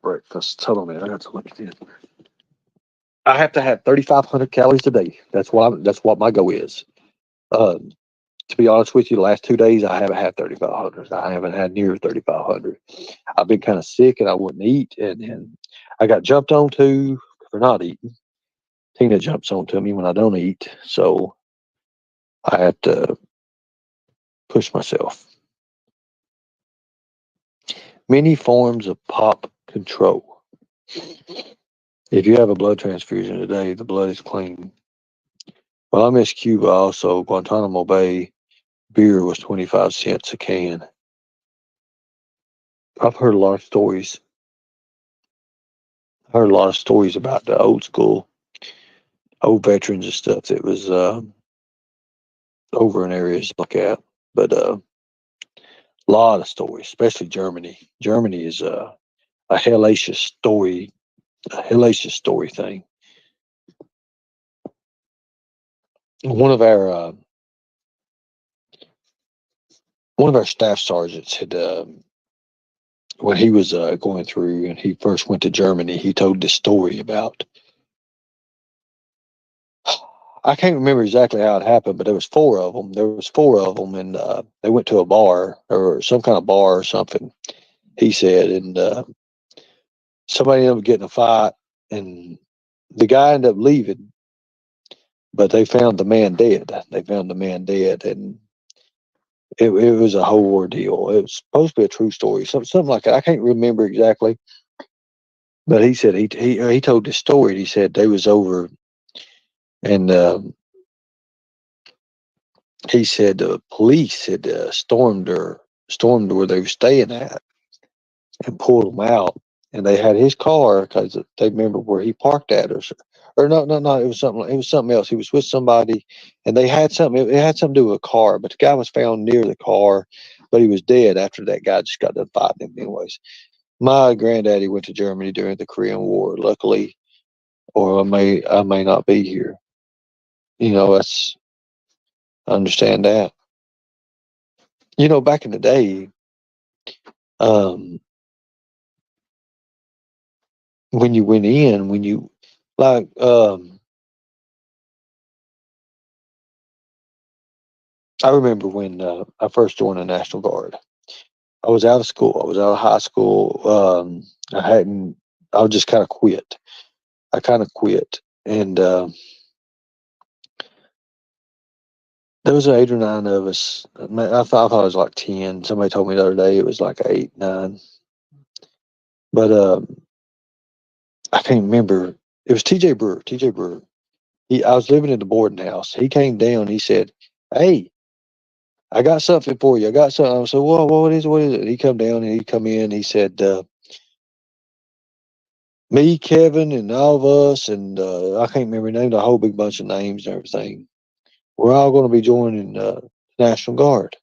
Breakfast. Hold on a minute. I got to look at this. I have to have 3,500 calories a day. That's what my goal is. Um, to be honest with you, the last 2 days I haven't had 3,500. I haven't had near 3,500. I've been kind of sick and I wouldn't eat, and I got jumped on to for not eating. Tina jumps on to me when I don't eat, so I have to push myself. Many forms of pop control. If you have a blood transfusion today, the blood is clean. Well, I miss Cuba also. Guantanamo Bay beer was 25 cents a can. I've heard a lot of stories. I heard a lot of stories about the old school, old veterans and stuff that was over in areas like that. But a lot of stories, especially Germany. Germany is a hellacious story thing. One of our uh, one of our staff sergeants had when he was going through and he first went to Germany, he told this story about. I can't remember exactly how it happened, but there was four of them. There was four of them, and they went to a bar or some kind of bar or something. He said, and somebody ended up getting a fight, and the guy ended up leaving, but they found the man dead. They found the man dead, and it was a whole ordeal. It was supposed to be a true story, something like that. I can't remember exactly, but he said he told this story. And he said they was over, and he said the police had stormed where they were staying at and pulled him out. And they had his car because they remember where he parked at, or no, no, no. It was something. It was something else. He was with somebody, and they had something. It had something to do with a car. But the guy was found near the car, but he was dead after that guy just got done fighting him. Anyways, my granddaddy went to Germany during the Korean War. Luckily, or I may not be here. That's I understand that. Back in the day, um, when you went in, when you like, I remember when I first joined the National Guard. I was out of school. I was out of high school. I hadn't. I just kind of quit. I kind of quit, and there was 8 or 9 of us. I thought it was like 10. Somebody told me the other day it was like 8, 9. But I can't remember. It was T.J. Brewer. T.J. Brewer. I was living in the boarding house. He came down. He said, "Hey, I got something for you. I got something." I said, "Well, what is it? What is it?" And he come down and he come in. He said, "Me, Kevin, and all of us, and I can't remember. He named a whole big bunch of names and everything. We're all going to be joining National Guard."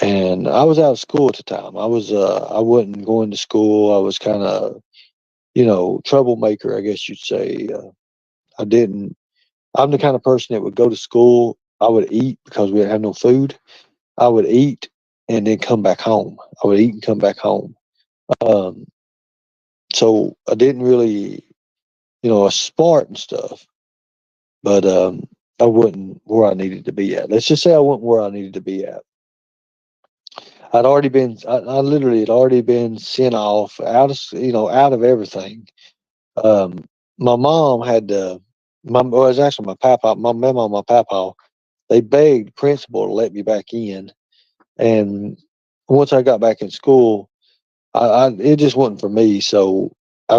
And I was out of school at the time. I wasn't going to school. I was kind of troublemaker, I guess you'd say. I didn't. I'm the kind of person that would go to school. I would eat because we didn't have no food. I would eat and then come back home. I would eat and come back home. Um, so I didn't really, I was smart and stuff, but I wasn't where I needed to be at. Let's just say I wasn't where I needed to be at. I literally had already been sent off out of everything. Um, my mom had to, well, it was actually my papa, my mama, my papa, they begged principal to let me back in. And once I got back in school, it just wasn't for me. So I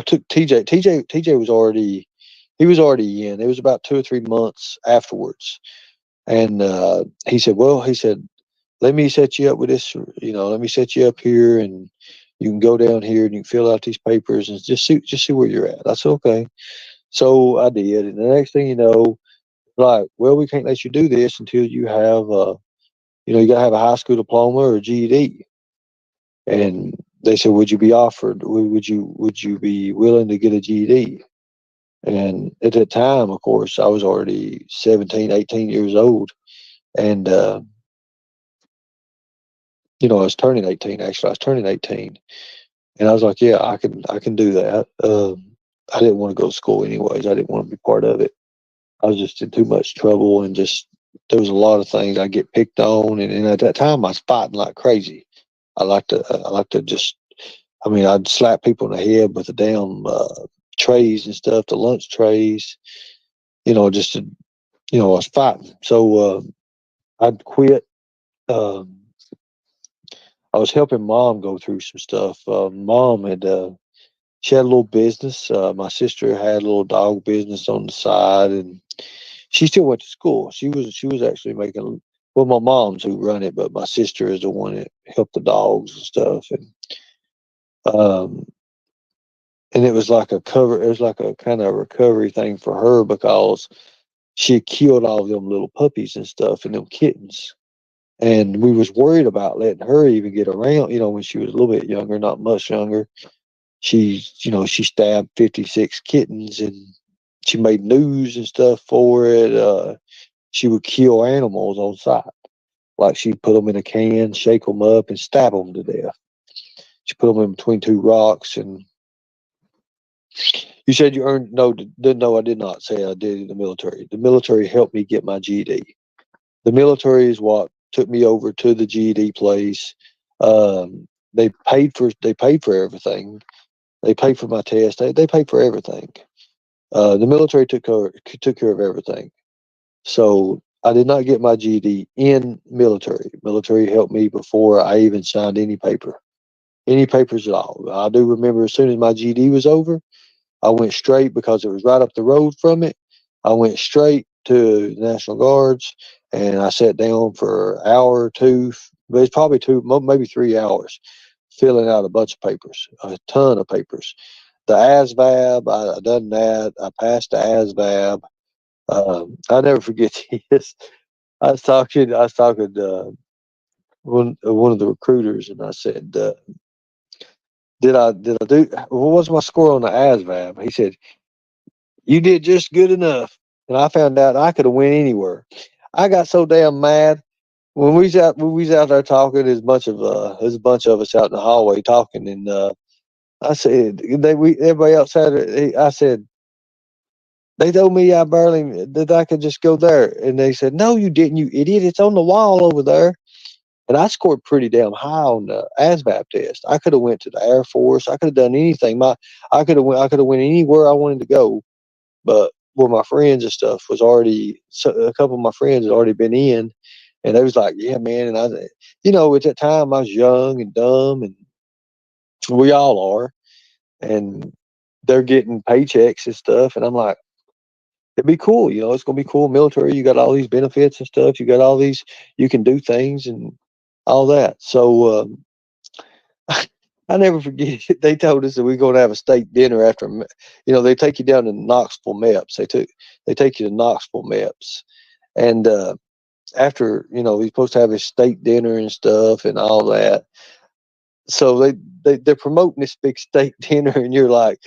took TJ. TJ was already he was already in. It was about 2 or 3 months afterwards, and he said, "Well, he said, let me set you up with this. Let me set you up here, and you can go down here and you can fill out these papers and just see where you're at." I said, "Okay." So I did, and the next thing you know, like, well, we can't let you do this until you have you got to have a high school diploma or a GED. And they said, "Would you be offered? Would you be willing to get a GED?" And at that time, of course, I was already 17, 18 years old, and I was turning 18. Actually, I was turning 18, and I was like, "Yeah, I can do that." I didn't want to go to school anyways. I didn't want to be part of it. I was just in too much trouble, and just there was a lot of things I get picked on, and at that time, I was fighting like crazy. I like to just I mean, I'd slap people in the head with the damn trays and stuff, the lunch trays, just to, I was fighting. So I'd quit. Um, I was helping mom go through some stuff. Mom she had a little business. My sister had a little dog business on the side, and she still went to school. She was actually making. Well, my mom's who run it, but my sister is the one that helped the dogs and stuff. Um, and it was like a cover. It was like a kind of recovery thing for her because she had killed all them little puppies and stuff and them kittens. And we was worried about letting her even get around, when she was a little bit younger, not much younger. She stabbed 56 kittens and she made news and stuff for it. She would kill animals on sight. Like she'd put them in a can, shake them up, and stab them to death. She put them in between two rocks. And you said you earned no, no, I did not say I did in the military. The military helped me get my GED. The military is what took me over to the GED place. They paid for everything. They paid for my test. They paid for everything. The military took care of everything. So I did not get my GED in military. Military helped me before I even signed any papers at all. I do remember as soon as my GED was over, I went straight because it was right up the road from it. I went straight to the National Guards and I sat down for an hour or two, but it's probably maybe 3 hours, filling out a bunch of papers, a ton of papers. The ASVAB, I done that. I passed the ASVAB. I never forget this. I was talking to one of the recruiters, and I said, did I do? What was my score on the ASVAB?" He said, "You did just good enough." And I found out I could have went anywhere. I got so damn mad when we was out there talking. There's a bunch of us out in the hallway talking, and I said everybody else had it. I said, they told me that I could just go there, and they said, "No, you didn't, you idiot! It's on the wall over there." And I scored pretty damn high on the ASVAB test. I could have went to the Air Force. I could have done anything. I could have went anywhere I wanted to go. But with my friends and stuff was already, so a couple of my friends had already been in, and they was like, "Yeah, man." And at that time I was young and dumb, and we all are, and they're getting paychecks and stuff, and I'm like, it'd be cool. It's gonna be cool. Military, you got all these benefits and stuff. You got all these, you can do things and all that. So I never forget it. They told us that we are going to have a state dinner after. They take you down to Knoxville Meps. They take you to Knoxville Meps, and after we're supposed to have a state dinner and stuff and all that. So they're promoting this big steak dinner, and you're like,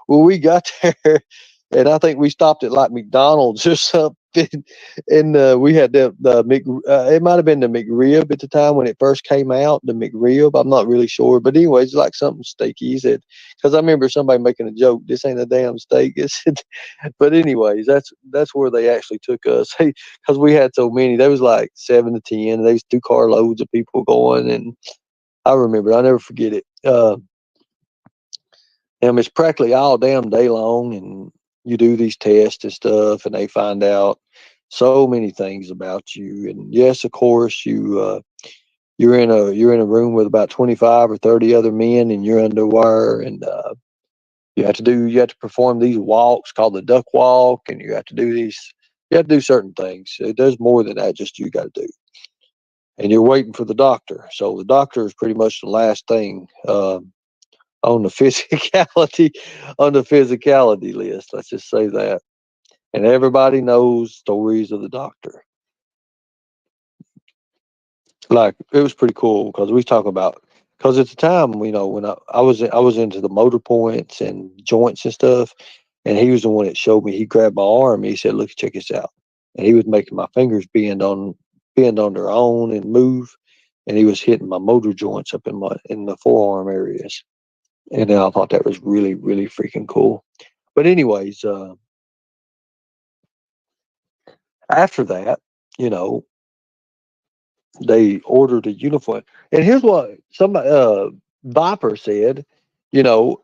we got there, and I think we stopped at like McDonald's or something, and we had the it might have been the McRib at the time when it first came out, the McRib. I'm not really sure, but anyways, it's like something steaky. He said, because I remember somebody making a joke, "This ain't a damn steak." But anyways, that's where they actually took us, because we had so many. There was like 7 to 10. There was 2 carloads of people going, and I remember. I'll never forget it. And it's practically all damn day long, and you do these tests and stuff, and they find out so many things about you. And yes, of course, you're in a room with about 25 or 30 other men in your underwear, and you have to perform these walks called the duck walk, and you have to do certain things. There's more than that. Just you got to do, and you're waiting for the doctor. So the doctor is pretty much the last thing. On the physicality list. Let's just say that. And everybody knows stories of the doctor. Like, it was pretty cool because we talk about, because at the time, when I was into the motor points and joints and stuff, and he was the one that showed me. He grabbed my arm. And he said, "Look, check this out." And he was making my fingers bend on their own and move, and he was hitting my motor joints up in the forearm areas. And I thought that was really, really freaking cool. But anyways, after that, you know, they ordered a uniform. And here's what somebody, Viper said, you know,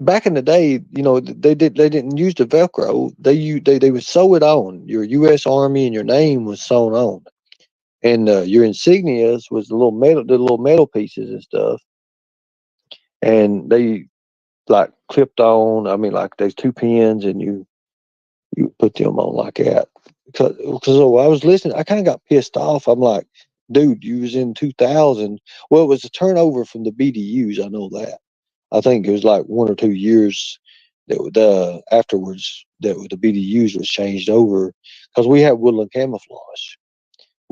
back in the day, they didn't use the Velcro. They would sew it on. Your U.S. Army and your name was sewn on, and your insignias was the little metal pieces and stuff, and they like clipped on. I mean, like there's 2 pins, and you put them on like that. Because I was listening, I kind of got pissed off. I'm like, dude, you was in 2000. Well, it was a turnover from the BDUs. I know that. I think it was like 1 or 2 years afterwards that the BDUs was changed over, because we had woodland camouflage.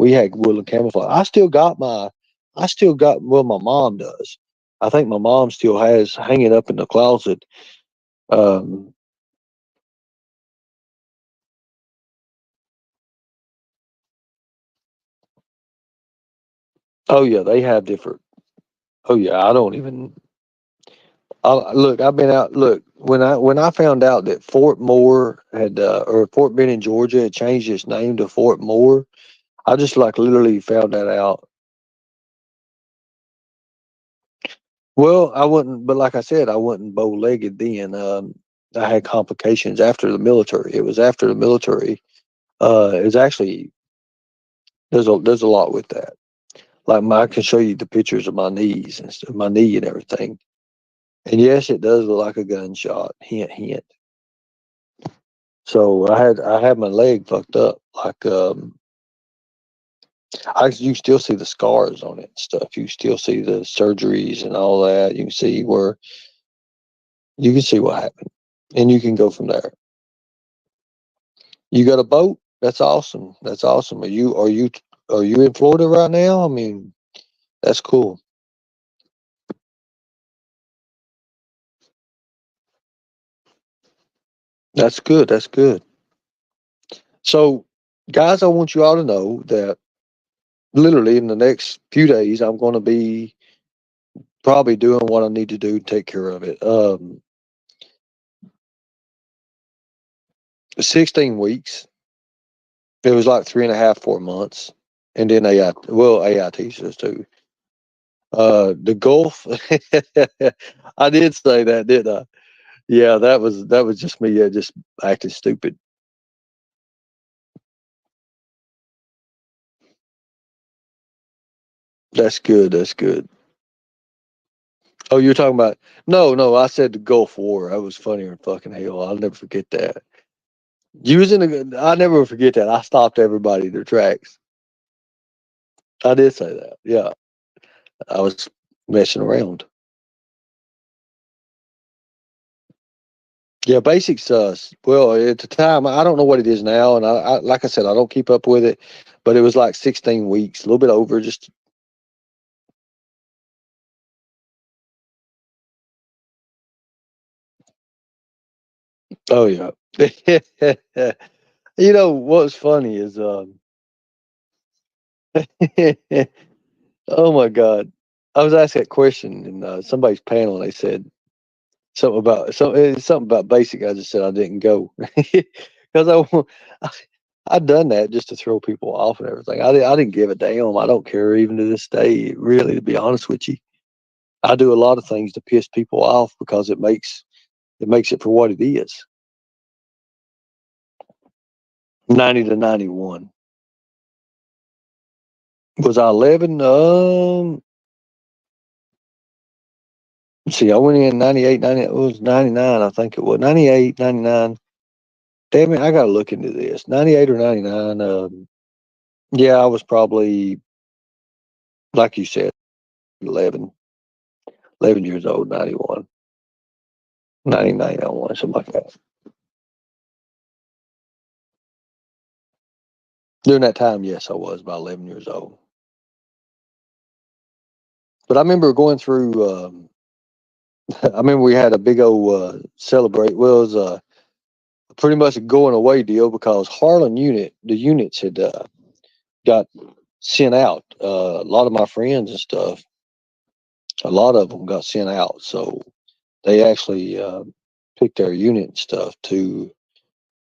I still got, well, my mom does. I think my mom still has hanging up in the closet. Um, Oh yeah, they have different. Oh yeah, I don't even. Look, I've been out. Look, when I found out that Fort Moore had or Fort Benning, Georgia, had changed its name to Fort Moore, I just like literally found that out. Well, I wasn't, but like I said, I wasn't bow legged then. I had complications after the military. It was after the military. It's actually there's a lot with that. Like I can show you the pictures of my knees and stuff, my knee and everything. And yes, it does look like a gunshot. Hint, hint. So I had my leg fucked up. Like you still see the scars on it and stuff. You still see the surgeries and all that. You can see what happened, and you can go from there. You got a boat? That's awesome. That's awesome. Are you in Florida right now? I mean, that's cool. That's good. That's good. So, guys, I want you all to know that literally in the next few days, I'm going to be probably doing what I need to do to take care of it. 16 weeks. It was like 3.5, 4 months, and then AIT says too. The Gulf. I did say that, didn't I? Yeah, that was just me, just acting stupid. That's good. That's good. Oh, you're talking about no, no. I said the Gulf War. That was funnier than fucking hell. I'll never forget that. Using I never forget that. I stopped everybody in their tracks. I did say that. Yeah, I was messing around. Yeah, basics. Well, at the time, I don't know what it is now, and like I said, I don't keep up with it. But it was like 16 weeks, a little bit over. Just oh yeah. What's funny is oh my god, I was asked that question in somebody's panel, and they said something about basic. I just said I didn't go because I'd done that just to throw people off and everything. I didn't give a damn. I don't care even to this day, really, to be honest with you. I do a lot of things to piss people off because it makes it for what it is. 90 to 91. Was I 11? See, I went in 98, 90. It was 99, I think it was 98, 99. Damn it, I got to look into this. 98 or 99. Yeah, I was probably, like you said, 11, 11 years old, 91, 99, 91, something like that. During that time, yes, I was about 11 years old. But I remember going through, I remember we had a big old celebrate. Well, it was pretty much a going away deal because the units had got sent out. A lot of my friends and stuff, a lot of them got sent out. So they actually picked their unit and stuff to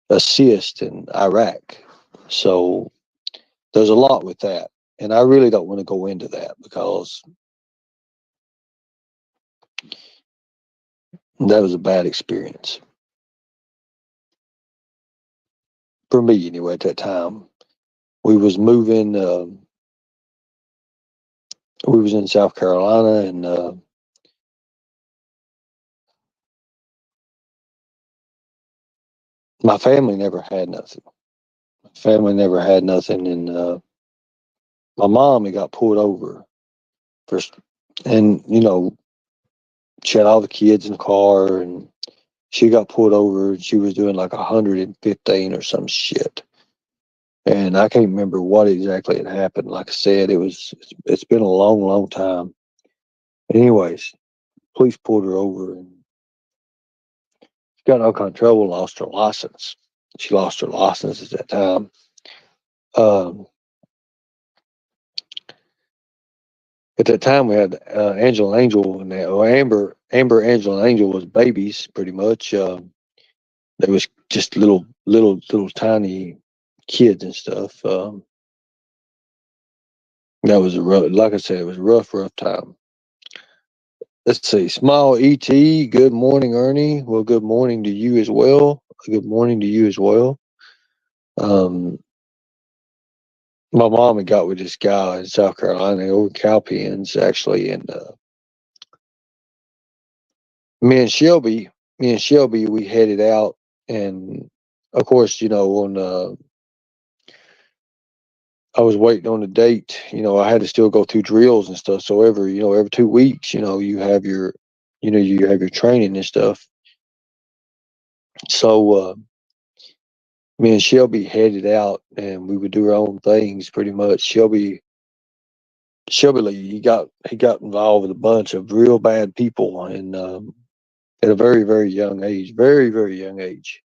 assist in Iraq. So there's a lot with that. And I really don't want to go into that because that was a bad experience for me anyway at that time. We was moving, we was in South Carolina, and my family never had nothing. My family never had nothing, and my mom had got pulled over for, and she had all the kids in the car, and she got pulled over, and she was doing like 115 or some shit. And I can't remember what exactly had happened. Like I said, it's been a long, long time. Anyways, police pulled her over, and she got in all kind of trouble, lost her license. She lost her license at that time. Um, At that time, we had Angel and Angel, and Amber, Angel, and Angel was babies pretty much. They was just little tiny kids and stuff. That was like I said, it was a rough time. Let's see, small ET. Good morning, Ernie. Well, good morning to you as well. Good morning to you as well. Um, my mom had got with this guy in South Carolina over Cowpens actually, and me and Shelby, we headed out, and of course, on I was waiting on the date. I had to still go through drills and stuff. So every 2 weeks, you have your training and stuff. So me and Shelby headed out, and we would do our own things pretty much. Shelby Lee, he got involved with a bunch of real bad people, and at a very very young age, very very young age.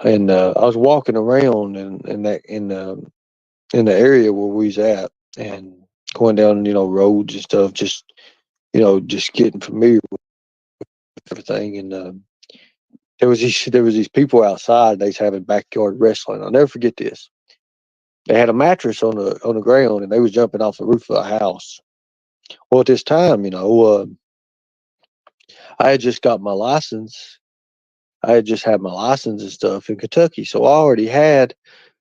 And I was walking around in the area where we was at, and going down roads and stuff, just getting familiar with everything. And there was these people outside. They was having backyard wrestling. I'll never forget this. They had a mattress on the ground, and they was jumping off the roof of a house. Well, at this time, I had just got my license. I had just had my license and stuff in Kentucky, so I already had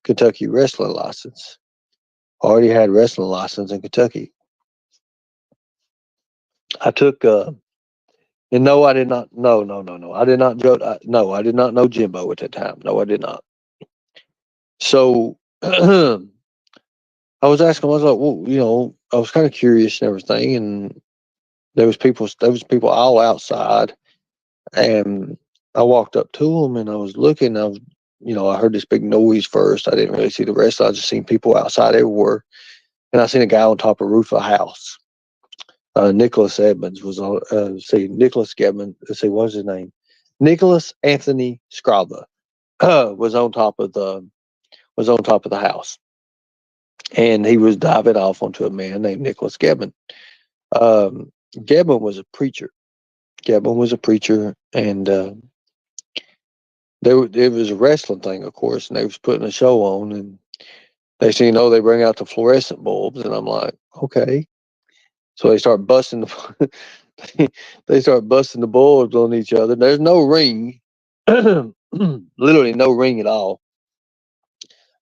Kentucky wrestling license. I already had wrestling license in Kentucky. I took and no, I did not. No, no, no, no. I did not go. No, I did not know Jimbo at that time. No, I did not. So I was asking. I was like, well, I was kind of curious and everything, and there was people all outside, and I walked up to them, and I was looking. I heard this big noise first. I didn't really see the rest. I just seen people outside everywhere, and I seen a guy on top of a roof of a house. Nicholas Edmonds was on. Nicholas Edmonds. Let's see, what was his name? Nicholas Anthony Scrava was on top of the house, and he was diving off onto a man named Nicholas Gedman. Um, Gedman was a preacher. Gedman was a preacher, and it was a wrestling thing, of course, and they was putting a show on, and they say, they bring out the fluorescent bulbs, and I'm like, okay. So they start busting they start busting the bulbs on each other. There's no ring, literally no ring at all.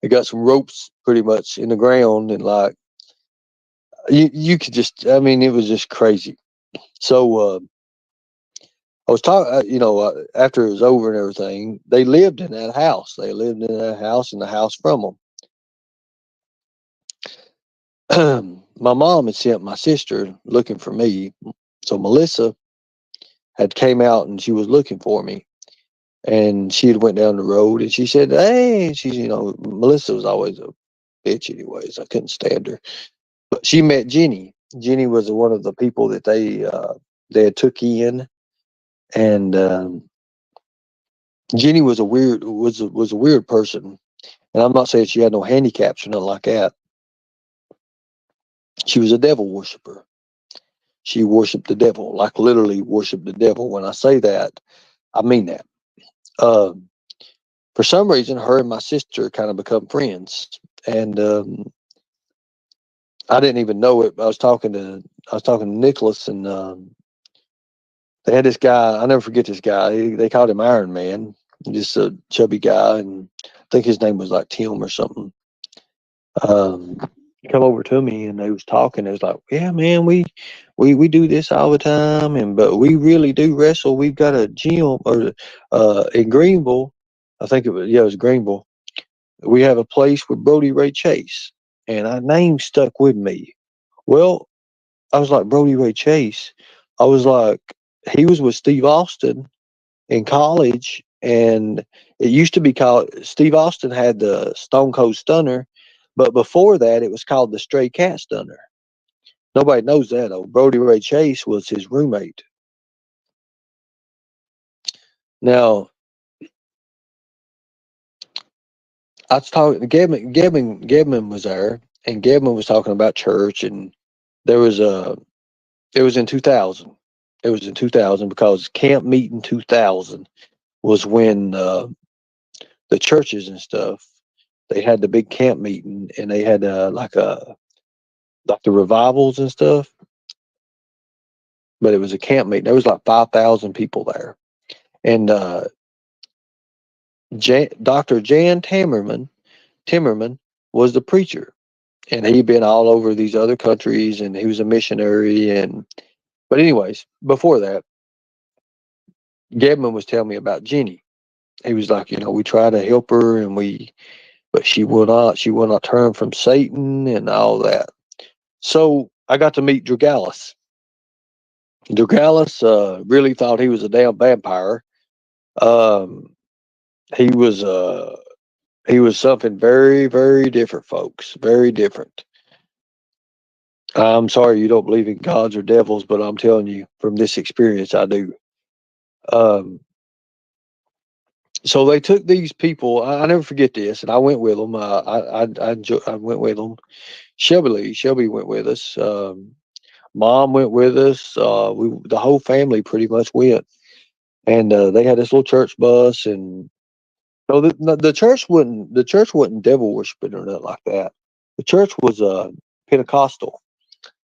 They got some ropes pretty much in the ground, and like you could just, I mean, it was just crazy. So I was talking, after it was over and everything, they lived in that house. They lived in that house and the house from them. My mom had sent my sister looking for me. So Melissa had came out and she was looking for me. And she had went down the road and she said, hey, Melissa was always a bitch anyways. I couldn't stand her. But she met Jenny. Jenny was one of the people that they had took in, and Jenny was a weird person. And I'm not saying she had no handicaps or nothing like that. She was a devil worshiper. She worshipped the devil, like literally worshipped the devil. When I say that, I mean that. Um, for some reason, her and my sister kind of become friends, and I didn't even know it. I was talking to Nicholas, and they had this guy. I'll never forget this guy. They called him Iron Man, just a chubby guy, and I think his name was like Tim or something. Um, come over to me, and they was talking. They was like, "Yeah, man, we do this all the time, but we really do wrestle. We've got a gym or in Greenville. I think it was Greenville. We have a place with Brody Ray Chase, and our name stuck with me. Well, I was like, Brody Ray Chase. I was like, he was with Steve Austin in college, and it used to be called, Steve Austin had the Stone Cold Stunner, but before that, it was called the Stray Cat Stunner. Nobody knows that, though. Brody Ray Chase was his roommate. Now, I was talking, Gebman was there, and Gebman was talking about church, and there was a, it was in 2000. It was in 2000 because Camp Meeting 2000 was when the churches and stuff, they had the big camp meeting and they had like the revivals and stuff, but it was a camp meeting. There was like 5,000 people there. And Dr. Jan Timmerman was the preacher. And he'd been all over these other countries and he was a missionary. And, but anyways, before that, Gedman was telling me about Jenny. He was like, we try to help her but she will not turn from Satan and all that. So I got to meet Dragalis. Dragalis really thought he was a damn vampire. Um, he was something very, very different, folks. Very different. I'm sorry you don't believe in gods or devils, but I'm telling you from this experience, I do. Um, so they took these people. I never forget this, and I went with them. I went with them. Shelby went with us. Mom went with us. The whole family pretty much went, and they had this little church bus, and no, the church wasn't devil worshiping or nothing like that. The church was Pentecostal.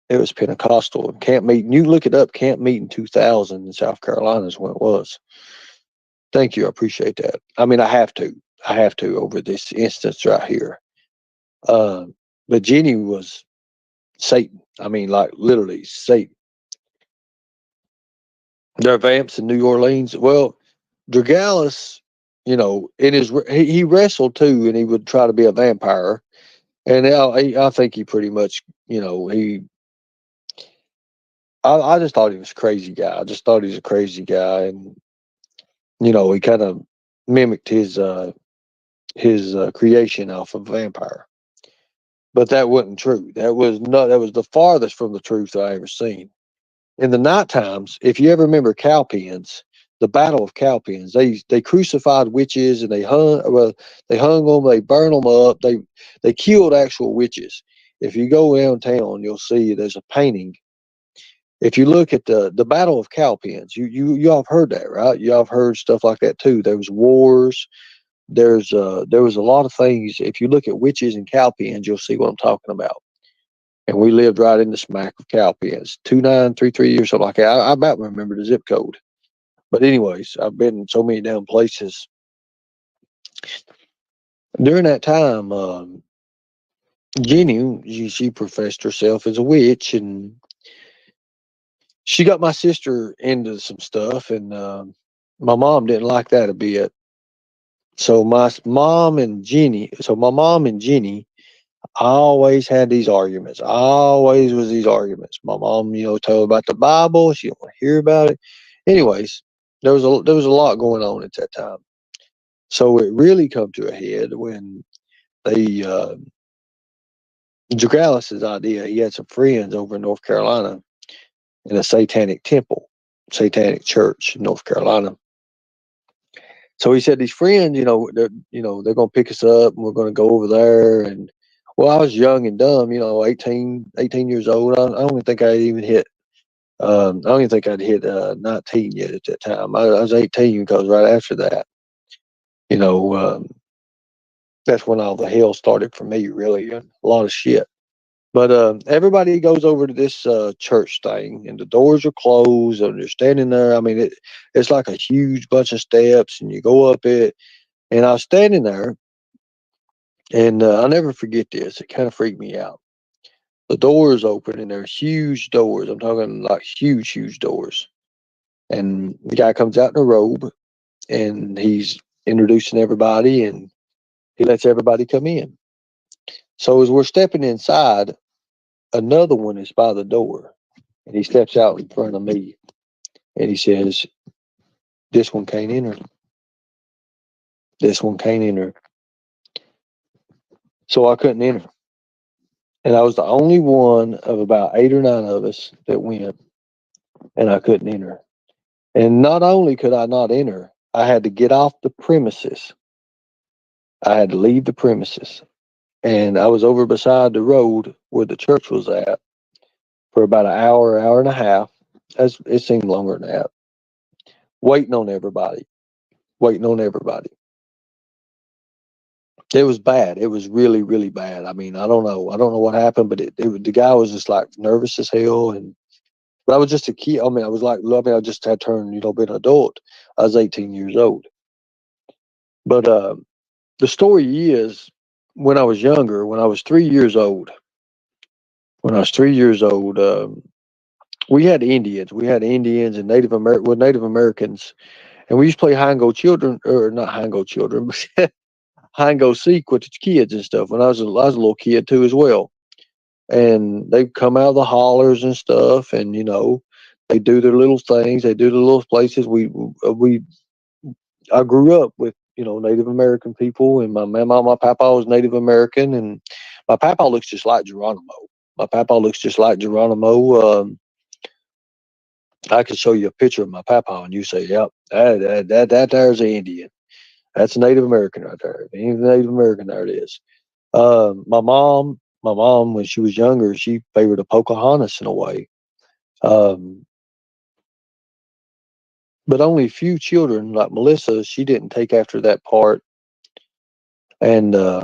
It was Pentecostal. Camp Meeting. You look it up. Camp Meeting 2000 in South Carolina is when it was. Thank you. I appreciate that. I mean, I have to. I have to over this instance right here. Uh, but Jenny was Satan. I mean, like literally Satan. There are vamps in New Orleans. Well, Dragalis, in he wrestled too, and he would try to be a vampire. And I think he pretty much, I just thought he was a crazy guy. I just thought he was a crazy guy, and he kind of mimicked his creation off of vampire. But that wasn't true. That was the farthest from the truth I ever seen. In the night times, if you ever remember Cowpens, the Battle of Cowpens, they crucified witches and they hung them, they burned them up, they killed actual witches. If you go downtown, you'll see there's a painting. If you look at the Battle of Cowpens, you all have heard that, right? You all have heard stuff like that too. There was wars. There was a lot of things. If you look at witches and cowpens, you'll see what I'm talking about. And we lived right in the smack of Cowpens, 2933 or something like that. I about remember the zip code. But anyways, I've been so many damn places. During that time, Jenny, she professed herself as a witch, and she got my sister into some stuff, and my mom didn't like that a bit. So my mom and Jenny always had these arguments. Always was these arguments. My mom, told about the Bible. She didn't want to hear about it. Anyways, there was a lot going on at that time. So it really come to a head when they Dragalis's idea. He had some friends over in North Carolina in a satanic temple, satanic church in North Carolina. So he said these friends, they're gonna pick us up and we're gonna go over there. And well, I was young and dumb, 18 years old. I don't even think I even hit. I don't even think I'd hit 19 yet at that time. I was 18 because right after that, you know, um, that's when all the hell started for me. Really, a lot of shit. But everybody goes over to this church thing, and the doors are closed, and they're standing there. I mean, it's like a huge bunch of steps, and you go up it. And I was standing there, and I'll never forget this. It kind of freaked me out. The doors open, and they're huge doors. I'm talking like huge, huge doors. And the guy comes out in a robe, and he's introducing everybody, and he lets everybody come in. So as we're stepping inside, another one is by the door, and he steps out in front of me, and he says, "This one can't enter. This one can't enter." So I couldn't enter. And I was the only one of about 8 or 9 of us that went, and I couldn't enter. And not only could I not enter, I had to get off the premises. I had to leave the premises. And I was over beside the road where the church was at for about an hour, hour and a half. As it seemed longer than that. Waiting on everybody, waiting on everybody. It was bad. It was really, really bad. I mean, I don't know. I don't know what happened, but the guy was just like nervous as hell. And but I was just a kid. I mean, I was like, I mean, I just had turned, been an adult. I was 18 years old. But the story is, when I was younger, when I was 3 years old, when I was 3 years old, we had Indians. We had Indians and Native Americans, and we used to play hide and go children, or not hide and go children, but hide and go seek with the kids and stuff. When I was a little kid too as well, and they come out of the hollers and stuff, and they do their little things. They do the little places. We I grew up with Native American people, and my mama, my papa was Native American, and my papa looks just like Geronimo. My papa looks just like Geronimo. I could show you a picture of my papa, and you say, "Yep, that there's an Indian. That's a Native American right there. Any Native American, there it is." My mom, when she was younger, she favored a Pocahontas in a way. Um, but only a few children, like Melissa, she didn't take after that part. And I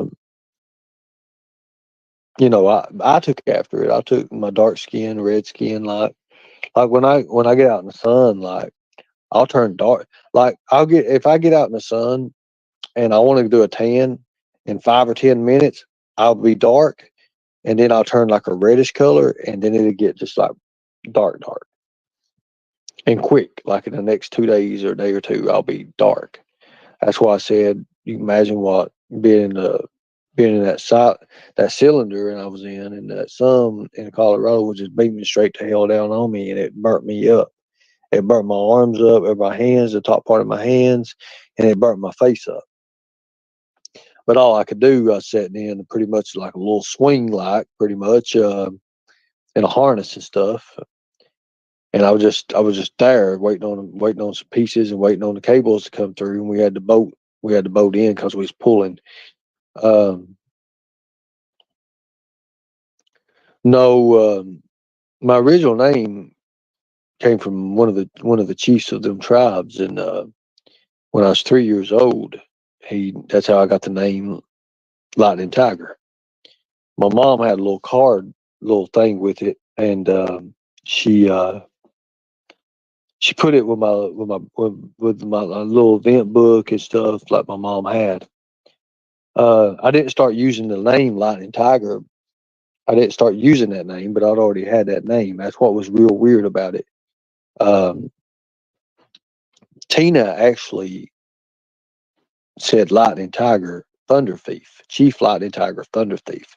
took after it. I took my dark skin, red skin, like when I get out in the sun, like I'll turn dark. Like if I get out in the sun and I want to do a tan in 5 or 10 minutes, I'll be dark, and then I'll turn like a reddish color, and then it'll get just like dark, dark, and quick. Like in the next 2 days or a day or two, I'll be dark. That's why I said you can imagine what being in that cylinder and I was in, and that sun in Colorado was just beaming straight to hell down on me, and it burnt me up. It burnt my arms up, my hands, the top part of my hands, and it burnt my face up. But all I could do, I was sitting in pretty much like a little swing, like pretty much in a harness and stuff. And I was just there waiting on some pieces and waiting on the cables to come through. And we had the boat in because we was pulling. Um, no, my original name came from one of the chiefs of them tribes, and when I was 3 years old, that's how I got the name Lightning Tiger. My mom had a little card, little thing with it, and she she put it with my little event book and stuff like my mom had. I didn't start using the name Lightning Tiger. I didn't start using that name, but I'd already had that name. That's what was real weird about it. Um, Tina actually said Lightning Tiger, Thunder Thief, Chief Lightning Tiger, Thunder Thief.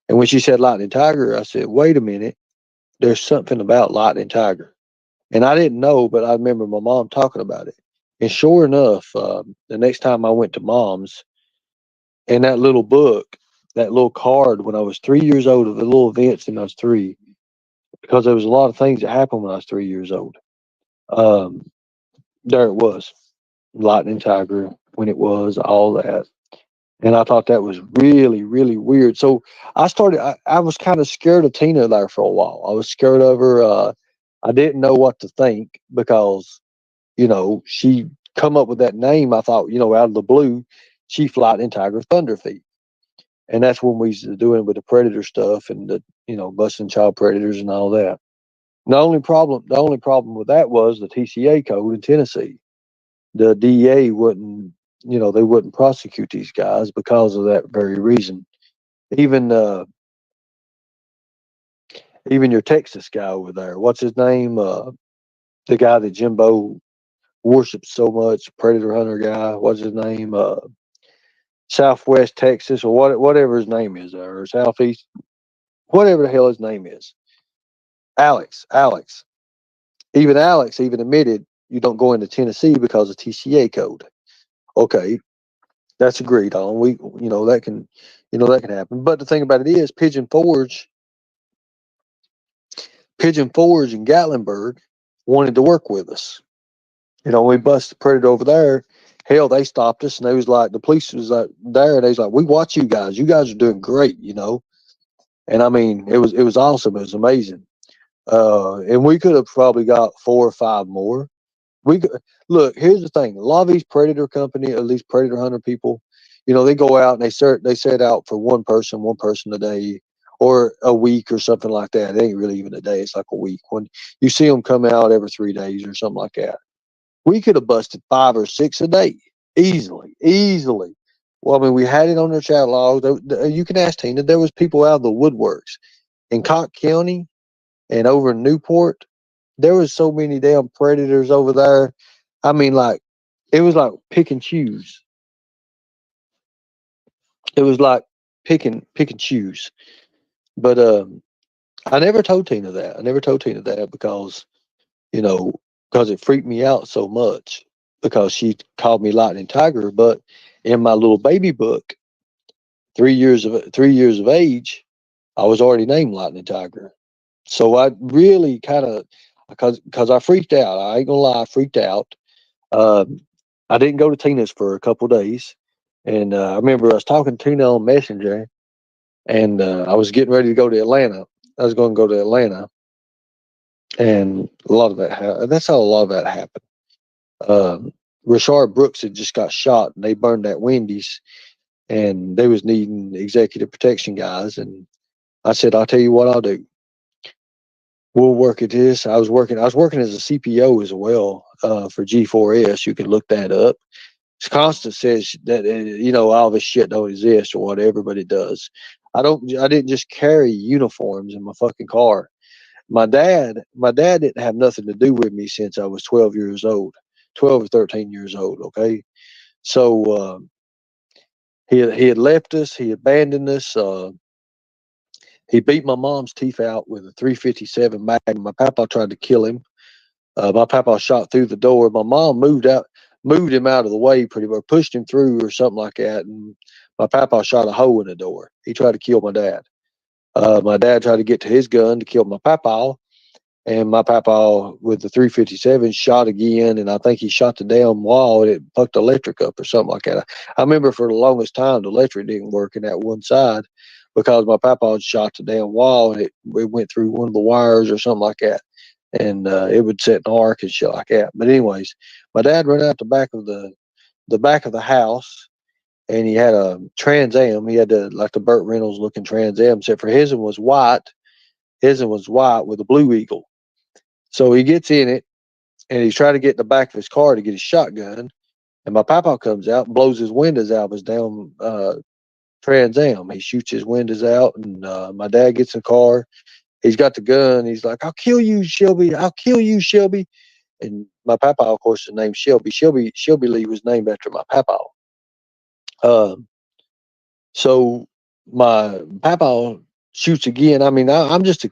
And when she said Lightning Tiger, I said, wait a minute, there's something about Lightning Tiger. And I didn't know, but I remember my mom talking about it. And sure enough, the next time I went to mom's, in that little book, that little card when I was 3 years old of the little events when I was three, because there was a lot of things that happened when I was 3 years old. Um, there it was, Lightning Tiger, when it was, all that. And I thought that was really, really weird. So I was kind of scared of Tina there for a while. I was scared of her. I didn't know what to think because, she come up with that name. I thought, out of the blue, Chief Lightning Tiger Thunderfeet. And that's when we used to do it with the predator stuff and busting child predators and all that. The only problem with that was the TCA code in Tennessee. The DA wouldn't, they wouldn't prosecute these guys because of that very reason. Even even your Texas guy over there, what's his name? The guy that Jimbo worships so much, predator hunter guy. What's his name? Southwest Texas or whatever his name is, or Southeast, whatever the hell his name is. Alex. Even Alex even admitted you don't go into Tennessee because of TCA code. Okay, that's agreed on. That can happen. But the thing about it is, Pigeon Forge and Gatlinburg wanted to work with us. We busted the predator over there. Hell, they stopped us, and they was like, the police was like there, and they was like, we watch you guys. You guys are doing great. And I mean, it was awesome. It was amazing. And we could have probably got 4 or 5 more. We could, look. Here's the thing: a lot of these predator company, at least predator hunter people, they go out and they set out for one person a day, or a week or something like that. It ain't really even a day; it's like a week. When you see them come out every 3 days or something like that, we could have busted 5 or 6 a day easily, easily. Well, I mean, we had it on their chat log. You can ask Tina. There was people out of the woodworks in Cock County and over in Newport. There was so many damn predators over there. I mean, like, it was like pick and choose. It was like pick and choose. But I never told Tina that. I never told Tina that you know because it freaked me out so much, because she called me Lightning Tiger. But in my little baby book, 3 years of age, I was already named Lightning Tiger. So I really kind of, because I freaked out. I ain't gonna lie, I freaked out. Um, I didn't go to Tina's for a couple days, and I remember I was talking to Tina on Messenger, and I was getting ready to go to Atlanta. I was going to go to Atlanta, and a lot of that's how a lot of that happened. Rashard Brooks had just got shot, and they burned that Wendy's, and they was needing executive protection guys, and I said, "I'll tell you what I'll do. We'll work at this." I was working as a CPO as well, for G4S. You can look that up. Constant says that all this shit don't exist or whatever, but it does. I didn't just carry uniforms in my fucking car. My dad didn't have nothing to do with me since I was 12 years old, 12 or 13 years old. Okay, so he had left us. He abandoned us. He beat my mom's teeth out with a 357 Magnum. My papa tried to kill him. My papa shot through the door. My mom moved him out of the way, pretty much pushed him through or something like that. And my papa shot a hole in the door. He tried to kill my dad. My dad tried to get to his gun to kill my papa, and my papa with the 357 shot again, and I think he shot the damn wall and it fucked the electric up or something like that. I remember for the longest time the electric didn't work in that one side, because my papa had shot the damn wall, and it went through one of the wires or something like that, and it would set an arc and shit like that. But anyways, my dad ran out the back of the house, and he had a Trans Am. He had like the Burt Reynolds looking Trans Am, except for his one was white. His one was white with a blue eagle. So he gets in it, and he's trying to get in the back of his car to get his shotgun. And my papa comes out and blows his windows out of his damn Trans Am. He shoots his windows out, and my dad gets in the car. He's got the gun. He's like, "I'll kill you, Shelby. I'll kill you, Shelby." And my papa, of course, is named Shelby. Shelby Lee was named after my papa. Um, so my papa shoots again. I mean, I'm just a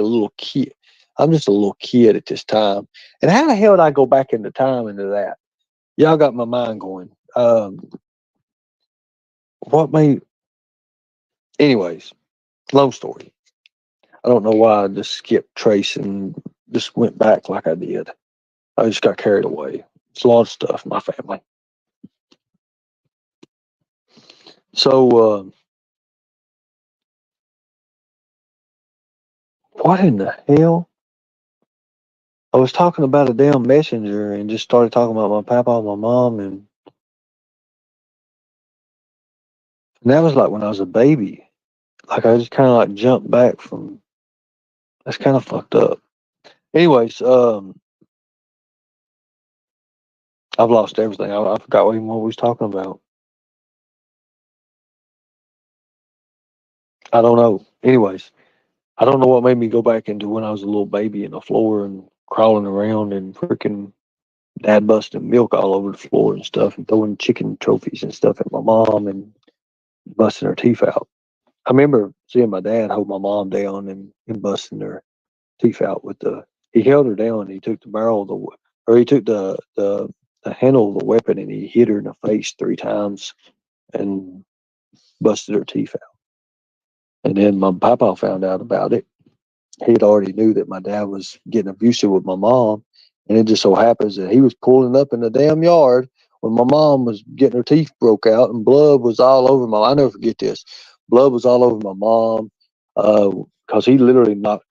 little kid. I'm just a little kid at this time. And how the hell did I go back into time into that? Y'all got my mind going. What made? Anyways, long story. I don't know why I just skipped Trace and just went back like I did. I just got carried away. It's a lot of stuff in my family. So, what in the hell? I was talking about a damn messenger and just started talking about my papa and my mom, and that was like when I was a baby. Like I just kind of like jumped back from. That's kind of fucked up. Anyways, I've lost everything. I forgot what even what we was talking about. I don't know. Anyways, I don't know what made me go back into when I was a little baby in the floor and crawling around and freaking dad busting milk all over the floor and stuff, and throwing chicken trophies and stuff at my mom and busting her teeth out. I remember seeing my dad hold my mom down and busting her teeth out with he held her down and he took the barrel of or he took the handle of the weapon and he hit her in the face 3 times and busted her teeth out. And then my papa found out about it. He'd already knew that my dad was getting abusive with my mom, and it just so happens that he was pulling up in the damn yard when my mom was getting her teeth broke out, and blood was all over my. I never forget this. Blood was all over my mom. because he literally knocked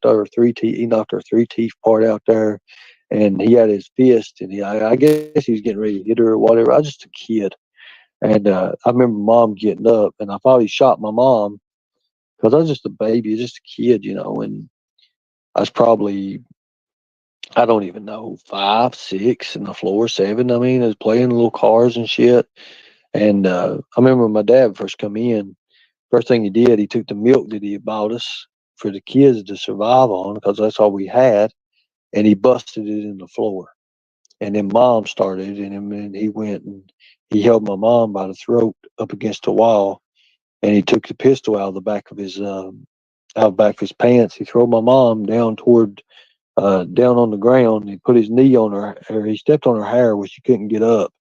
her 3 teeth part out there, and he had his fist, and I guess he was getting ready to hit her or whatever. I was just a kid, and I remember mom getting up, and I thought he shot my mom because I was just a baby, just a kid, and I was probably, I don't even know, 5, 6, in the floor, 7. I mean, I was playing little cars and shit. And I remember when my dad first come in. First thing he did, he took the milk that he had bought us for the kids to survive on, because that's all we had, and he busted it in the floor. And then mom started, and then he went and he held my mom by the throat up against the wall, and he took the pistol out of the back of his out of the back of his pants. He threw my mom down toward down on the ground. He put his knee on her, or he stepped on her hair where she couldn't get up,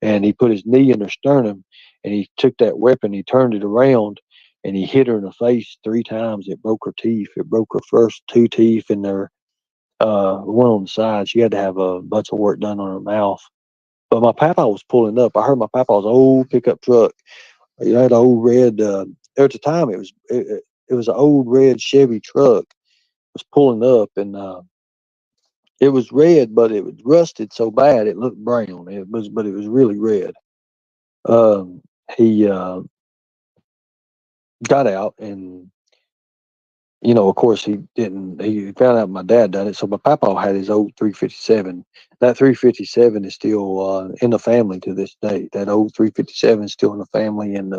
and he put his knee in her sternum, and he took that weapon, he turned it around, and he hit her in the face 3 times. It broke her teeth. It broke her first 2 teeth, and there one on the side. She had to have a bunch of work done on her mouth. But my papa was pulling up. I heard my papa's old pickup truck. He had an old red. At the time, it was an old red Chevy truck. Was pulling up, and it was red, but it was rusted so bad it looked brown. But it was really red. Um, he got out, and of course, he didn't. He found out my dad done it. So my papa had his old 357. That 357 is still in the family to this day. That old 357 is still in the family, and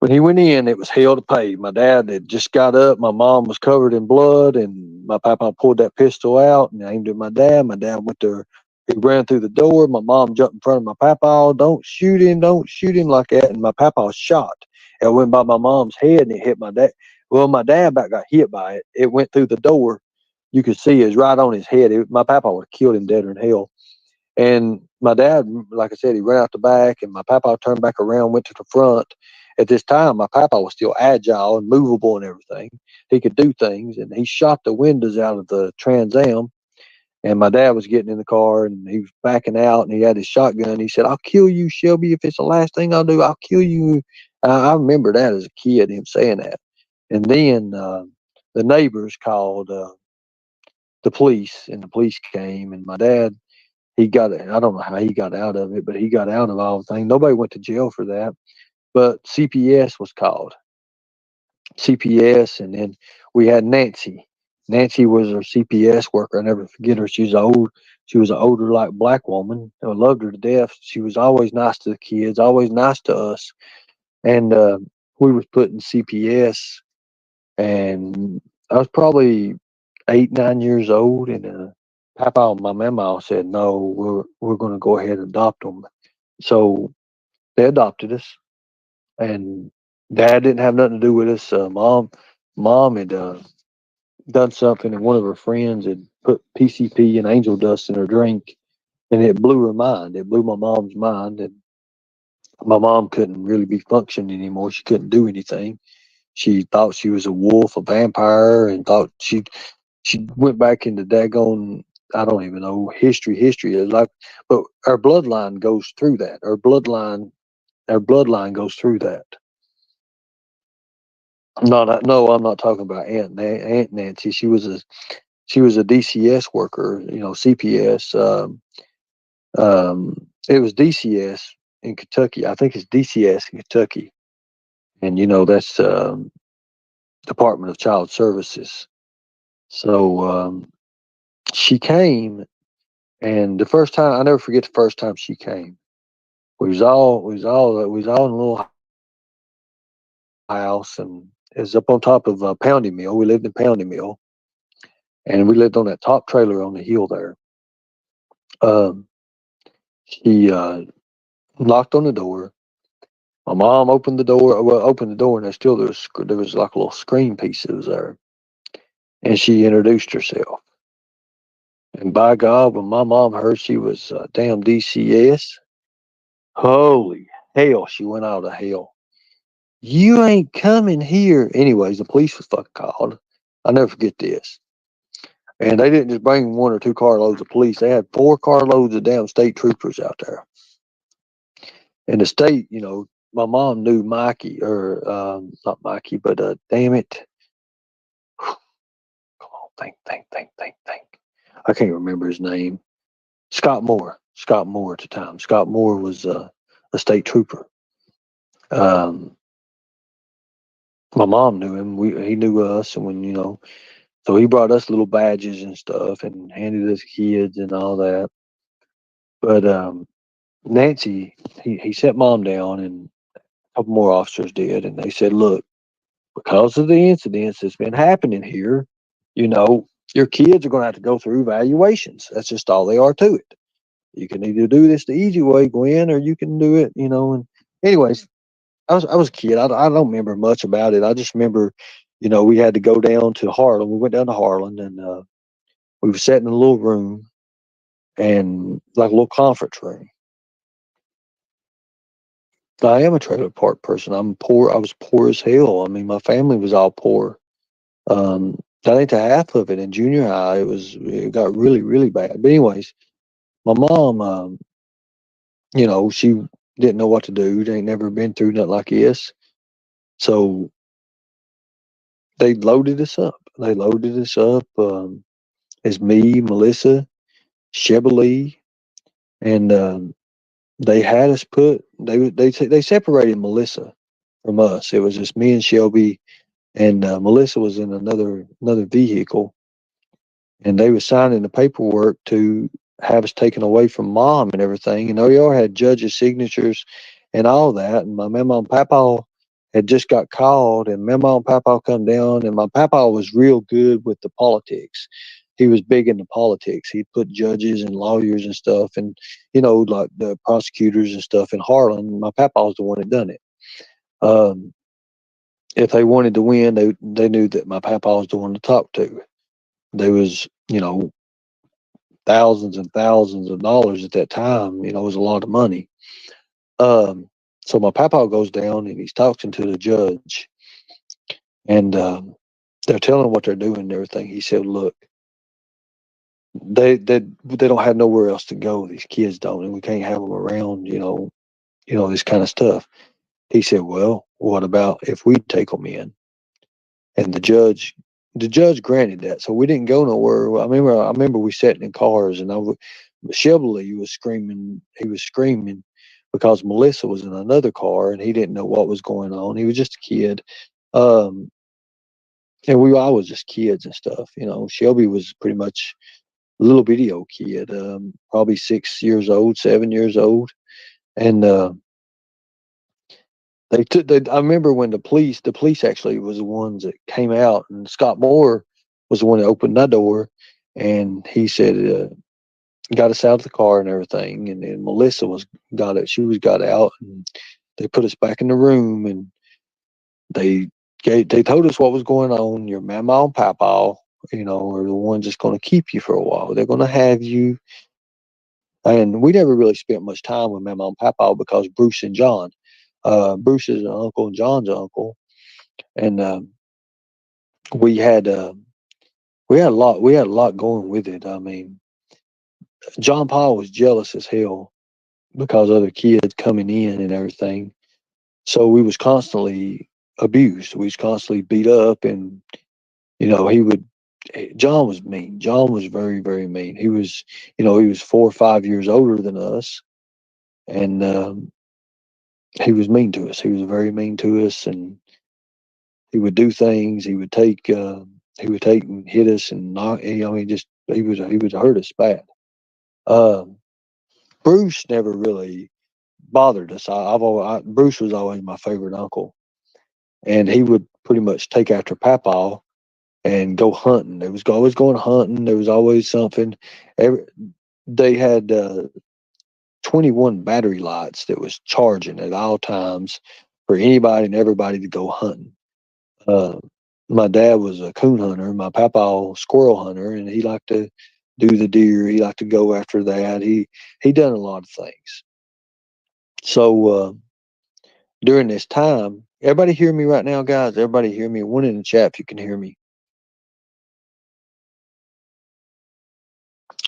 when he went in, it was hell to pay. My dad had just got up. My mom was covered in blood, and my papa pulled that pistol out and aimed at my dad. My dad went there. He ran through the door. My mom jumped in front of my papa. Don't shoot him like that. And my papa was shot. It went by my mom's head and it hit my dad. Well, my dad about got hit by it. It went through the door. You could see it was right on his head. My papa would have killed him deader than hell. And my dad, like I said, he ran out the back, and my papa turned back around, went to the front. At this time, my papa was still agile and movable and everything. He could do things, and he shot the windows out of the Trans Am. And my dad was getting in the car, and he was backing out, and he had his shotgun. He said, "I'll kill you, Shelby. If it's the last thing I'll do, I'll kill you." I remember that as a kid, him saying that. And then the neighbors called the police, and the police came, and my dad, he got it. I don't know how he got out of it, but he got out of all the things. Nobody went to jail for that, but CPS was called. CPS, and then we had Nancy. Nancy was our CPS worker. I never forget her. She was old. She was an older, like black woman. I loved her to death. She was always nice to the kids, always nice to us. And we was put in CPS, and I was probably 8, 9 years old, and Papa and my mama said, "No, we're going to go ahead and adopt them." So they adopted us, and Dad didn't have nothing to do with us. Mom had done something, and one of her friends had put PCP and angel dust in her drink, and it blew her mind. It blew my mom's mind, and my mom couldn't really be functioning anymore. She couldn't do anything. She thought she was a wolf, a vampire, and thought she went back into daggone, I don't even know, history is like, but our bloodline goes through that. Our bloodline goes through that. No, I'm not talking about Aunt Nancy. She was a DCS worker, CPS. It was DCS in Kentucky. I think it's DCS in Kentucky, and that's Department of Child Services. So she came, and the first time, I never forget the first time she came. We was all in a little house, and it was up on top of Pounding Mill. We lived in Pounding Mill, and we lived on that top trailer on the hill there. Um, she knocked on the door. My mom opened the door. Well, opened the door, and there was like a little screen piece that was there, and she introduced herself. And by God, when my mom heard she was damn DCS, holy hell, she went out of hell. You ain't coming here. Anyways, the police was fucking called. I'll never forget this. And they didn't just bring 1 or 2 carloads of police. They had 4 carloads of damn state troopers out there. And the state, my mom knew Mikey, or not Mikey, but damn it, come on, think. I can't remember his name. Scott Moore. Scott Moore at the time. Scott Moore was a state trooper. Um, my mom knew him. He knew us, and so he brought us little badges and stuff, and handed us kids and all that. But Nancy, he set mom down, and a couple more officers did, and they said, "Look, because of the incidents that's been happening here, you know, your kids are going to have to go through evaluations. That's just all they are to it. You can either do this the easy way, Gwen, or you can do it. And anyways, I was a kid. I don't remember much about it. I just remember, we had to go down to Harlan. We went down to Harlan, and we were sitting in a little room, and like a little conference room. I am a trailer park person. I'm poor. I was poor as hell. I mean, my family was all poor. That ain't the half of it. In junior high, it got really, really bad. But anyways, my mom, she didn't know what to do. They ain't never been through nothing like this. So they loaded us up. They loaded us up as me, Melissa, Chevrolet, and they had us put. They separated Melissa from us. It was just me and Shelby, and Melissa was in another vehicle, and they were signing the paperwork to have us taken away from mom and everything. And OER had judges' signatures and all that. And my mama and papa had just got called, and mama and papa come down, and my papa was real good with the politics. He was big into politics. He'd put judges and lawyers and stuff, and like the prosecutors and stuff in Harlan. My papa was the one that done it. Um, if they wanted to win, they knew that my papa was the one to talk to. There was, thousands and thousands of dollars at that time. It was a lot of money. So my papa goes down and he's talking to the judge, and they're telling him what they're doing and everything. He said, "Look, they don't have nowhere else to go. These kids don't, and we can't have them around. This kind of stuff." He said, "Well, what about if we take them in?" And the judge granted that, so we didn't go nowhere. I remember we sat in cars, and Chevrolet was screaming. He was screaming because Melissa was in another car, and he didn't know what was going on. He was just a kid, um, and we all was just kids and stuff. Shelby was pretty much a little bitty old kid, probably 6 years old, 7 years old, and they took. I remember when the police actually was the ones that came out, and Scott Moore was the one that opened that door, and he said, got us out of the car and everything, and then Melissa was got it. She was got out, and they put us back in the room, and they told us what was going on. Your mama and papa, are the ones that's going to keep you for a while. They're going to have you, and we never really spent much time with mama and papa because Bruce and John. Bruce is an uncle and John's an uncle, and we had uh, we had a lot going with it. I mean, John Paul was jealous as hell because other kids coming in and everything. So we was constantly abused. We was constantly beat up, and he would. John was mean. John was very, very mean. He was 4 or 5 years older than us, and he was mean to us. He was very mean to us, and he would do things. He would take and hit us and knock. Just he would hurt us bad. Um, Bruce never really bothered us. Bruce was always my favorite uncle, and he would pretty much take after Papa and go hunting. There was always going hunting. There was always something. They had 21 battery lights that was charging at all times for anybody and everybody to go hunting. Uh, my dad was a coon hunter. My papa squirrel hunter, and he liked to do the deer. He liked to go after that. He done a lot of things. So during this time, everybody hear me right now, guys? Everybody hear me? One in the chat if you can hear me.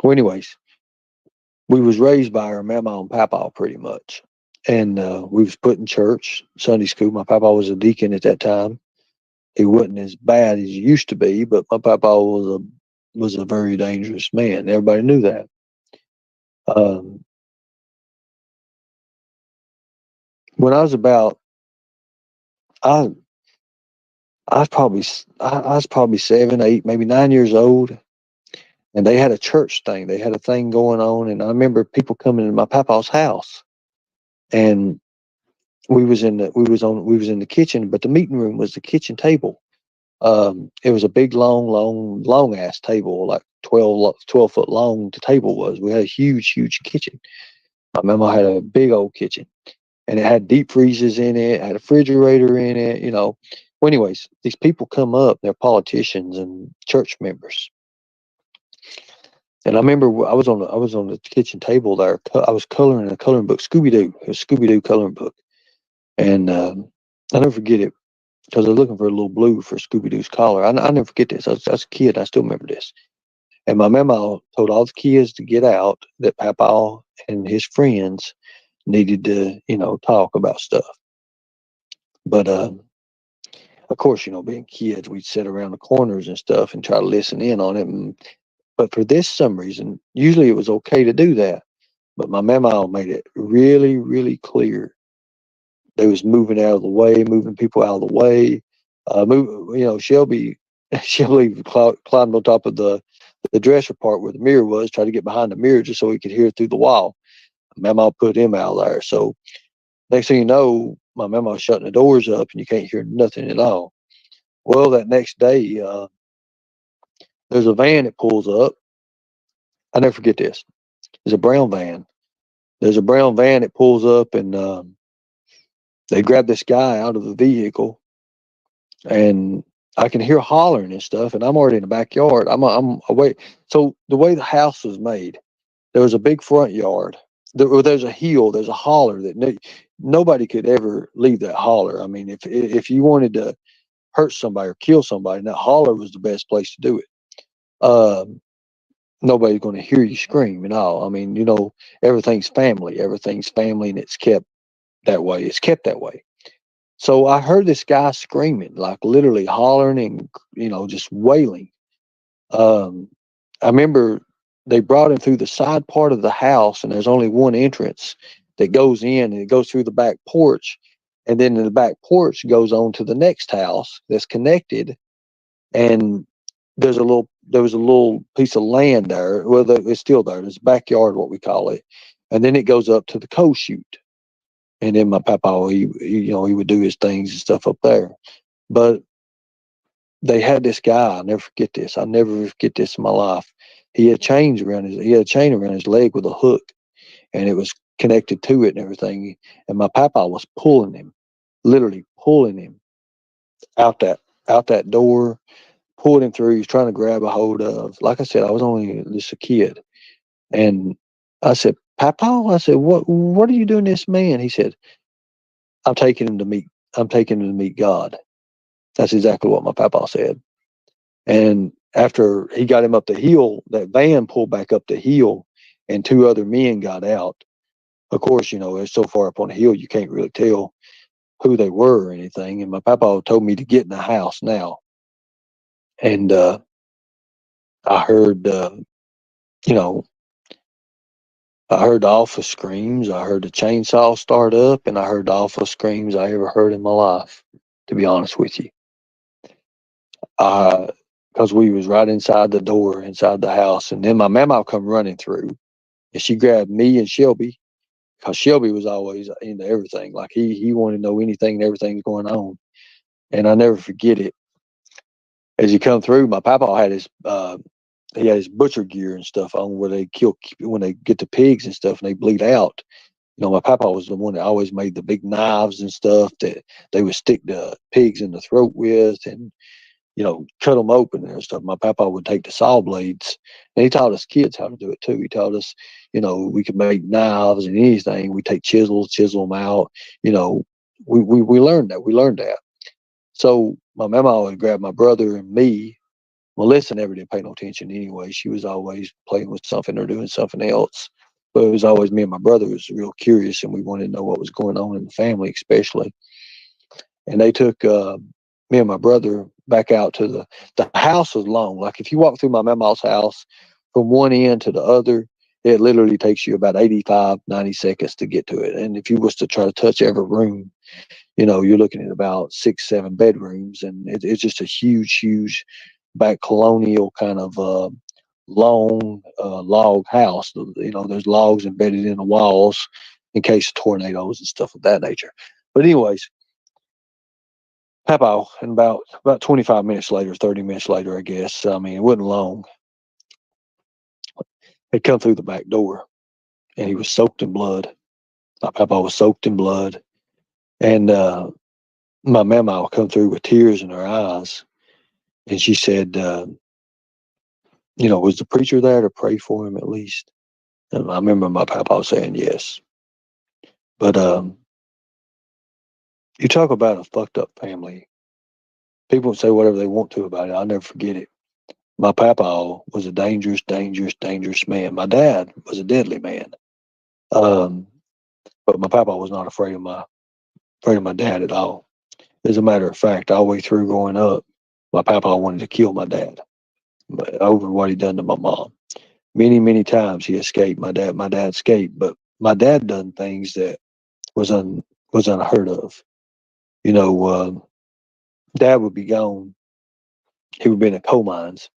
Well, anyways, we was raised by our mama and papa pretty much. and we was put in church, Sunday school. My papa was a deacon at that time. He wasn't as bad as he used to be, but my papa was a very dangerous man. Everybody knew that. Um, when I was about, I I was probably 7, 8, maybe 9 years old, and they had a church thing. They had a thing going on, and I remember people coming to my papa's house, and we was in the kitchen, but the meeting room was the kitchen table. It was a big, long ass table, like 12 foot long. The table was. We had a huge, huge kitchen. My mama had a big old kitchen, and it had deep freezers in it, had a refrigerator in it. Well, anyways, these people come up. They're politicians and church members. And I remember I was on the kitchen table there. I was coloring a coloring book, Scooby Doo. It was Scooby Doo coloring book, and I never forget it because I was looking for a little blue for Scooby Doo's collar. I never forget this. I was a kid. I still remember this. And my mama told all the kids to get out. That Papa and his friends needed to, talk about stuff. But of course, being kids, we'd sit around the corners and stuff and try to listen in on it. But for this some reason, usually it was okay to do that. But my mama made it really, really clear they was moving out of the way, moving people out of the way. Shelby, Shelby climbed on top of the dresser part where the mirror was, tried to get behind the mirror just so he could hear through the wall. Mama put him out there. So next thing you know, my mama was shutting the doors up and you can't hear nothing at all. Well, that next day, there's a van that pulls up. I never forget this. There's a brown van. There's a brown van that pulls up, and they grab this guy out of the vehicle, and I can hear hollering and stuff, and I'm already in the backyard. I'm away. So the way the house was made, there was a big front yard. There's a hill. There's a holler that nobody could ever leave that holler. I mean, if you wanted to hurt somebody or kill somebody, that holler was the best place to do it. Um, Nobody's going to hear you scream and all. I mean, everything's family. Everything's family, and it's kept that way. It's kept that way. So I heard this guy screaming, like literally hollering and just wailing. Um, I remember they brought him through the side part of the house, and there's only one entrance that goes in, and it goes through the back porch, and then the back porch goes on to the next house that's connected, and there was a little piece of land there. Well, it's still there. It's backyard, what we call it, and then it goes up to the coal chute. And then my papa, he would do his things and stuff up there. But they had this guy. I'll never forget this. I'll never forget this in my life. He had a chain around his leg with a hook, and it was connected to it and everything. And my papa was pulling him, literally pulling him out that door, pulled him through. He's trying to grab a hold of. Like I said, I was only just a kid, and I said, "Papa," I said, "What are you doing to this man?" He said, "I'm taking him to meet. I'm taking him to meet God." That's exactly what my papa said. And after he got him up the hill, that van pulled back up the hill, and two other men got out. Of course, it's so far up on the hill you can't really tell who they were or anything. And my papa told me to get in the house now. And I heard, you know, I heard the awful screams. I heard the chainsaw start up, and I heard the awful screams I ever heard in my life. To be honest with you, because we was right inside the door, inside the house, and then my mama come running through, and she grabbed me and Shelby, because Shelby was always into everything. Like he wanted to know anything and everything's going on, and I never forget it. As he come through, my papa had he had his butcher gear and stuff on where they kill when they get the pigs and stuff and they bleed out. My papa was the one that always made the big knives and stuff that they would stick the pigs in the throat with and, cut them open and stuff. My papa would take the saw blades, and he taught us kids how to do it too. He taught us, we could make knives and anything. We take chisels, chisel them out. You know, we learned that. We learned that. So my mama would grab my brother and me. Melissa never did pay no attention anyway. She was always playing with something or doing something else. But it was always me and my brother was real curious, and we wanted to know what was going on in the family, especially. And they took me and my brother back out to the house was long. Like if you walk through my mama's house from one end to the other, it literally takes you about 85, 90 seconds to get to it. And if you was to try to touch every room, you're looking at about 6, 7 bedrooms, and it's just a huge back colonial kind of long log house. There's logs embedded in the walls in case of tornadoes and stuff of that nature. But anyways, Papa, and about 25 minutes later, 30 minutes later, I guess. I mean, it wasn't long. He'd come through the back door, and he was soaked in blood. My Papa was soaked in blood, and my mama would come through with tears in her eyes, and she said, "Was the preacher there to pray for him at least?" And I remember my Papa saying yes. But you talk about a fucked up family. People say whatever they want to about it. I'll never forget it. My Papa was a dangerous man. My dad was a deadly man. Um, but my Papa was not afraid of my dad at all. As a matter of fact, all the way through growing up, my Papa wanted to kill my dad over what he done to my mom. Many times he escaped. My dad escaped, but my dad done things that was un was unheard of. You know, Dad would be gone. He would be in the coal mines.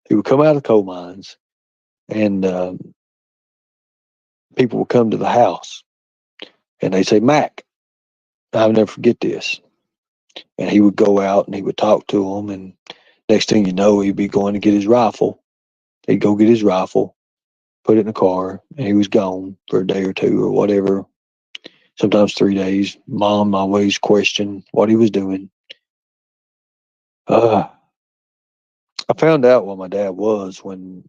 He would come out of the coal mines, and people would come to the house, and they say, "Mac." I'll never forget this. And he would go out and he would talk to them, and next thing you know, he'd be going to get his rifle. He'd go get his rifle, put it in the car, and he was gone for a day or two or whatever. Sometimes 3 days. Mom always questioned what he was doing. Uh, I found out what my dad was when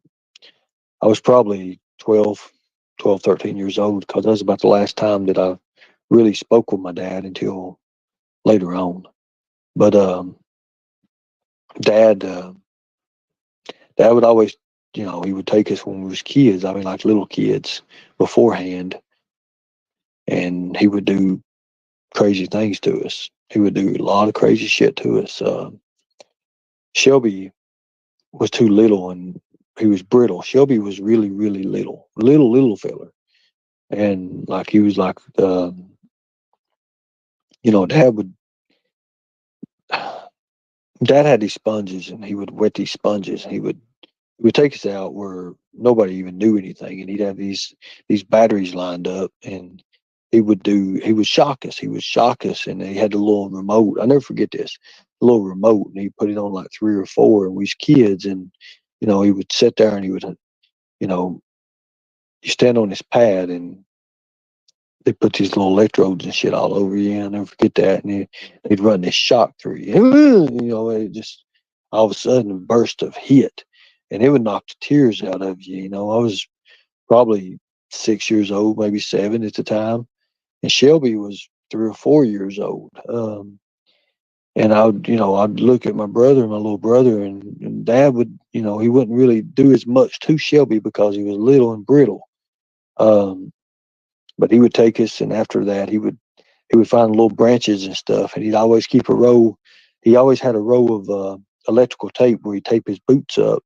I was probably 13 years old, because that was about the last time that I really spoke with my dad until later on. But dad, dad would always, he would take us when we was kids. I mean, like little kids beforehand, and he would do crazy things to us. He would do a lot of crazy shit to us. Shelby was too little, and he was brittle. Shelby was really little fella, and like he was like, dad would. Dad had these sponges, and he would wet these sponges. He would take us out where nobody even knew anything, and he'd have these batteries lined up, and he would shock us. He would shock us, and he had the little remote. I never forget this, the little remote, and he put it on like 3 or 4, and we was kids, and he would sit there, and he would, you know, you stand on this pad, and they put these little electrodes and shit all over you. I'll never forget that. And they'd run this shock through you. It just all of a sudden a burst of hit, and it would knock the tears out of you. I was probably 6 years old, maybe 7 at the time, and Shelby was 3 or 4 years old. And I'd look at my brother, my little brother, and Dad would, he wouldn't really do as much to Shelby because he was little and brittle. Um, but he would take us, and after that, he would find little branches and stuff, and he'd always keep a row. He always had a row of electrical tape where he'd tape his boots up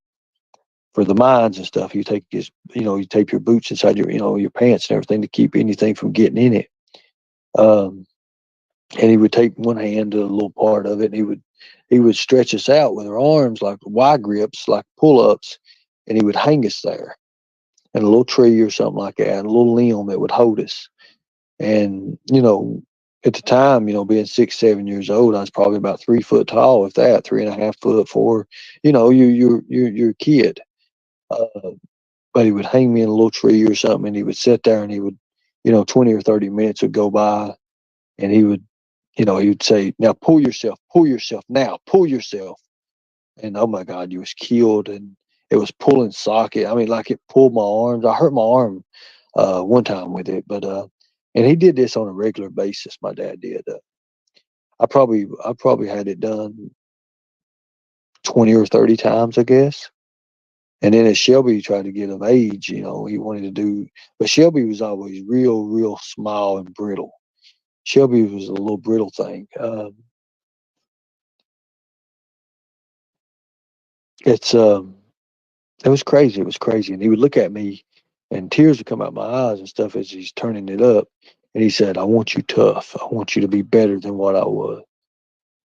for the mines and stuff. He'd take you tape your boots inside your pants and everything to keep anything from getting in it. Um, and he would tape one hand to a little part of it, and he would stretch us out with our arms like Y grips, like pull ups, and he would hang us there, and a little tree or something like that, and a little limb that would hold us. And, at the time, being 6, 7 years old, I was probably about 3 foot tall, if that, 3.5 foot, 4. You're a kid. Uh, but he would hang me in a little tree or something, and he would sit there, and he would, 20 or 30 minutes would go by, and he would say, "Now pull yourself, now pull yourself." And oh my God, you was killed, and it was pulling socket. I mean, like it pulled my arms. I hurt my arm one time with it, but and he did this on a regular basis. My dad did. I probably had it done 20 or 30 times, I guess. And then as Shelby tried to get of age, he wanted to do, but Shelby was always real, real small and brittle. Shelby was a little brittle thing. It's It was crazy. It was crazy. And he would look at me, and tears would come out my eyes and stuff as he's turning it up. And he said, "I want you tough. I want you to be better than what I was."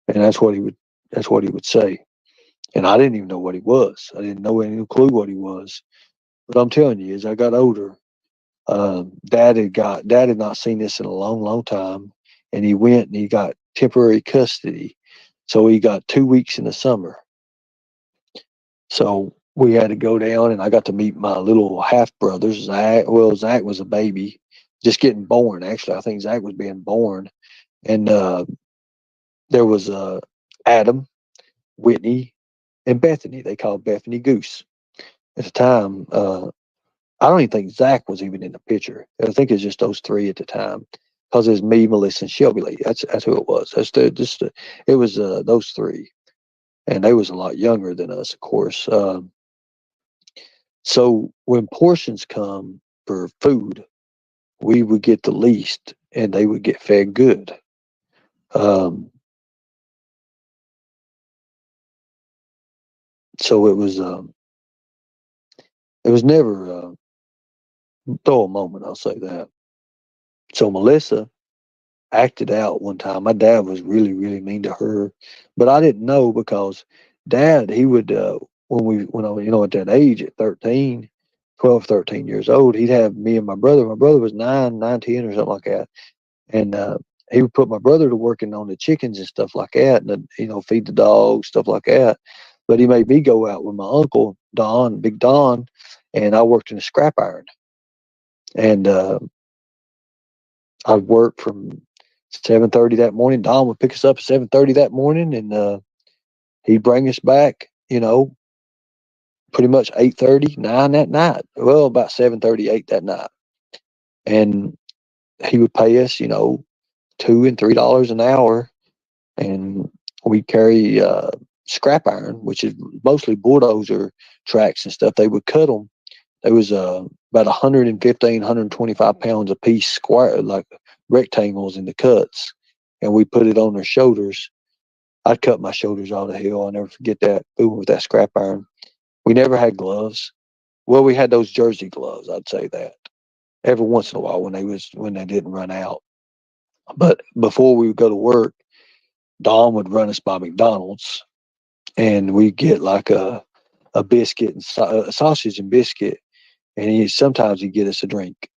And that's what he would say. And I didn't even know what he was. I didn't know any clue what he was. But I'm telling you, as I got older, Dad had not seen this in a long, long time, and he went and he got temporary custody. So he got 2 weeks in the summer. So we had to go down, and I got to meet my little half brothers. Zach, well, Zach was a baby, just getting born. Actually, I think Zach was being born, and there was Adam, Whitney, and Bethany. They called Bethany Goose at the time. I don't even think Zach was even in the picture. I think it's just those three at the time, because it's me, Melissa, and Shelby Lee. That's who it was. It was those three, and they was a lot younger than us, of course. So when portions come for food, we would get the least, and they would get fed good. Um, so it was never a dull moment. I'll say that. So Melissa acted out one time. My dad was really, really mean to her, but I didn't know, because Dad, he would when I was, at that age at 13, 12, 13 years old, he'd have me and my brother. My brother was 10 or something like that, and he would put my brother to working on the chickens and stuff like that, and feed the dogs, stuff like that. But he made me go out with my uncle Don, Big Don, and I worked in a scrap iron, and I'd work from 7:30 that morning. Don would pick us up at 7:30 that morning, and he'd bring us back, pretty much 8:30, 9 that night. Well, about 7:30, 8 that night, and he would pay us, $2 and $3 an hour, and we carry scrap iron, which is mostly bulldozer tracks and stuff. They would cut them. There was about 115, 125 pounds a piece, square, like rectangles in the cuts, and we put it on their shoulders. I'd cut my shoulders all the hell. I'll never forget that, moving with that scrap iron. We never had gloves. Well, we had those jersey gloves, I'd say that. Every once in a while when they didn't run out. But before we would go to work, Don would run us by McDonald's, and we'd get like a biscuit and a sausage and biscuit, and sometimes he'd get us a drink.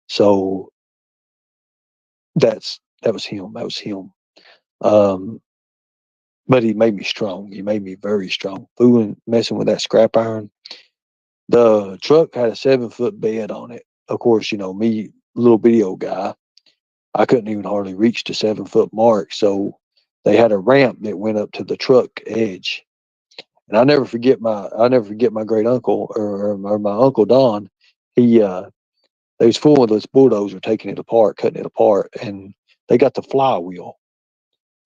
So that was him. That was him. Um, but he made me strong. He made me very strong. Fooling, messing with that scrap iron. The truck had a 7-foot bed on it. Of course, me, little bitty old guy, I couldn't even hardly reach the 7-foot mark. So they had a ramp that went up to the truck edge. And I never forget my great uncle, or my uncle Don. He they was fooling with this bulldozer, taking it apart, cutting it apart, and they got the flywheel,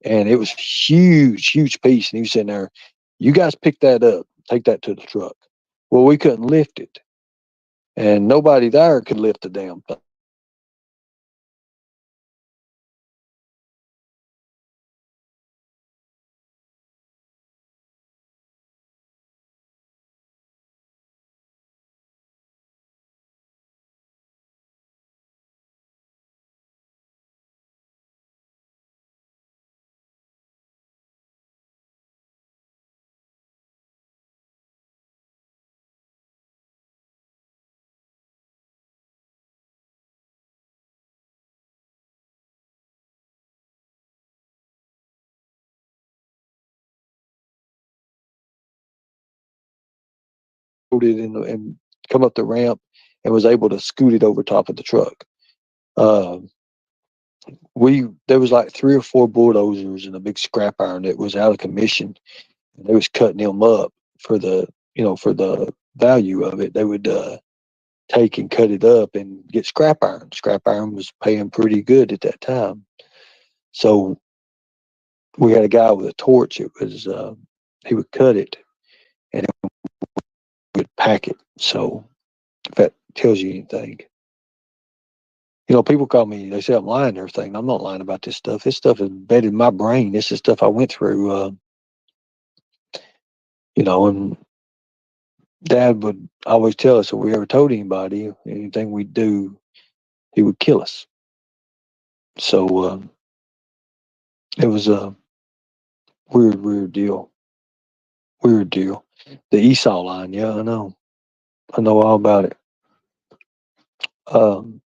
and it was huge, huge piece. And he was sitting there, "You guys pick that up, take that to the truck." Well, we couldn't lift it, and nobody there could lift the damn thing. It and come up the ramp, and was able to scoot it over top of the truck. Uh, we There was like 3 or 4 bulldozers and a big scrap iron that was out of commission, and they was cutting them up for the value of it. They would take and cut it up and get scrap iron. Scrap iron was paying pretty good at that time. So we had a guy with a torch. He would cut it, and it would pack it. So if that tells you anything. People call me, they say I'm lying and everything. I'm not lying about this stuff. This stuff is embedded in my brain. This is stuff I went through, and Dad would always tell us if we ever told anybody anything we do, he would kill us. So it was a weird deal. Weird deal. The Esau line, yeah, I know. I know all about it. Um,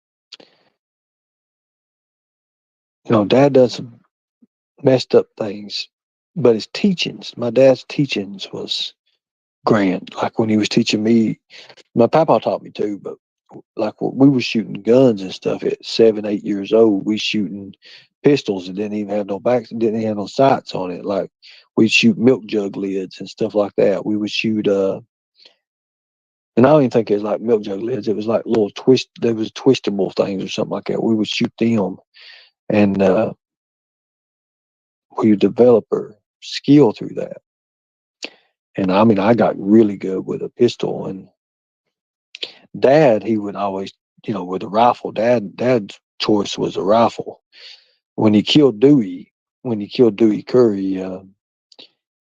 Dad does some messed up things, but his teachings, my dad's teachings was grand. Like when he was teaching me, my papa taught me too, but like we were shooting guns and stuff at 7, 8 years old. We shooting pistols that didn't even have no backs, didn't have no sights on it. Like we'd shoot milk jug lids and stuff like that. We would shoot and I don't even think it was like milk jug lids. It was like little there was twistable things or something like that. We would shoot them, and we would develop our skill through that. And I mean, I got really good with a pistol. And Dad, he would always, with a rifle. Dad's choice was a rifle. When he killed Dewey Curry,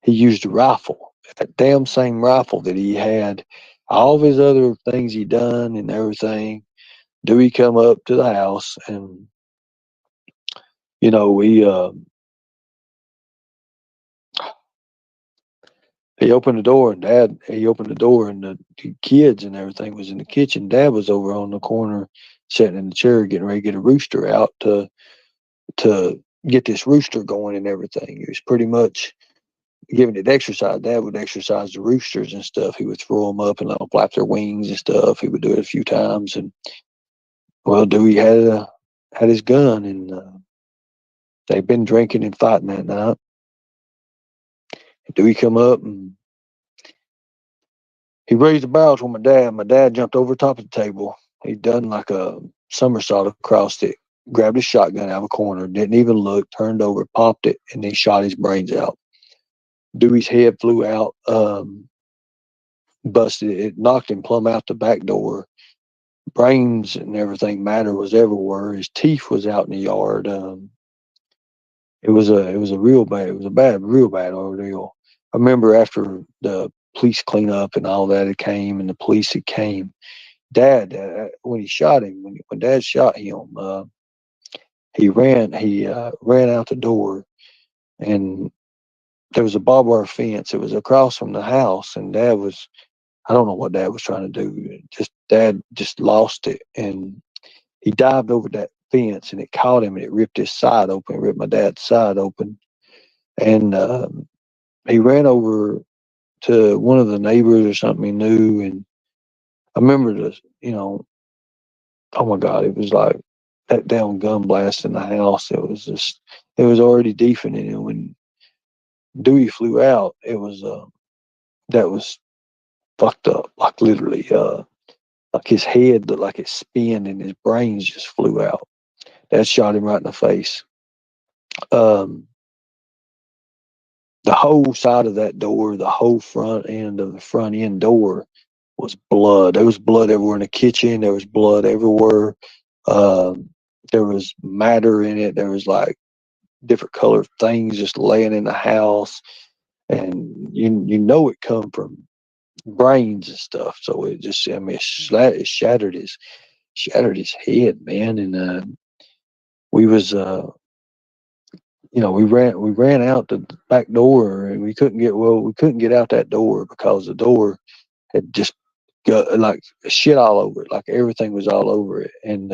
he used a rifle. That damn same rifle that he had all of his other things he done and everything. Dewey come up to the house, and we he opened the door, and he opened the door, and the kids and everything was in the kitchen. Dad was over on the corner sitting in the chair getting ready to get a rooster out to get this rooster going and everything. He was pretty much giving it exercise. Dad would exercise the roosters and stuff. He would throw them up and let them flap their wings and stuff. He would do it a few times. And well, Dewey had his gun, and they'd been drinking and fighting that night. Dewey come up, and he raised the barrel to my dad. My dad jumped over top of the table. He'd done like a somersault across it, grabbed his shotgun out of a corner, didn't even look, turned over, popped it, and then shot his brains out. Dewey's head flew out, busted. It knocked him plumb out the back door. Brains and everything, matter was everywhere. His teeth was out in the yard. It was a real bad ordeal. I remember after the police cleanup and all that, it came, and the police had came. Dad, when he shot him, when Dad shot him, he ran out the door, and there was a barbed wire fence. It was across from the house, and I don't know what Dad was trying to do. Dad just lost it, and he dived over that fence, and it caught him, and it ripped his side open, ripped my dad's side open, and he ran over to one of the neighbors or something he knew, and I remember oh my God, it was like that damn gun blast in the house. It was already deafening, and when Dewey flew out, that was fucked up, like literally, like his head looked like it spun, and his brains just flew out. That shot him right in the face. Um, the whole side of that door, the whole front end of the front end door was blood. There was blood everywhere in the kitchen. There was blood everywhere. Um, there was matter in it. There was like different colored things just laying in the house, and it come from brains and stuff. So it just, I mean, it shattered his head, man. And we was we ran out the back door, and we couldn't get out that door because the door had just got like shit all over it, like everything was all over it. And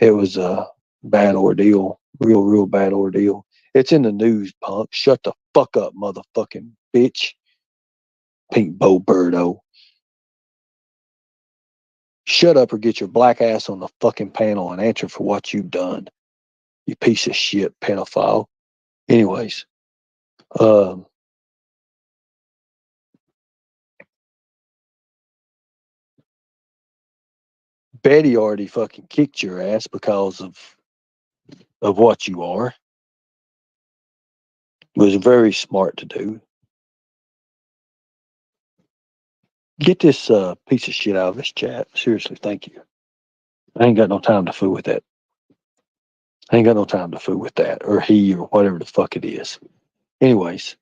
it was a bad ordeal, real bad ordeal. It's in the news, punk. Shut the fuck up, motherfucking bitch. Pink Bo Birdo. Shut up or get your black ass on the fucking panel and answer for what you've done, you piece of shit pedophile. Anyways, um, Betty already fucking kicked your ass because of what you are. It was very smart to do. Get this piece of shit out of this chat. Seriously, thank you. I ain't got no time to fool with that. I ain't got no time to fool with that, or he, or whatever the fuck it is. Anyways,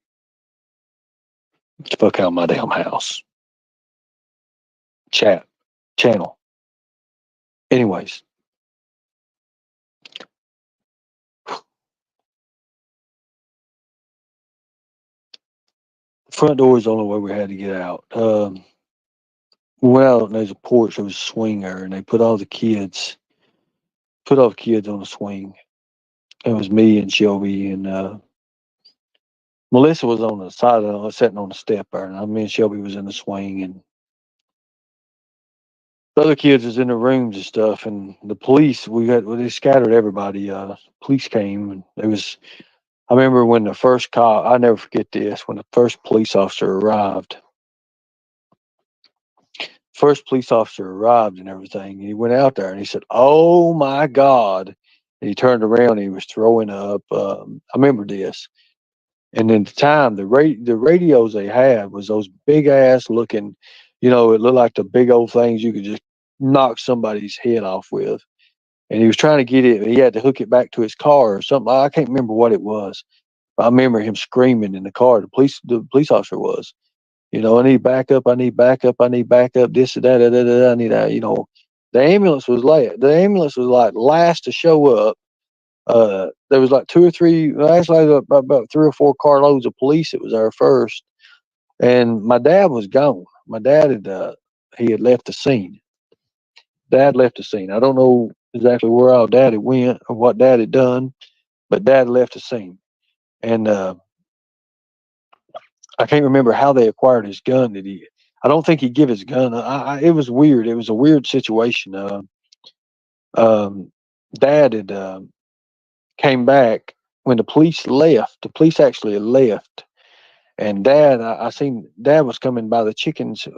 get the fuck out of my damn house. Chat. Channel. Anyways, the front door is the only way we had to get out. We went out and there's a porch, there was a swing there, and they put all the kids on the swing. It was me and Shelby and Melissa was on the side of sitting on the step there, and me and Shelby was in the swing, and the other kids was in the rooms and stuff. And the police, they scattered everybody. Police came, and it was. I remember when the first cop. I never forget this. When the first police officer arrived, and everything, and he went out there and he said, "Oh my God!" And he turned around and he was throwing up. I remember this. And at the time, the radios they had was those big ass looking, it looked like the big old things you could just knock somebody's head off with. And he was trying to get it. He had to hook it back to his car or something. I can't remember what it was. But I remember him screaming in the car. The police officer was, I need backup. I need backup. I need backup. This and that. Da, da, da, I need that. The ambulance was late. The ambulance was like last to show up. There was like two or three, well, actually about three or four carloads of police that was there first, and my dad was gone. My dad he had left the scene. Dad left the scene. I don't know exactly where our dad had went or what dad had done, but dad left the scene, and I can't remember how they acquired his gun. I don't think he gave his gun. It was weird. It was a weird situation. Um, Dad had came back when the police left. The police actually left. And Dad, I seen Dad was coming by the chickens.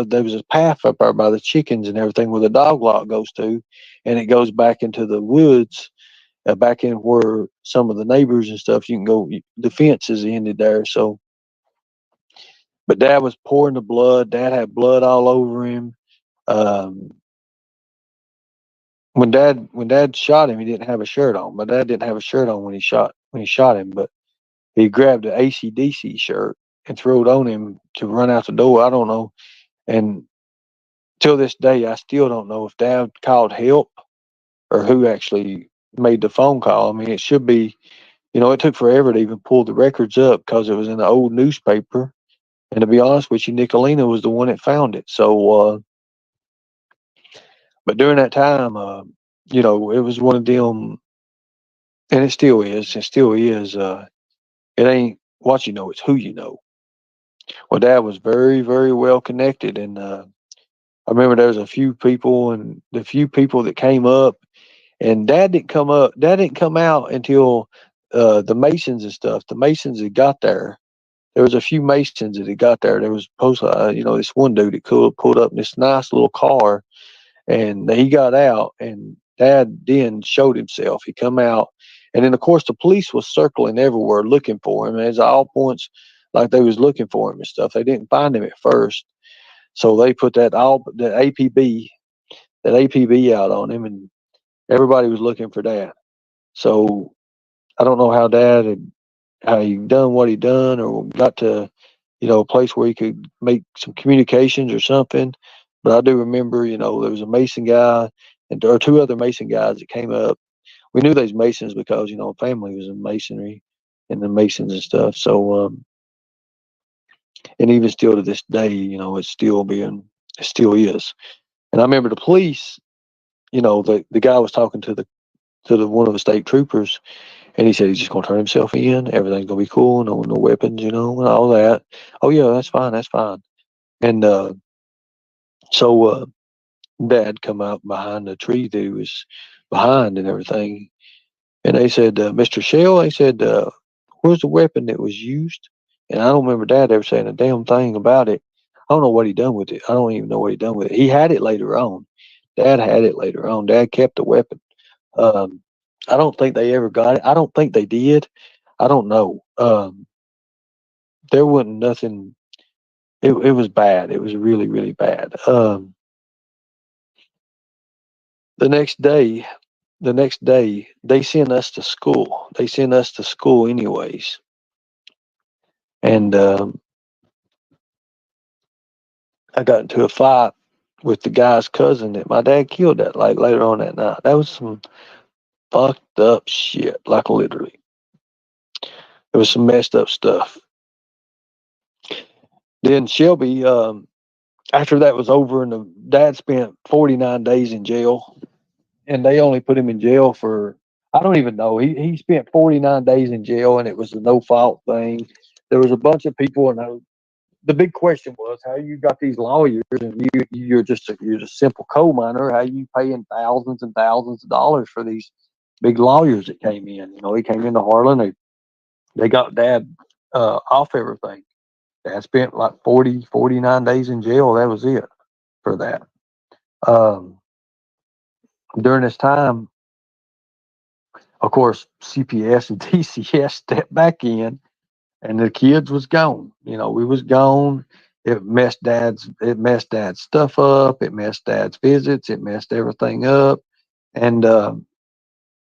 There was a path up there by the chickens and everything where the dog lot goes to, and it goes back into the woods, back in where some of the neighbors and stuff. You can go. The fence is ended there. So, but Dad was pouring the blood. Dad had blood all over him. Um, when Dad shot him, he didn't have a shirt on. My dad didn't have a shirt on when he shot him, but he grabbed an ACDC shirt and threw it on him to run out the door. I don't know. And till this day, I still don't know if Dad called help or who actually made the phone call. I mean, it should be, it took forever to even pull the records up because it was in the old newspaper. And to be honest with you, Nicolina was the one that found it. So, but during that time, it was one of them, and it still is. It still is. It ain't what you know; it's who you know. Well, Dad was very, very well connected, and I remember there was a few people, and the few people that came up, and Dad didn't come up. Dad didn't come out until the Masons and stuff. The Masons had got there. There was a few Masons that had got there. There was this one dude that pulled up in this nice little car, and he got out, and Dad then showed himself. He come out, and then of course the police was circling everywhere looking for him. And as all points, like they was looking for him and stuff. They didn't find him at first, so they put that APB out on him, and everybody was looking for Dad. So I don't know how he done what he done, or got to a place where he could make some communications or something. But I do remember, there was a Mason guy, and there were two other Mason guys that came up. We knew these Masons because family was in masonry and the Masons and stuff. So and even still to this day, it still is. And I remember the police. The guy was talking to the one of the state troopers, and he said he's just gonna turn himself in. Everything's gonna be cool. No weapons, and all that. Oh yeah, that's fine. That's fine. And so Dad come out behind the tree that he was behind and everything, and they said, "Mr. Shell," they said, "where's the weapon that was used?" And I don't remember Dad ever saying a damn thing about it. I don't know what he done with it. I don't even know what he done with it. He had it later on. Dad had it later on. Dad kept the weapon. Um, I don't think they ever got it. I don't think they did. I don't know. There wasn't nothing. it was bad. It was really, really bad. The next day, they sent us to school. They sent us to school anyways, and I got into a fight with the guy's cousin that my dad killed that like later on that night. That was some fucked up shit. Like literally, it was some messed up stuff. Then Shelby, after that was over, and the dad spent 49 days in jail, and they only put him in jail for, I don't even know. He spent 49 days in jail, and it was a no fault thing. There was a bunch of people, and the big question was how you got these lawyers, and you're just a simple coal miner. How you paying thousands and thousands of dollars for these big lawyers that came in? You know, he came into Harlan. They got dad off everything. Dad spent like 49 days in jail. That was it for that. Um, During this time, of course, CPS and TCS stepped back in, and the kids was gone. You know, we was gone. It messed dad's stuff up. It messed dad's visits. It messed everything up. And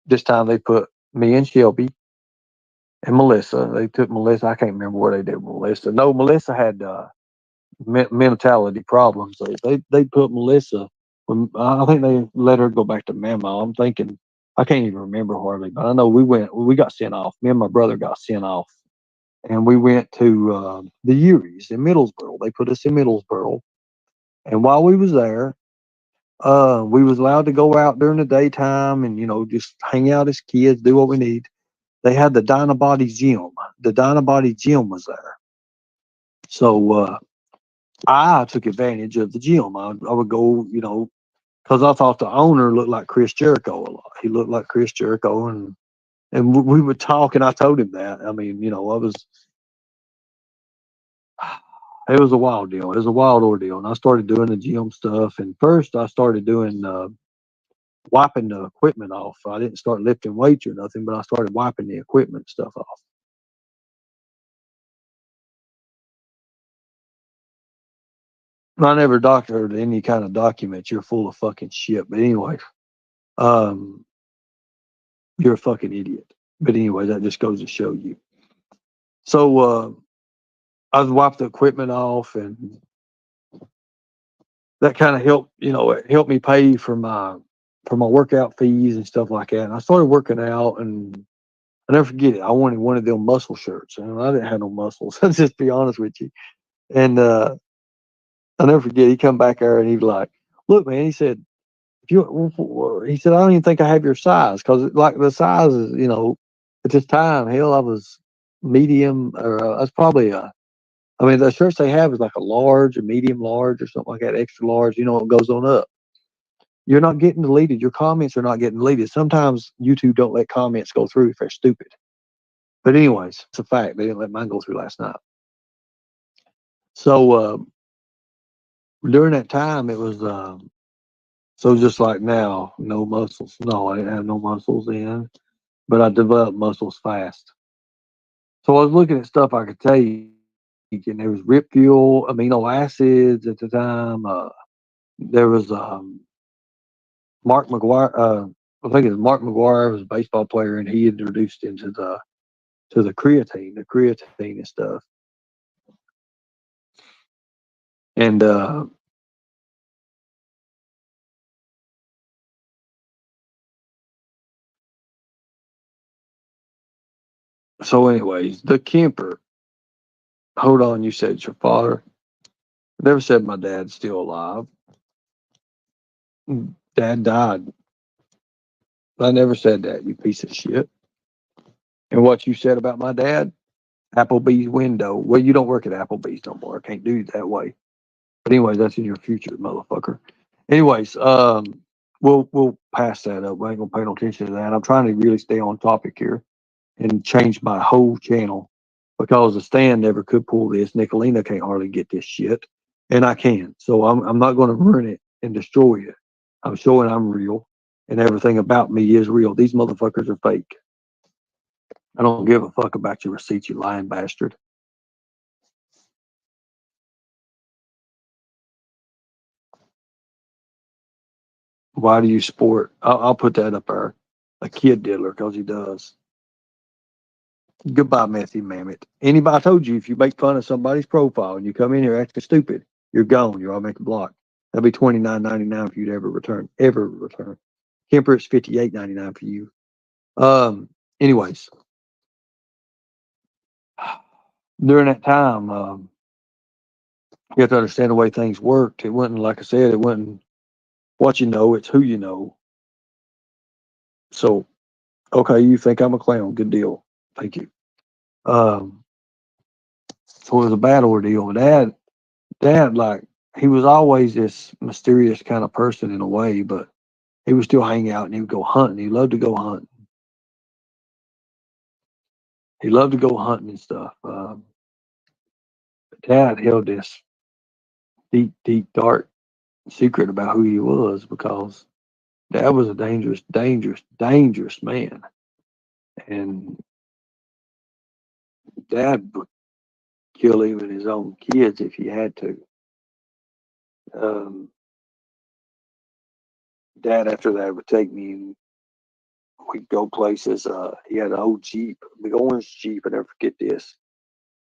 this time they put me and Shelby and Melissa. They took Melissa. I can't remember what they did with Melissa. No, Melissa had mentality problems. They put Melissa. I think they let her go back to Mama. I'm thinking I can't even remember hardly, but I know we got sent off. Me and my brother got sent off, and we went to the Uries in Middlesboro. They put us in Middlesboro, and while we was there, we was allowed to go out during the daytime and just hang out as kids, do what we need. They had the Dynabody gym. The Dynabody gym was there, so I took advantage of the gym. I would go, because I thought the owner looked like Chris Jericho a lot. He looked like Chris Jericho, and we would talk, and I told him that. I mean, I was. It was a wild deal. It was a wild ordeal, and I started doing the gym stuff. And first, I started doing wiping the equipment off. I didn't start lifting weights or nothing, but I started wiping the equipment stuff off. I never doctored any kind of document. You're full of fucking shit. But anyway, um, you're a fucking idiot. But anyway, that just goes to show you. So I was wiping the equipment off, and that kind of helped. It helped me pay for my workout fees and stuff like that. And I started working out, and I never forget it. I wanted one of them muscle shirts, and I didn't have no muscles. Let's just be honest with you. And I never forget. He come back there, and he was like, "Look, man," he said, "If you," he said, "I don't even think I have your size, because like the size is, at this time, hell, I was medium, or I was probably a. I mean, the shirts they have is like a large, a medium large, or something like that, extra large. It goes on up. You're not getting deleted. Your comments are not getting deleted. Sometimes YouTube don't let comments go through if they're stupid. But anyways, it's a fact. They didn't let mine go through last night. So during that time, it was so just like now, no muscles. No, I didn't have no muscles then, but I developed muscles fast. So I was looking at stuff I could take, and there was Rip Fuel, amino acids at the time. There was Mark McGuire. I think it was Mark McGuire was a baseball player, and he introduced into the creatine and stuff. And so, anyways, the Kemper. Hold on, you said it's your father. I never said my dad's still alive. Dad died. I never said that, you piece of shit. And what you said about my dad, Applebee's window. Well, you don't work at Applebee's no more. I can't do it that way. But anyways, that's in your future, motherfucker. Anyways, we'll pass that up. I ain't gonna pay no attention to that. I'm trying to really stay on topic here and change my whole channel, because the stand never could pull this. Nicolina can't hardly get this shit, and I can. So I'm not going to ruin it and destroy it. I'm showing I'm real, and everything about me is real. These motherfuckers are fake. I don't give a fuck about your receipts, you lying bastard. Why do you sport? I'll put that up there. A kid diddler, because he does. Goodbye, messy mammoth. Anybody, I told you, if you make fun of somebody's profile and you come in here acting stupid, you're gone. You're all make a block. That'll be $29.99 for you to ever return. Ever return. Kemper, it's $58.99 for you. Anyways, during that time, you have to understand the way things worked. It wasn't, like I said, it wasn't what you know, it's who you know. So, okay, you think I'm a clown. Good deal. Thank you. Um, so it was a bad ordeal. Dad, like, he was always this mysterious kind of person in a way, but he would still hang out and he would go hunting. He loved to go hunting. He loved to go hunting and stuff. Dad held this deep, deep, dark secret about who he was, because Dad was a dangerous, dangerous, dangerous man. And Dad would kill even his own kids if he had to. Um, Dad, after that, would take me and we'd go places. He had an old Jeep, big orange Jeep. I never forget this.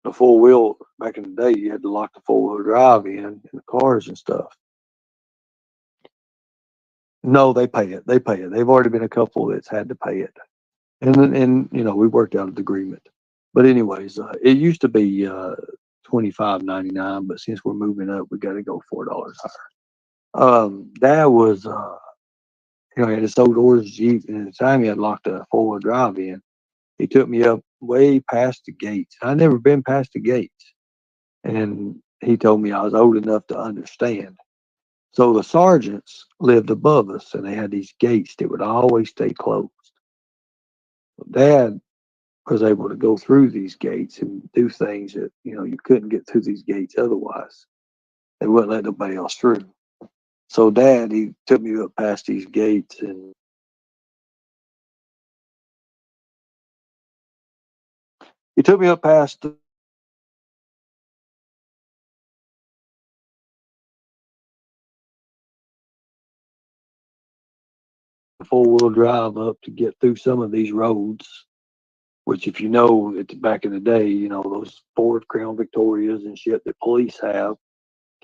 The four wheel, back in the day, you had to lock the 4-wheel drive in the cars and stuff. No, they pay it. They pay it. They've already been a couple that's had to pay it, and we worked out an agreement. But anyways, it used to be $25.99, but since we're moving up, we got to go $4 higher. Dad was, he had this old orange Jeep, and at the time he had locked a 4-wheel drive in. He took me up way past the gates. I'd never been past the gates, and he told me I was old enough to understand. So the sergeants lived above us, and they had these gates that would always stay closed. Dad was able to go through these gates and do things that you couldn't get through these gates otherwise. They wouldn't let nobody else through. So Dad, he took me up past these gates, and he took me up past the 4-wheel drive up to get through some of these roads. Which, if you know, it's back in the day, those Ford Crown Victorias and shit that police have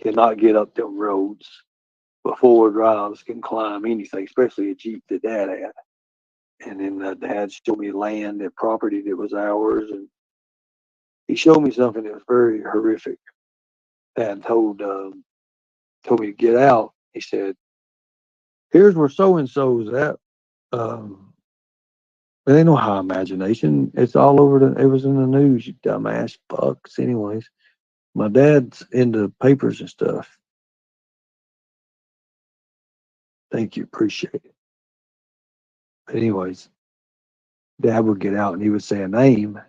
cannot get up them roads. But 4-wheel drives can climb anything, especially a Jeep that Dad had. And then Dad showed me land and property that was ours, and he showed me something that was very horrific. Dad told me to get out. He said, "Here's where so and so's at." Um, it ain't no high imagination. It's all over it was in the news, you dumbass fucks. Anyways, my dad's into papers and stuff. Thank you, appreciate it. But anyways, Dad would get out and he would say a name.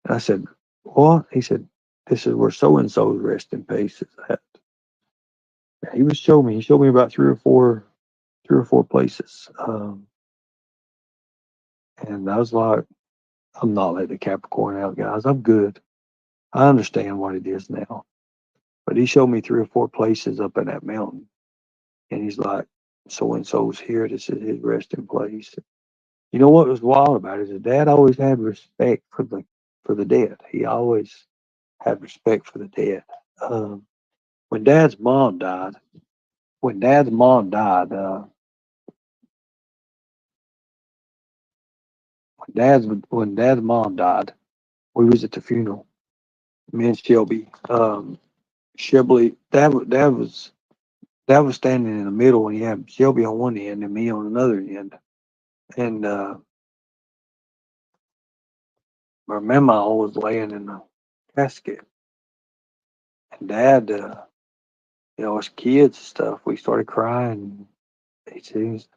And I said, "What?" He said, "This is where so and so's rest in peace is at." And he showed me about three or four places. And I was like, I'm not letting the Capricorn out, guys. I'm good. I understand what it is now. But he showed me three or four places up in that mountain. And he's like, so and so's here. This is his resting place. You know what was wild about it is Dad always had respect for the dead. He always had respect for the dead. Um, when Dad's mom died, when Dad's mom died, when Dad's mom died, we was at the funeral. Me and Shelby, Dad was standing in the middle, and he had Shelby on one end and me on another end. And my mama was laying in the casket. And Dad, as kids and stuff, we started crying. He says,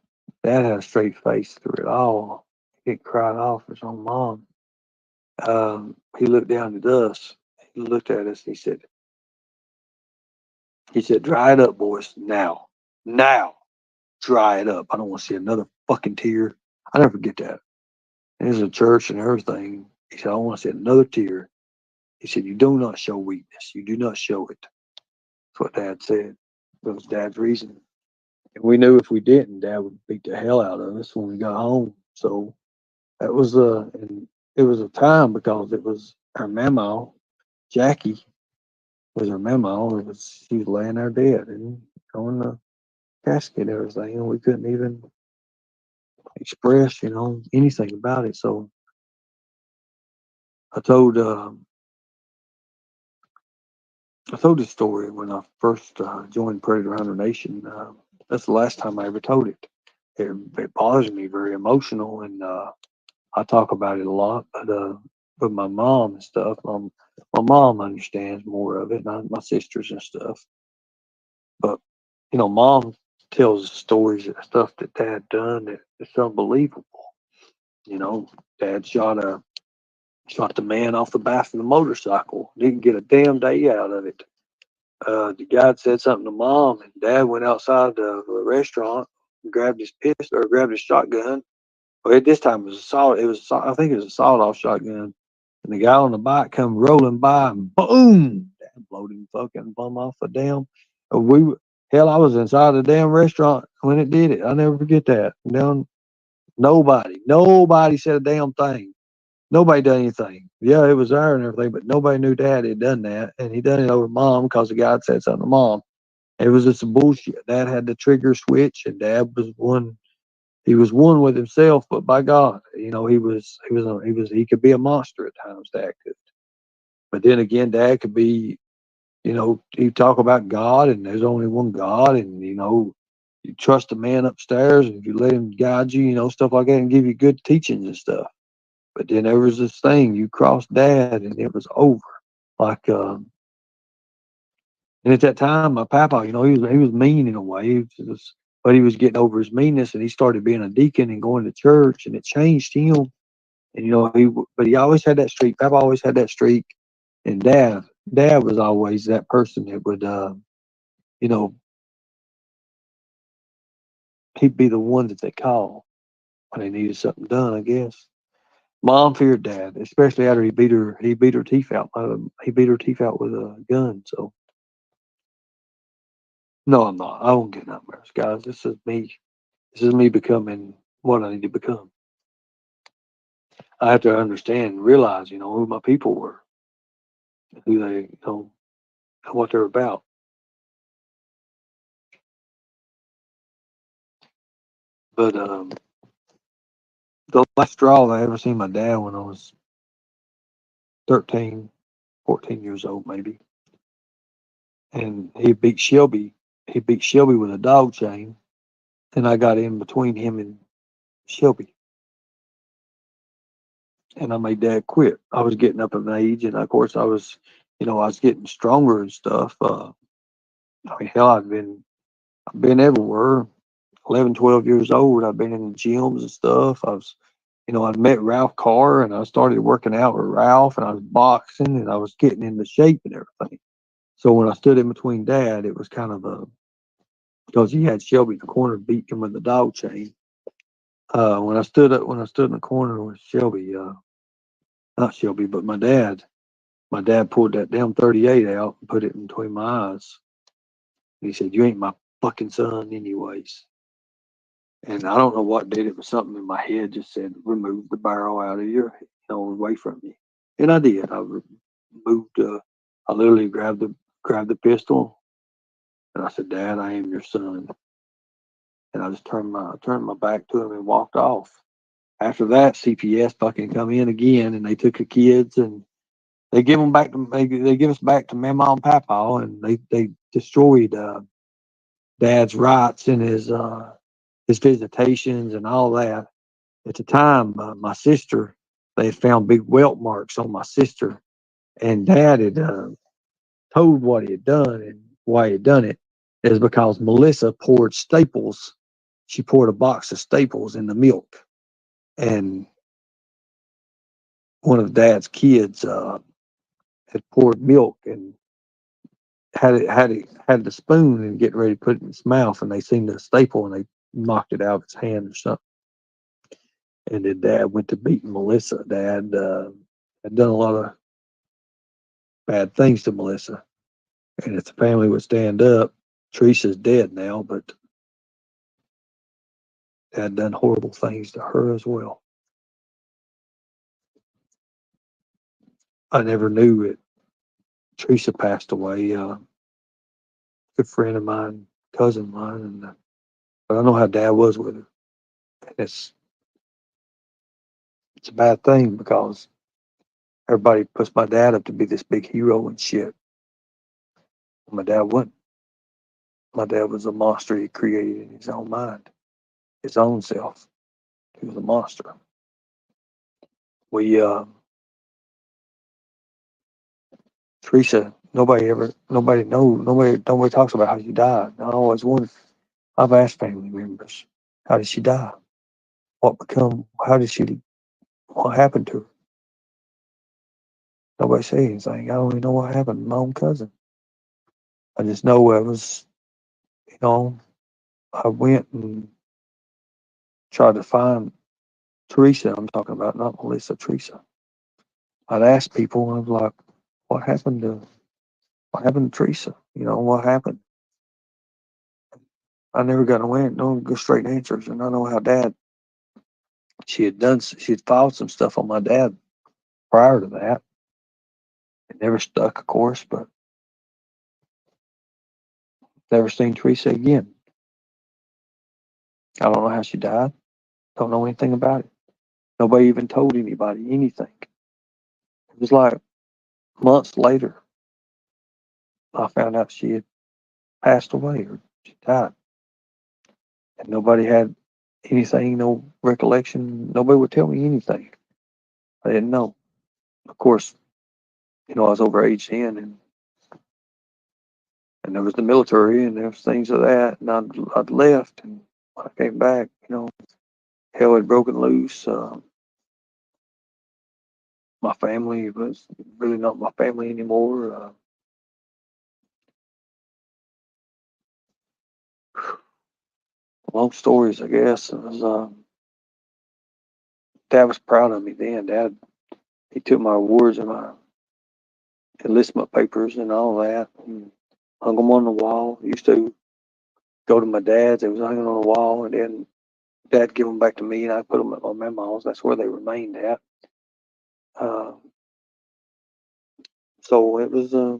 Dad had a straight face through it all. He cried off his own mom. He looked down at us. He looked at us. He said, "Dry it up, boys, now, now, dry it up. I don't want to see another fucking tear." I never forget that. And there's a church and everything. He said, "I don't want to see another tear." He said, "You do not show weakness. You do not show it." That's what Dad said. That was Dad's reason. And we knew if we didn't, Dad would beat the hell out of us when we got home. So that was and it was a time because it was our mama, Jackie was her mama. It was she was laying there dead and on the casket and everything, and we couldn't even express, anything about it. So I told I told this story when I first joined Predator Hunter Nation. That's the last time I ever told it. It bothers me, very emotional, and I talk about it a lot. But with my mom and stuff, my mom understands more of it, and my sisters and stuff. But mom tells stories of stuff that Dad done that it's unbelievable. You know, Dad shot the man off the back of the motorcycle. Didn't get a damn day out of it. The guy said something to Mom, and Dad went outside the restaurant, grabbed his pistol or grabbed his shotgun. Well, at this time it was a solid. I think it was a sawed-off shotgun. And the guy on the bike come rolling by, and boom! Dad blowed him fucking bum off the damn. We hell, I was inside the damn restaurant when it did it. I'll never forget that. Down, nobody said a damn thing. Nobody done anything. Yeah, it was there and everything, but nobody knew Dad had done that, and he done it over Mom because the guy had said something to Mom. It was just some bullshit. Dad had the trigger switch, and Dad was one. He was one with himself, but by God, he could be a monster at times. Dad could, but then again, Dad could be. He talk about God, and there's only one God, and you trust the man upstairs, and if you let him guide you, stuff like that, and give you good teachings and stuff. But then there was this thing you crossed Dad, and it was over. Like, and at that time, my papa, he was mean in a way. But he was getting over his meanness, and he started being a deacon and going to church, and it changed him. And but he always had that streak. Papa always had that streak, and Dad was always that person that would, you know, he'd be the one that they call when they needed something done, I guess. Mom feared Dad, especially after he beat her teeth out. He beat her teeth out with a gun. So no, I'm not. I won't get nightmares, guys. This is me. This is me becoming what I need to become. I have to understand and realize, who my people were, who they, what they're about. But the last straw I ever seen my dad when I was 13, 14 years old, maybe, and He beat Shelby with a dog chain, and I got in between him and Shelby, and I made Dad quit. I was getting up in age, and of course I was getting stronger and stuff. I mean, hell, I've been everywhere. 11, 12 years old. I've been in the gyms and stuff. I'd met Ralph Carr, and I started working out with Ralph, and I was boxing, and I was getting into shape and everything. So when I stood in between Dad, it was kind of because he had Shelby in the corner beat him with the dog chain. When I stood in the corner with Shelby, not Shelby, but my dad pulled that damn 38 out and put it in between my eyes. And he said, "You ain't my fucking son, anyways." And I don't know what did it. It was something in my head just said, "Remove the barrel out of your, away from me." And I did. Moved. I literally grabbed the pistol, and I said, "Dad, I am your son." And I just turned my back to him and walked off. After that, CPS fucking come in again, and they took the kids and they give them back to they give us back to Mama and Papa, and they destroyed Dad's rights and his visitations and all that. At the time, my sister, they had found big welt marks on my sister, and Dad had told what he had done and why he had done it is because Melissa poured Staples. She poured a box of Staples in the milk, and one of Dad's kids had poured milk and had the spoon and getting ready to put it in his mouth, and they seen the staple and they knocked it out of his hand or something. And then Dad went to beating Melissa. Dad had done a lot of bad things to Melissa. And if the family would stand up, Teresa's dead now, but had done horrible things to her as well. I never knew it. Teresa passed away. Good friend of mine, cousin of mine, and but I know how Dad was with her. And it's a bad thing because everybody puts my dad up to be this big hero and shit. My dad wasn't. My dad was a monster he created in his own mind, his own self. He was a monster. We Teresa, nobody talks about how she died. I always wonder. I've asked family members, how did she die? How did she, what happened to her? Nobody say anything. I don't even know what happened to my own cousin. I just know it was, you know, I went and tried to find Teresa. I'm talking about, not Melissa, Teresa. I'd ask people, and I was like, what happened to, what happened to Teresa? You know, what happened? I never got no good straight answers. And I know how Dad, she had filed some stuff on my dad prior to that. It never stuck, of course, but never seen Teresa again. I don't know how she died. Don't know anything about it. Nobody even told anybody anything. It was like months later, I found out she had passed away or she died. And nobody had anything, no recollection. Nobody would tell me anything. I didn't know. Of course, I was over age then, and there was the military and there was things of that. And I'd left, and when I came back, hell had broken loose. My family was really not my family anymore. Long stories, I guess. It was, Dad was proud of me then. Dad, he took my awards and my enlistment papers and all that, and hung them on the wall. I used to go to my dad's; they was hanging on the wall, and then Dad give them back to me, and I put them at my mama's. That's where they remained at. Uh, so it was a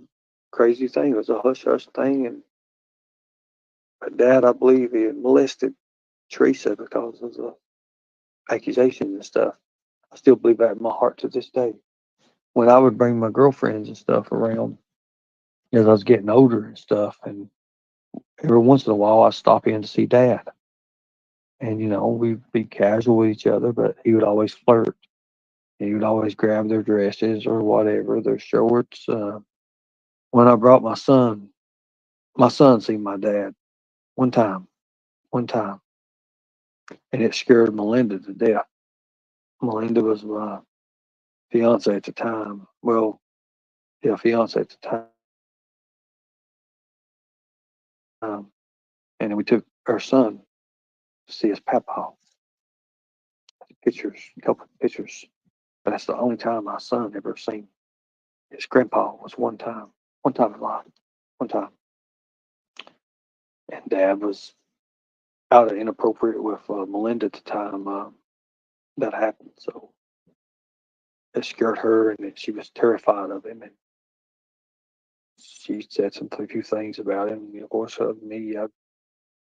crazy thing. It was a hush hush thing, and my dad, I believe, he had molested Teresa because of the accusations and stuff. I still believe that in my heart to this day. When I would bring my girlfriends and stuff around as I was getting older and stuff, and every once in a while I'd stop in to see Dad. And, we'd be casual with each other, but he would always flirt. He would always grab their dresses or whatever, their shorts. When I brought my son seen my dad one time, one time, and it scared Melinda to death. Melinda was my fiance at the time. Well, yeah, fiance at the time. And we took our son to see his papa. Pictures, a couple of pictures. But that's the only time my son ever seen his grandpa was one time in life, one time. And Dad was out of inappropriate with Melinda at the time that happened. So it scared her, and she was terrified of him. And she said some few things about him. And of course, me, I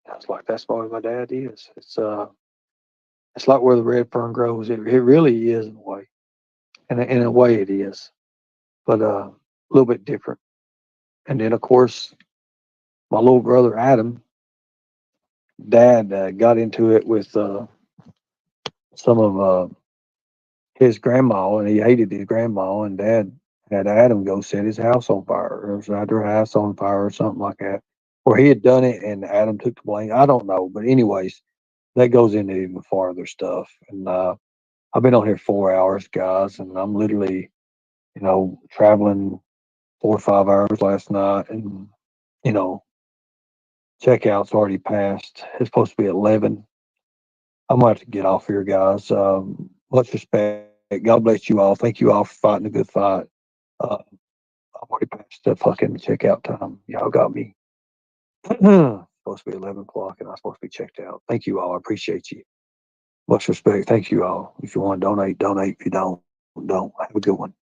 was like, "That's why my dad is." It's like where the red fern grows. It really is in a way, and in a way it is, but a little bit different. And then of course, my little brother Adam, Dad got into it with some of his grandma, and he hated his grandma, and Dad had Adam go set his house on fire, or set her house on fire, or something like that. Or he had done it, and Adam took the blame. I don't know, but anyways, that goes into even farther stuff. And I've been on here 4 hours, guys, and I'm literally, traveling 4 or 5 hours last night, and you know, checkout's already passed. It's supposed to be 11. I'm gonna have to get off here, guys. Much respect. God bless you all. Thank you all for fighting a good fight. Uh, I'm already past the fucking checkout time. Y'all got me. Supposed to be 11 o'clock, and I'm supposed to be checked out. Thank you all. I appreciate you. Much respect. Thank you all. If you want to donate, donate. If you don't, don't. Have a good one.